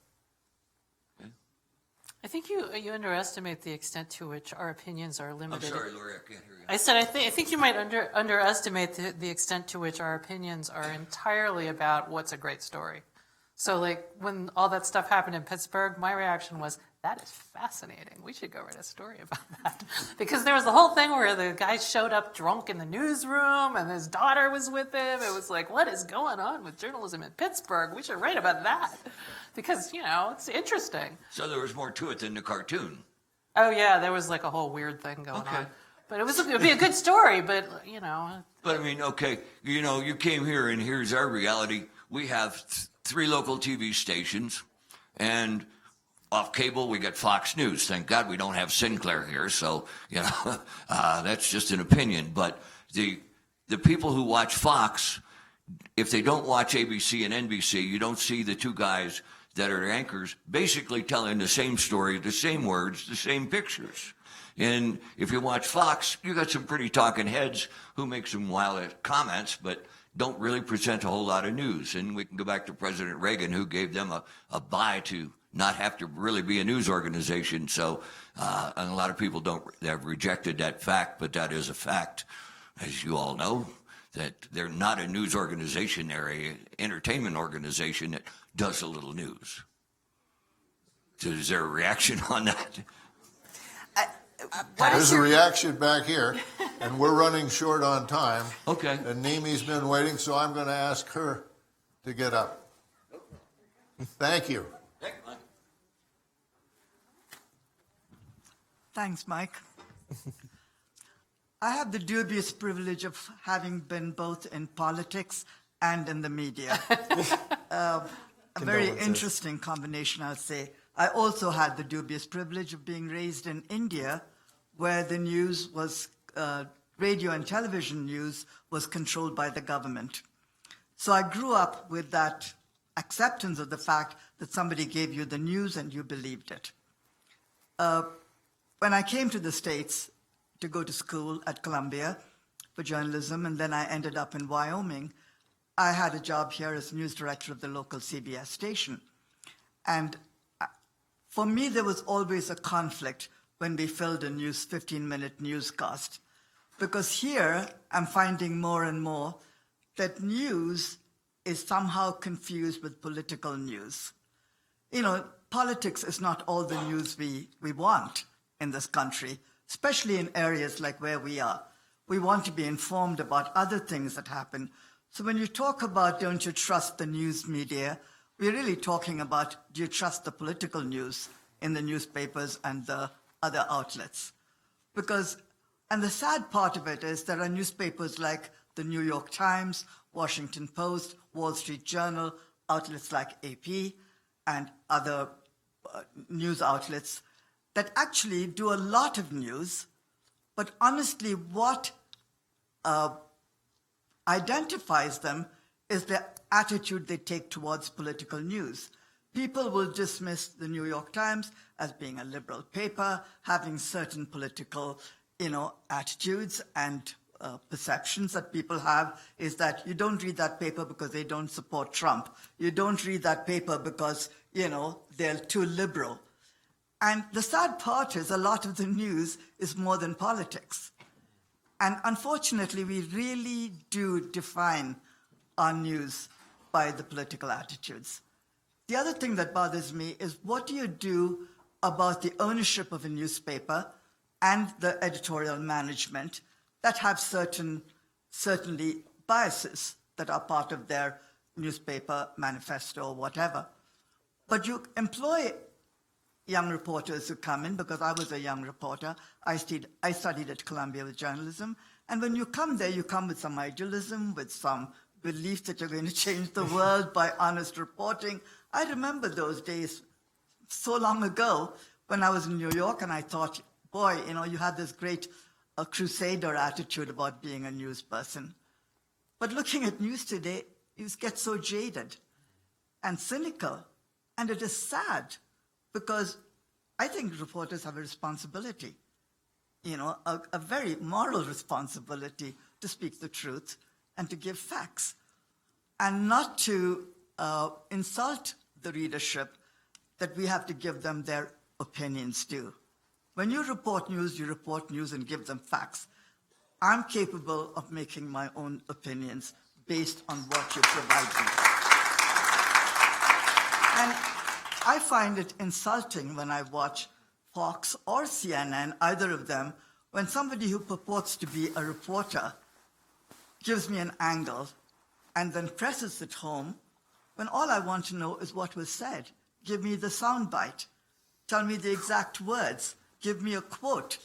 I think you underestimate the extent to which our opinions are limited. I'm sorry, Lori, I can't hear you. I said I think you might underestimate the extent to which our opinions are entirely about what's a great story. So, like, when all that stuff happened in Pittsburgh, my reaction was, that is fascinating. We should go write a story about that. Because there was the whole thing where the guy showed up drunk in the newsroom and his daughter was with him. It was like, what is going on with journalism in Pittsburgh? We should write about that. Because, it's interesting. So there was more to it than the cartoon. Oh, yeah, there was like a whole weird thing going on. But it would be a good story, but, But, I mean, okay, you came here, and here's our reality. We have 3 local TV stations, and off cable, we get Fox News. Thank God we don't have Sinclair here, so, that's just an opinion. But the people who watch Fox, if they don't watch ABC and NBC, you don't see the 2 guys that are anchors basically telling the same story, the same words, the same pictures. And if you watch Fox, you got some pretty talking heads who make some wild comments, but don't really present a whole lot of news. And we can go back to President Reagan, who gave them a bye to not have to really be a news organization. So, and a lot of people have rejected that fact, but that is a fact, as you all know, that they're not a news organization, they're an entertainment organization that does a little news. So is there a reaction on that? There's a reaction back here, and we're running short on time. Okay. And Nimi's been waiting, so I'm going to ask her to get up. Thank you. Thanks, Mike. I have the dubious privilege of having been both in politics and in the media. A very interesting combination, I would say. I also had the dubious privilege of being raised in India, where the news was radio and television news was controlled by the government. So I grew up with that acceptance of the fact that somebody gave you the news and you believed it. When I came to the States to go to school at Columbia for journalism, and then I ended up in Wyoming, I had a job here as news director of the local CBS station. And for me, there was always a conflict when we filled a 15-minute newscast. Because here, I'm finding more and more that news is somehow confused with political news. You know, politics is not all the news we want in this country, especially in areas like where we are. We want to be informed about other things that happen. So when you talk about don't you trust the news media, we're really talking about do you trust the political news in the newspapers and the other outlets? And the sad part of it is there are newspapers like the New York Times, Washington Post, Wall Street Journal, outlets like AP, and other news outlets that actually do a lot of news, but honestly, what identifies them is the attitude they take towards political news. People will dismiss the New York Times as being a liberal paper, having certain political, attitudes and perceptions that people have is that you don't read that paper because they don't support Trump. You don't read that paper because, they're too liberal. And the sad part is a lot of the news is more than politics. And unfortunately, we really do define our news by the political attitudes. The other thing that bothers me is what do you do about the ownership of a newspaper and the editorial management that have certainly biases that are part of their newspaper manifesto or whatever. But you employ young reporters who come in, because I was a young reporter. I studied at Columbia with journalism. And when you come there, you come with some idealism, with some belief that you're going to change the world by honest reporting. I remember those days so long ago when I was in New York, and I thought, boy, you had this great crusader attitude about being a news person. But looking at news today, you get so jaded and cynical. And it is sad, because I think reporters have a responsibility, a very moral responsibility to speak the truth and to give facts, and not to insult the readership that we have to give them their opinions too. When you report news and give them facts. I'm capable of making my own opinions based on what you provide me. And I find it insulting when I watch Fox or CNN, either of them, when somebody who purports to be a reporter gives me an angle and then presses it home, when all I want to know is what was said. Give me the soundbite. Tell me the exact words. Give me a quote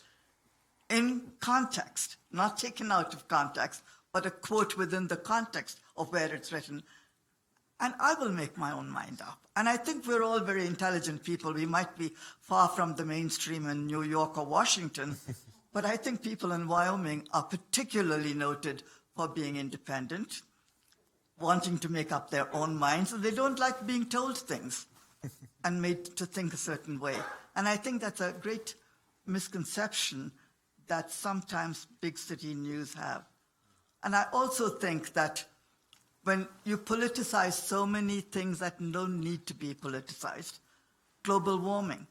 in context, not taken out of context, but a quote within the context of where it's written. And I will make my own mind up. And I think we're all very intelligent people. We might be far from the mainstream in New York or Washington, but I think people in Wyoming are particularly noted for being independent, wanting to make up their own minds, and they don't like being told things and made to think a certain way. And I think that's a great misconception that sometimes big city news have. And I also think that when you politicize so many things that don't need to be politicized, global warming,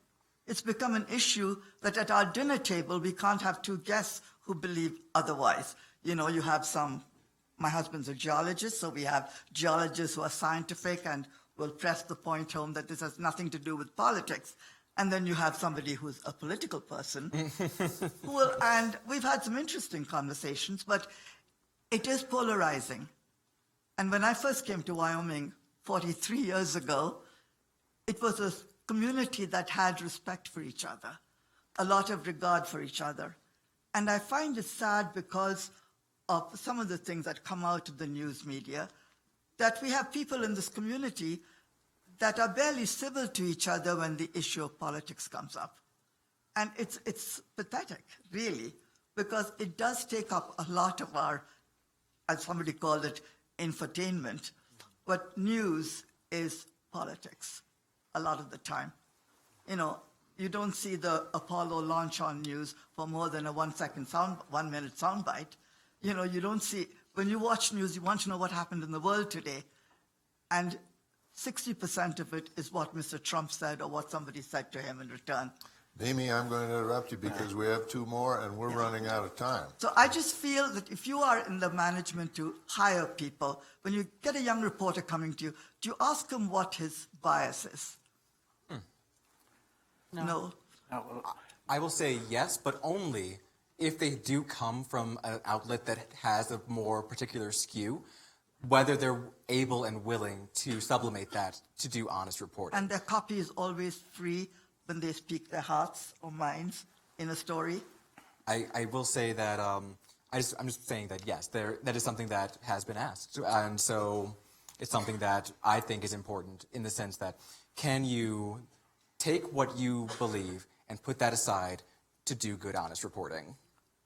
it's become an issue that at our dinner table, we can't have two guests who believe otherwise. You have my husband's a geologist, so we have geologists who are scientific and will press the point home that this has nothing to do with politics. And then you have somebody who's a political person and we've had some interesting conversations, but it is polarizing. And when I first came to Wyoming 43 years ago, it was a community that had respect for each other, a lot of regard for each other. And I find it sad because of some of the things that come out of the news media, that we have people in this community that are barely civil to each other when the issue of politics comes up. And it's pathetic, really, because it does take up a lot of our, as somebody called it, infotainment. But news is politics a lot of the time. You know, you don't see the Apollo launch on news for more than a 1 minute soundbite. You know, you don't see, when you watch news, you want to know what happened in the world today. And 60% of it is what Mr. Trump said or what somebody said to him in return. Mimi, I'm going to interrupt you because we have 2 more and we're running out of time. So I just feel that if you are in the management to hire people, when you get a young reporter coming to you, do you ask him what his bias is? No. I will say yes, but only if they do come from an outlet that has a more particular skew, whether they're able and willing to sublimate that to do honest reporting. And their copy is always free when they speak their hearts or minds in a story? I will say that I'm just saying that yes, that is something that has been asked, and so it's something that I think is important in the sense that can you take what you believe and put that aside to do good, honest reporting?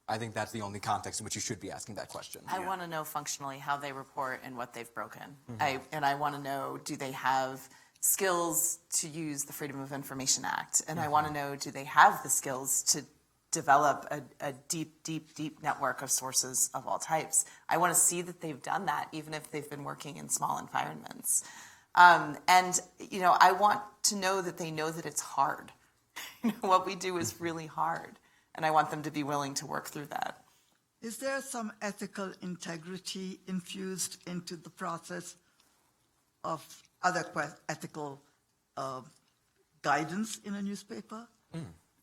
I think that's the only context in which you should be asking that question. I want to know functionally how they report and what they've broken. And I want to know, do they have skills to use the Freedom of Information Act? And I want to know, do they have the skills to develop a deep, deep, deep network of sources of all types? I want to see that they've done that, even if they've been working in small environments. And, you know, I want to know that they know that it's hard. You know, what we do is really hard. And I want them to be willing to work through that. Is there some ethical integrity infused into the process of other ethical guidance in a newspaper?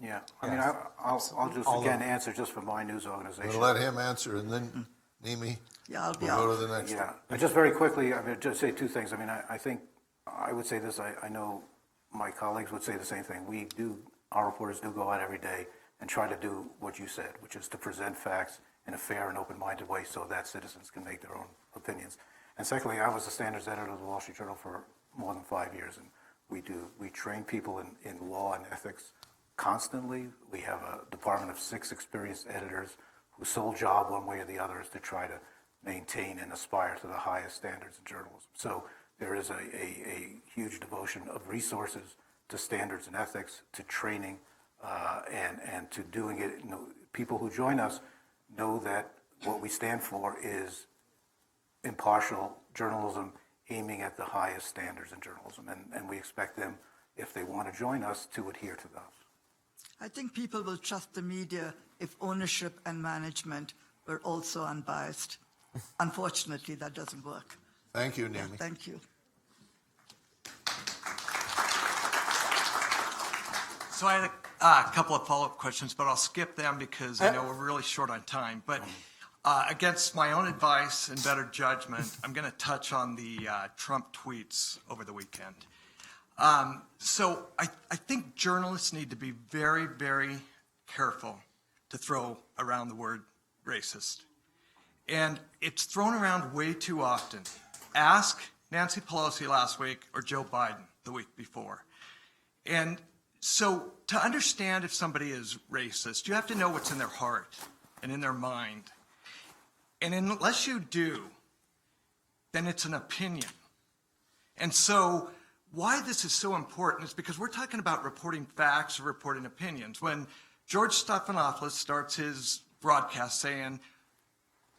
Yeah, I mean, I'll just again answer just for my news organization. We'll let him answer, and then Nimi, yeah, I'll be we'll go to the next one. And just very quickly, I mean, just say 2 things. I mean, I think I would say this. I know my colleagues would say the same thing. Our reporters do go out every day and try to do what you said, which is to present facts in a fair and open-minded way so that citizens can make their own opinions. And secondly, I was the standards editor of the Wall Street Journal for more than 5 years, and we train people in law and ethics constantly. We have a department of 6 experienced editors whose sole job, one way or the other, is to try to maintain and aspire to the highest standards in journalism. So there is a huge devotion of resources to standards and ethics, to training, and to doing it. You know, people who join us know that what we stand for is impartial journalism aiming at the highest standards in journalism, and we expect them, if they want to join us, to adhere to those. I think people will trust the media if ownership and management were also unbiased. Unfortunately, that doesn't work. Thank you, Nimi. Yeah, thank you. So I had a couple of follow-up questions, but I'll skip them because I know we're really short on time. But against my own advice and better judgment, I'm going to touch on the Trump tweets over the weekend. So I think journalists need to be very, very careful to throw around the word racist. And it's thrown around way too often. Ask Nancy Pelosi last week or Joe Biden the week before. And so to understand if somebody is racist, you have to know what's in their heart and in their mind. And unless you do, then it's an opinion. And so why this is so important is because we're talking about reporting facts or reporting opinions. When George Stephanopoulos starts his broadcast saying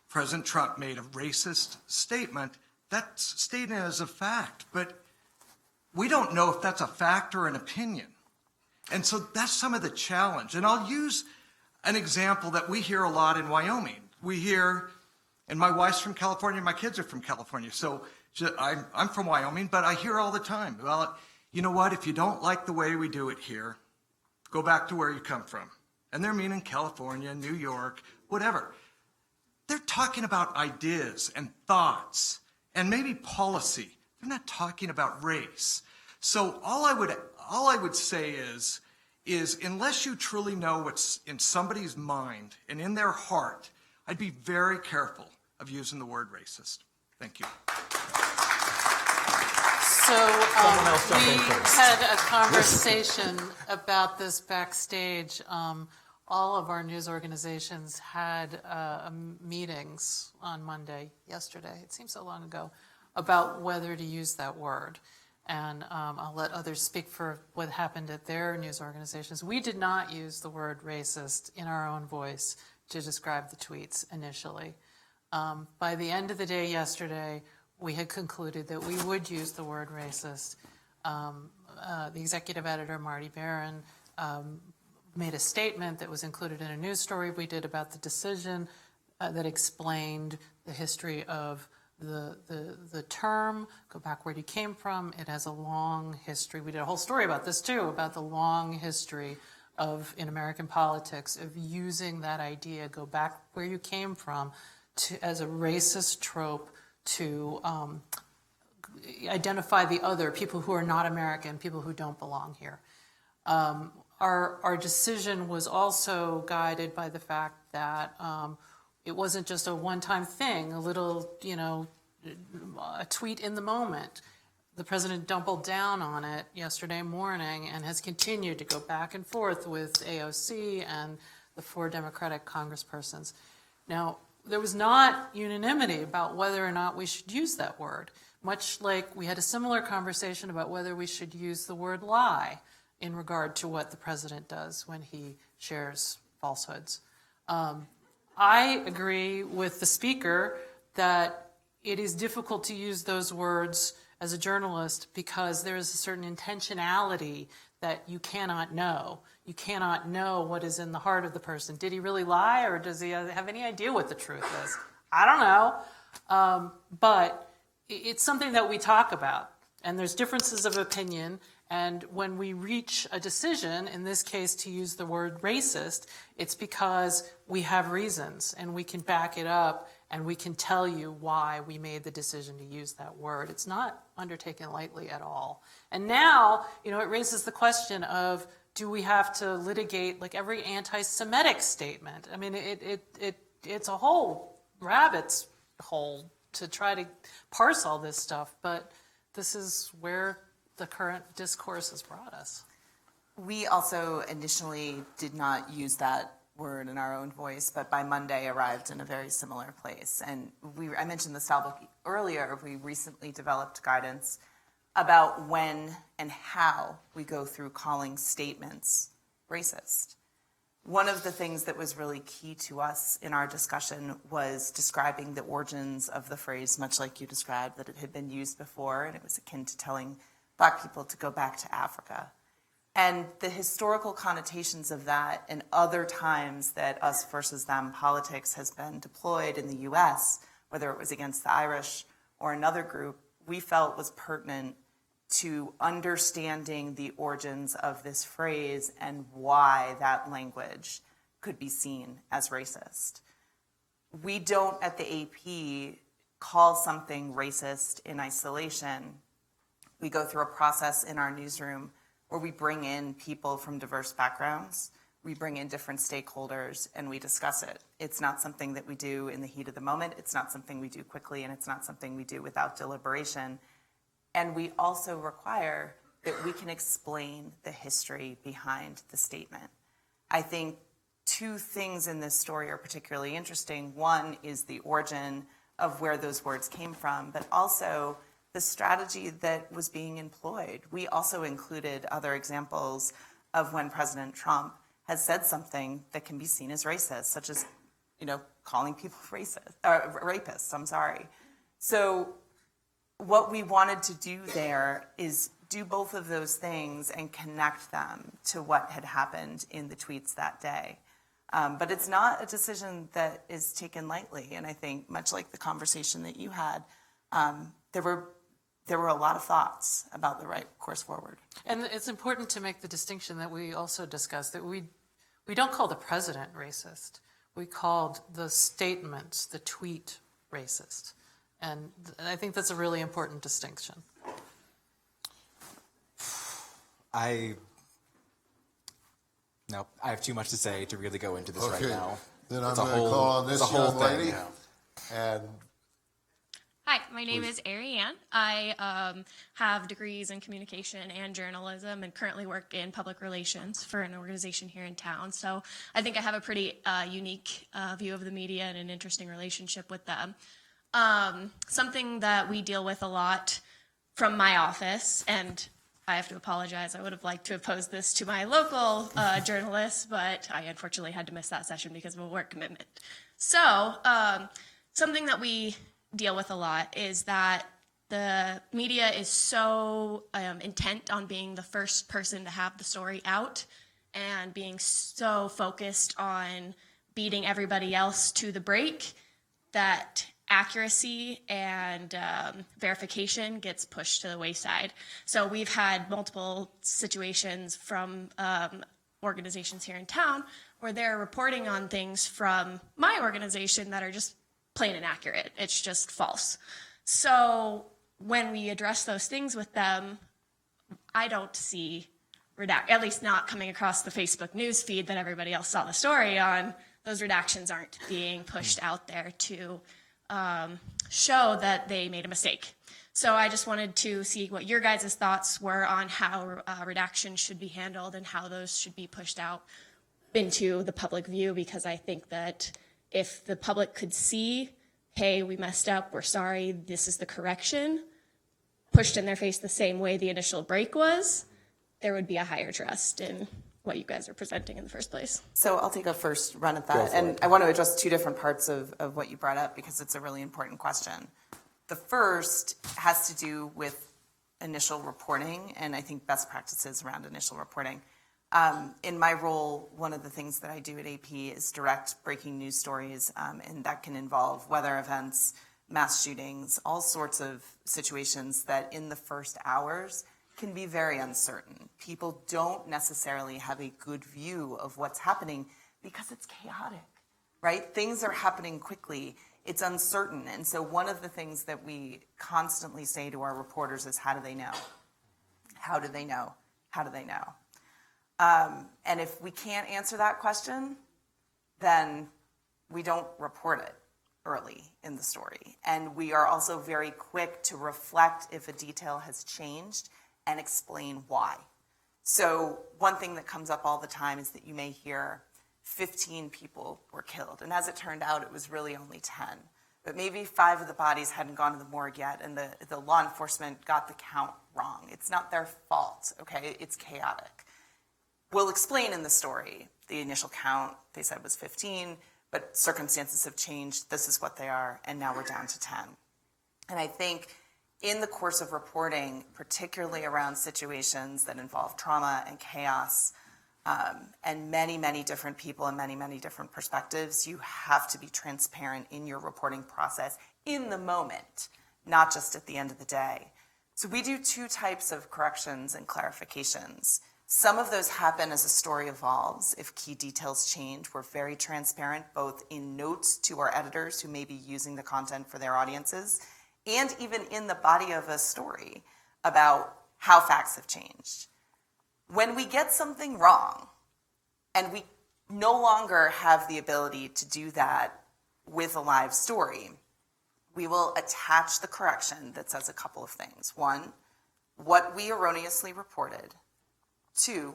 President Trump made a racist statement, that's stated as a fact. But we don't know if that's a fact or an opinion. And so that's some of the challenge. And I'll use an example that we hear a lot in Wyoming. We hear, and my wife's from California, my kids are from California, so I'm from Wyoming, but I hear all the time, well, you know what, if you don't like the way we do it here, go back to where you come from. And they're meaning California, New York, whatever. They're talking about ideas and thoughts and maybe policy. They're not talking about race. So all I would say is unless you truly know what's in somebody's mind and in their heart, I'd be very careful of using the word racist. Thank you. So we had a conversation about this backstage. all of our news organizations had meetings on Monday, yesterday, it seems so long ago, about whether to use that word. And I'll let others speak for what happened at their news organizations. We did not use the word racist in our own voice to describe the tweets initially. By the end of the day yesterday, we had concluded that we would use the word racist. The executive editor, Marty Barron, made a statement that was included in a news story we did about the decision that explained the history of the term, go back where it came from. It has a long history. We did a whole story about this too, about the long history of, in American politics, of using that idea, go back where you came from, as a racist trope to identify the other, people who are not American, people who don't belong here. Our decision was also guided by the fact that it wasn't just a one-time thing, a little, a tweet in the moment. The president doubled down on it yesterday morning and has continued to go back and forth with AOC and the 4 Democratic congresspersons. Now, there was not unanimity about whether or not we should use that word, much like we had a similar conversation about whether we should use the word lie in regard to what the president does when he shares falsehoods. I agree with the speaker that it is difficult to use those words as a journalist because there is a certain intentionality that you cannot know. You cannot know what is in the heart of the person. Did he really lie, or does he have any idea what the truth is? I don't know. But it's something that we talk about, and there's differences of opinion. And when we reach a decision, in this case to use the word racist, it's because we have reasons and we can back it up and we can tell you why we made the decision to use that word. It's not undertaken lightly at all. And now, it raises the question of, do we have to litigate like every anti-Semitic statement? I mean, it's a whole rabbit's hole to try to parse all this stuff, but this is where the current discourse has brought us. We also initially did not use that word in our own voice, but by Monday arrived in a very similar place. And I mentioned the style book earlier. We recently developed guidance about when and how we go through calling statements racist. One of the things that was really key to us in our discussion was describing the origins of the phrase, much like you described, that it had been used before, and it was akin to telling Black people to go back to Africa. And the historical connotations of that and other times that us versus them politics has been deployed in the US, whether it was against the Irish or another group, we felt was pertinent to understanding the origins of this phrase and why that language could be seen as racist. We don't, at the AP, call something racist in isolation. We go through a process in our newsroom where we bring in people from diverse backgrounds, we bring in different stakeholders, and we discuss it. It's not something that we do in the heat of the moment, it's not something we do quickly, and it's not something we do without deliberation. And we also require that we can explain the history behind the statement. I think 2 things in this story are particularly interesting. One is the origin of where those words came from, but also the strategy that was being employed. We also included other examples of when President Trump has said something that can be seen as racist, such as, calling people rapists, I'm sorry. So what we wanted to do there is do both of those things and connect them to what had happened in the tweets that day. But it's not a decision that is taken lightly. And I think, much like the conversation that you had, there were a lot of thoughts about the right course forward. And it's important to make the distinction that we also discussed, that we don't call the president racist. We called the statement, the tweet, racist. And I think that's a really important distinction. I have too much to say to really go into this right now. Then I'm going to call on this young lady. And hi, my name is Ariane. I have degrees in communication and journalism and currently work in public relations for an organization here in town. So I think I have a pretty unique view of the media and an interesting relationship with them. Something that we deal with a lot from my office, and I have to apologize, I would have liked to have posed this to my local journalists, but I unfortunately had to miss that session because of a work commitment. So something that we deal with a lot is that the media is so intent on being the first person to have the story out and being so focused on beating everybody else to the break that accuracy and verification gets pushed to the wayside. So we've had multiple situations from organizations here in town where they're reporting on things from my organization that are just plain inaccurate. It's just false. So when we address those things with them, I don't see, at least not coming across the Facebook news feed that everybody else saw the story on, those redactions aren't being pushed out there to show that they made a mistake. So I just wanted to see what your guys' thoughts were on how redactions should be handled and how those should be pushed out into the public view, because I think that if the public could see, hey, we messed up, we're sorry, this is the correction, pushed in their face the same way the initial break was, there would be a higher trust in what you guys are presenting in the first place. So I'll take a first run at that. And I want to address two different parts of what you brought up because it's a really important question. The first has to do with initial reporting, and I think best practices around initial reporting. In my role, one of the things that I do at AP is direct breaking news stories, and that can involve weather events, mass shootings, all sorts of situations that in the first hours can be very uncertain. People don't necessarily have a good view of what's happening because it's chaotic, right? Things are happening quickly. It's uncertain. And so one of the things that we constantly say to our reporters is, how do they know? How do they know? How do they know? And if we can't answer that question, then we don't report it early in the story. And we are also very quick to reflect if a detail has changed and explain why. So one thing that comes up all the time is that you may hear 15 people were killed. And as it turned out, it was really only 10. But maybe 5 of the bodies hadn't gone to the morgue yet, and the law enforcement got the count wrong. It's not their fault, okay? It's chaotic. We'll explain in the story. The initial count, they said, was 15, but circumstances have changed. This is what they are, and now we're down to 10. And I think in the course of reporting, particularly around situations that involve trauma and chaos, and many, many different people and many, many different perspectives, you have to be transparent in your reporting process in the moment, not just at the end of the day. So we do 2 types of corrections and clarifications. Some of those happen as a story evolves. If key details change, we're very transparent, both in notes to our editors who may be using the content for their audiences, and even in the body of a story about how facts have changed. When we get something wrong, and we no longer have the ability to do that with a live story, we will attach the correction that says a couple of things. 1, what we erroneously reported. 2,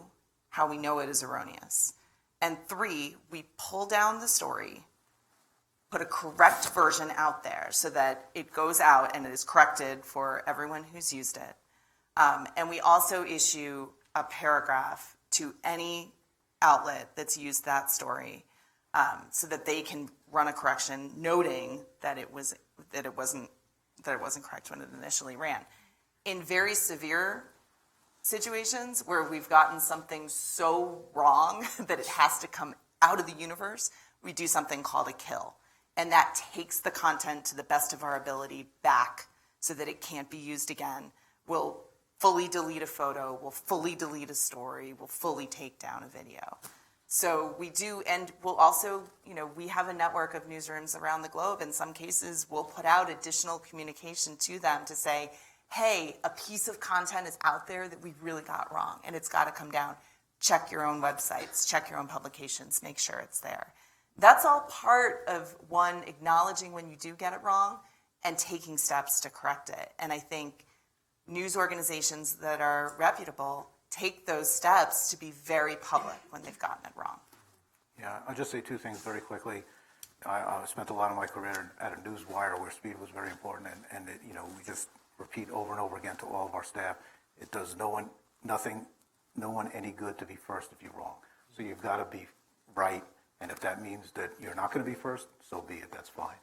how we know it is erroneous. And 3, we pull down the story, put a correct version out there so that it goes out and it is corrected for everyone who's used it. And we also issue a paragraph to any outlet that's used that story so that they can run a correction noting that it wasn't correct when it initially ran. In very severe situations where we've gotten something so wrong that it has to come out of the universe, we do something called a kill. And that takes the content to the best of our ability back so that it can't be used again. We'll fully delete a photo, we'll fully delete a story, we'll fully take down a video. So we do, and we'll also, we have a network of newsrooms around the globe. In some cases, we'll put out additional communication to them to say, hey, a piece of content is out there that we really got wrong, and it's got to come down. Check your own websites, check your own publications, make sure it's there. That's all part of, 1, acknowledging when you do get it wrong, and taking steps to correct it. And I think news organizations that are reputable take those steps to be very public when they've gotten it wrong. Yeah, I'll just say two things very quickly. I spent a lot of my career at a news wire where speed was very important, and it, we just repeat over and over again to all of our staff, it does no one any good to be first if you're wrong. So you've got to be right, and if that means that you're not going to be first, so be it, that's fine.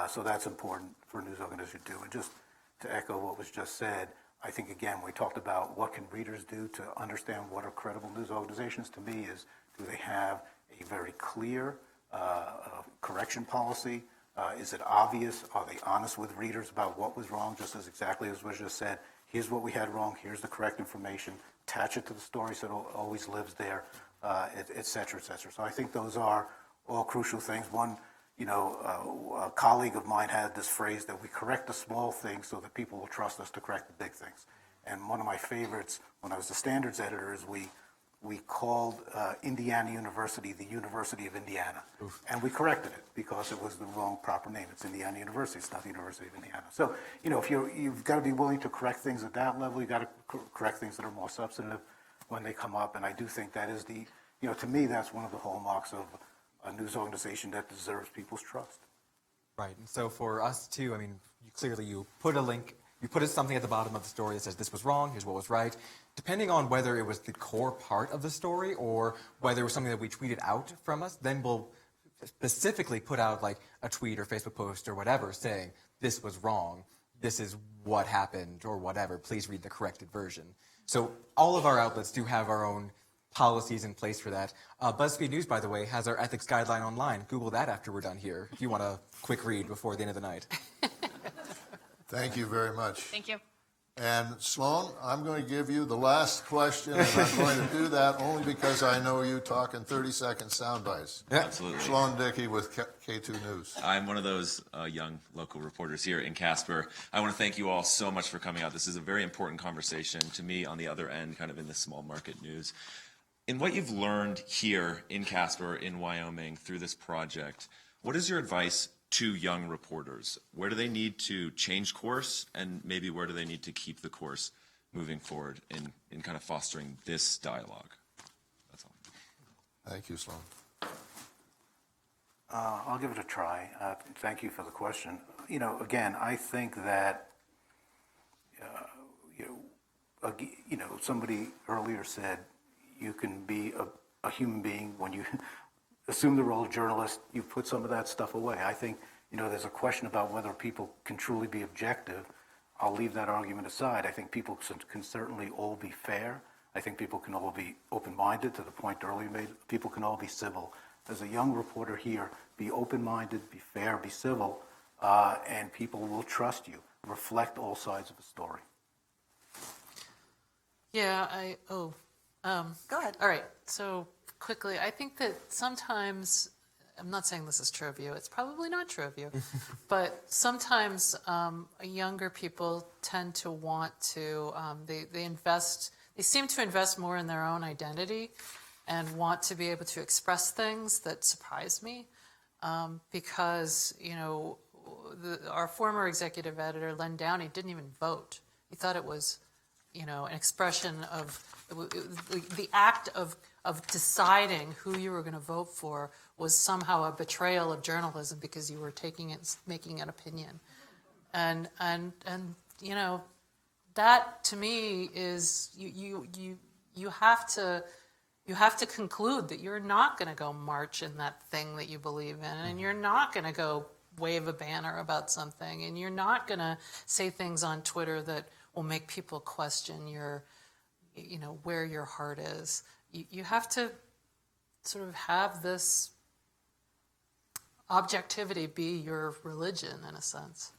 So that's important for a news organization to do. And just to echo what was just said, I think, again, we talked about what can readers do to understand what are credible news organizations. To me, is do they have a very clear correction policy? Is it obvious? Are they honest with readers about what was wrong, just as exactly as was just said? Here's what we had wrong. Here's the correct information. Attach it to the story so it always lives there, et cetera, et cetera. So I think those are all crucial things. One, a colleague of mine had this phrase that we correct the small things so that people will trust us to correct the big things. And one of my favorites when I was the standards editor is we called Indiana University the University of Indiana. Oof. And we corrected it because it was the wrong proper name. It's Indiana University. It's not the University of Indiana. So, if you've got to be willing to correct things at that level, you've got to correct things that are more substantive when they come up. And I do think that is to me, that's one of the hallmarks of a news organization that deserves people's trust. Right. And so for us too, you put a link, you put something at the bottom of the story that says this was wrong, here's what was right. Depending on whether it was the core part of the story or whether it was something that we tweeted out from us, then we'll specifically put out like a tweet or Facebook post or whatever saying this was wrong, this is what happened or whatever, please read the corrected version. So all of our outlets do have our own policies in place for that. BuzzFeed News, by the way, has our ethics guideline online. Google that after we're done here if you want a quick read before the end of the night. Thank you very much. Thank you. And Sloan, I'm going to give you the last question, and I'm going to do that only because I know you talk in 30-second sound bites. Absolutely. Sloan Dickey with K2 News. I'm one of those young local reporters here in Casper. I want to thank you all so much for coming out. This is a very important conversation to me on the other end, kind of in the small market news. In what you've learned here in Casper, in Wyoming, through this project, what is your advice to young reporters? Where do they need to change course, and maybe where do they need to keep the course moving forward in kind of fostering this dialogue? That's all. Thank you, Sloan. I'll give it a try. Thank you for the question. Again, I think that somebody earlier said you can be a human being when you assume the role of journalist, you put some of that stuff away. I think, there's a question about whether people can truly be objective. I'll leave that argument aside. I think people can certainly all be fair. I think people can all be open-minded, to the point earlier made. People can all be civil. As a young reporter here, be open-minded, be fair, be civil, and people will trust you. Reflect all sides of the story. Yeah, Go ahead. All right, so quickly, I think that sometimes, I'm not saying this is true of you, it's probably not true of you, but sometimes younger people tend to want to, they seem to invest more in their own identity and want to be able to express things that surprise me because, our former executive editor, Len Downey, didn't even vote. He thought it was, an expression of the act of deciding who you were going to vote for was somehow a betrayal of journalism because you were making an opinion, and that to me is you have to conclude that you're not going to go march in that thing that you believe in, and you're not going to go wave a banner about something, and you're not going to say things on Twitter that will make people question where your heart is. You have to sort of have this objectivity be your religion, in a sense.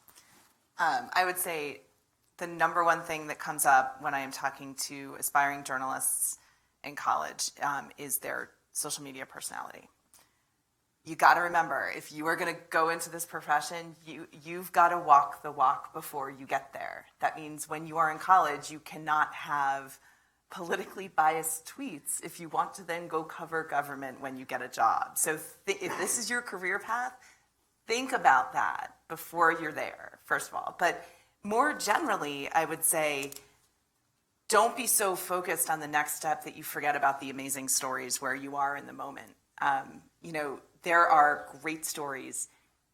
I would say the number one thing that comes up when I am talking to aspiring journalists in college is their social media personality. You got to remember, if you are going to go into this profession, you've got to walk the walk before you get there. That means when you are in college, you cannot have politically biased tweets if you want to then go cover government when you get a job. So if this is your career path, think about that. before you're there, first of all. But more generally, I would say, don't be so focused on the next step that you forget about the amazing stories where you are in the moment. There are great stories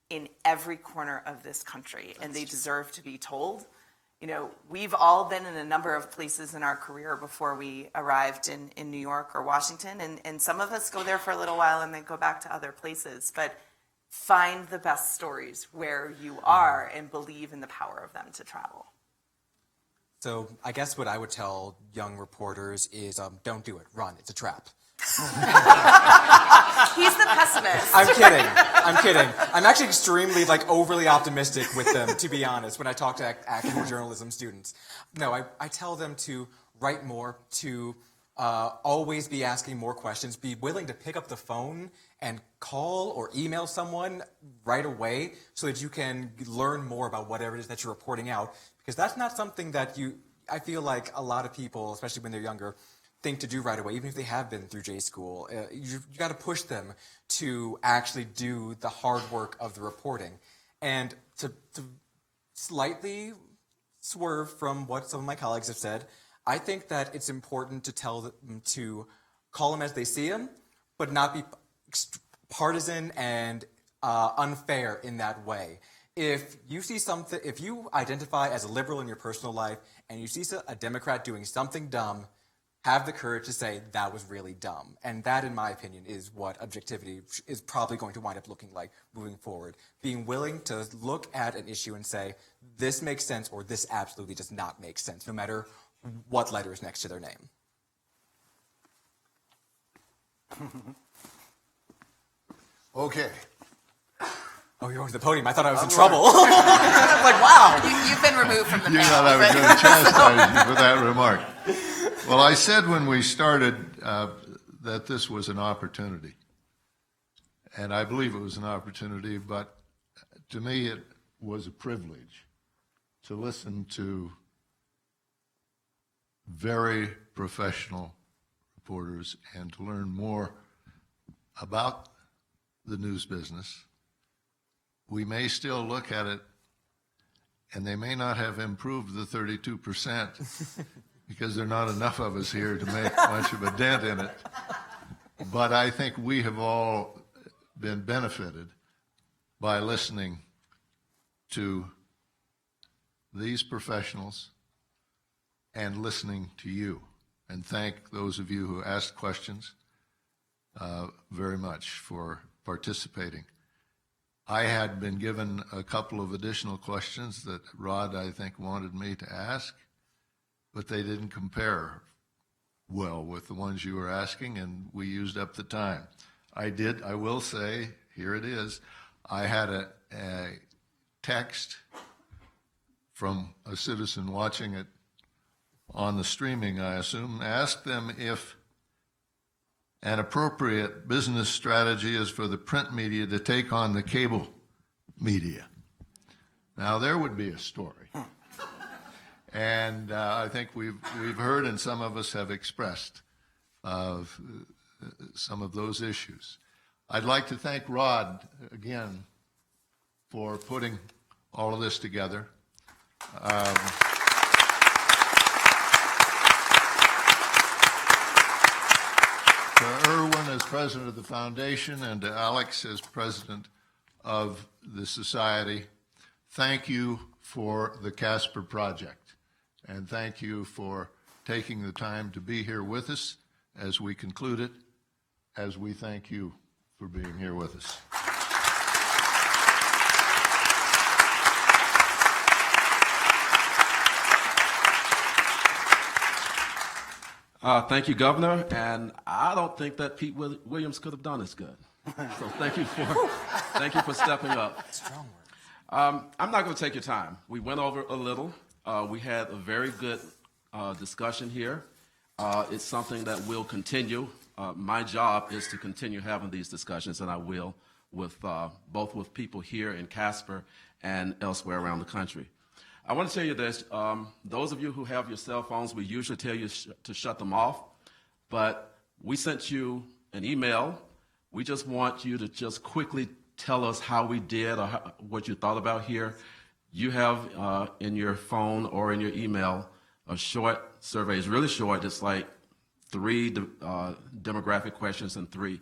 in every corner of this country, and they deserve to be told. We've all been in a number of places in our career before we arrived in New York or Washington, and some of us go there for a little while and then go back to other places. But find the best stories where you are and believe in the power of them to travel. So I guess what I would tell young reporters is don't do it. Run. It's a trap. He's the pessimist. I'm kidding. I'm actually extremely overly optimistic with them, to be honest, when I talk to actual journalism students. No, I tell them to write more, to always be asking more questions, be willing to pick up the phone and call or email someone right away so that you can learn more about whatever it is that you're reporting out. Because that's not something that I feel like a lot of people, especially when they're younger, think to do right away, even if they have been through J school. You got to push them to actually do the hard work of the reporting. And to slightly swerve from what some of my colleagues have said, I think that it's important to tell them to call them as they see them, but not be partisan and unfair in that way. If you see something, if you identify as a liberal in your personal life and you see a Democrat doing something dumb, have the courage to say that was really dumb. And that, in my opinion, is what objectivity is probably going to wind up looking like moving forward. Being willing to look at an issue and say, this makes sense or this absolutely does not make sense, no matter what letter is next to their name. Okay. Oh, you're on the podium. I thought I was in trouble. I was like, wow, you've been removed from the You panel. thought I was going to chastise you for that remark. Well, I said when we started that this was an opportunity. And I believe it was an opportunity, but to me it was a privilege to listen to very professional reporters and to learn more about the news business. We may still look at it, and they may not have improved the 32% because there are not enough of us here to make much of a dent in it. But I think we have all been benefited by listening to these professionals and listening to you. And thank those of you who asked questions very much for participating. I had been given a couple of additional questions that Rod, I think, wanted me to ask, but they didn't compare well with the ones you were asking, and we used up the time. I will say, here it is, I had a text from a citizen watching it on the streaming, I assume, asked them if an appropriate business strategy is for the print media to take on the cable media. Now, there would be a story. And I think we've heard, and some of us have expressed some of those issues. I'd like to thank Rod again for putting all of this together. To Erwin as president of the foundation and to Alex as president of the society, thank you for the Casper project. And thank you for taking the time to be here with us as we conclude it, as we thank you for being here with us. Thank you, Governor, and I don't think that Pete Williams could have done as good. So thank you for stepping up. Strong words. I'm not going to take your time. We went over a little. We had a very good discussion here. It's something that will continue. My job is to continue having these discussions, and I will, with both with people here in Casper and elsewhere around the country. I want to tell you this. Those of you who have your cell phones, we usually tell you to shut them off, but we sent you an email. We just want you to just quickly tell us how we did or what you thought about here, you have in your phone or in your email a short survey. It's really short. It's like 3 demographic questions and 3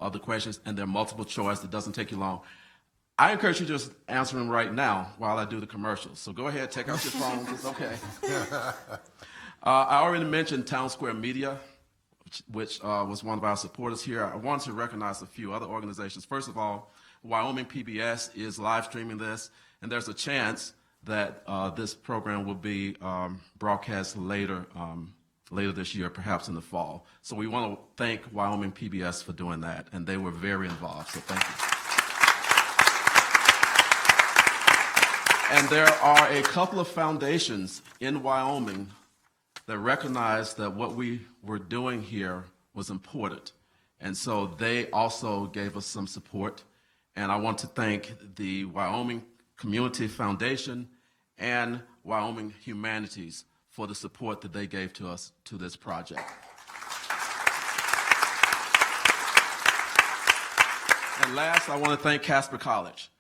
other questions, and they're multiple choice. It doesn't take you long. I encourage you to just answer them right now while I do the commercials. So go ahead, take out your phones. It's okay. I already mentioned Town Square Media, which was one of our supporters here. I want to recognize a few other organizations. First of all, Wyoming PBS is live streaming this, and there's a chance that this program will be broadcast later this year, perhaps in the fall. So we want to thank Wyoming PBS for doing that, and they were very involved, so thank you. And there are a couple of foundations in Wyoming that recognize that what we were doing here was important. And so they also gave us some support. And I want to thank the Wyoming Community Foundation and Wyoming Humanities for the support that they gave to us to this project. And last, I want to thank Casper College.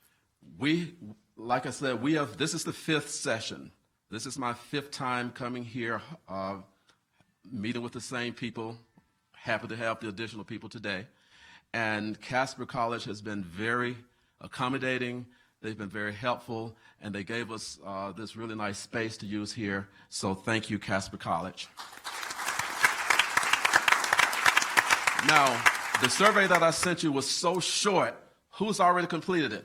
Like I said, this is the 5th session. This is my 5th time coming here, meeting with the same people. Happy to have the additional people today. And Casper College has been very accommodating. They've been very helpful, and they gave us this really nice space to use here. So thank you, Casper College. Now, the survey that I sent you was so short. Who's already completed it?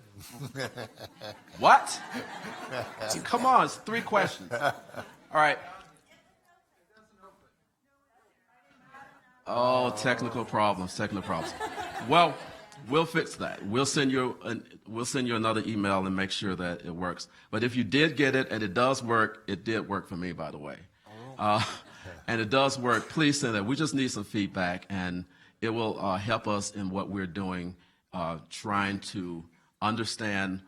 What? Come on, it's 3 questions. All right. Oh, technical problems. Well, we'll fix that. We'll send you another email and make sure that it works. But if you did get it and it does work, it did work for me, by the way. And it does work. Please send that. We just need some feedback, and it will help us in what we're doing. Trying to understand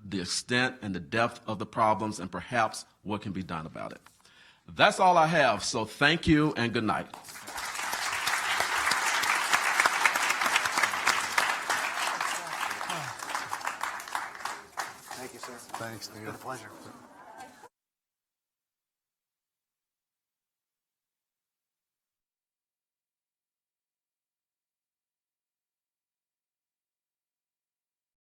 the extent and the depth of the problems and perhaps what can be done about it. That's all I have, so thank you and good night. Thank you, sir. Thanks, Neil. It's been a pleasure.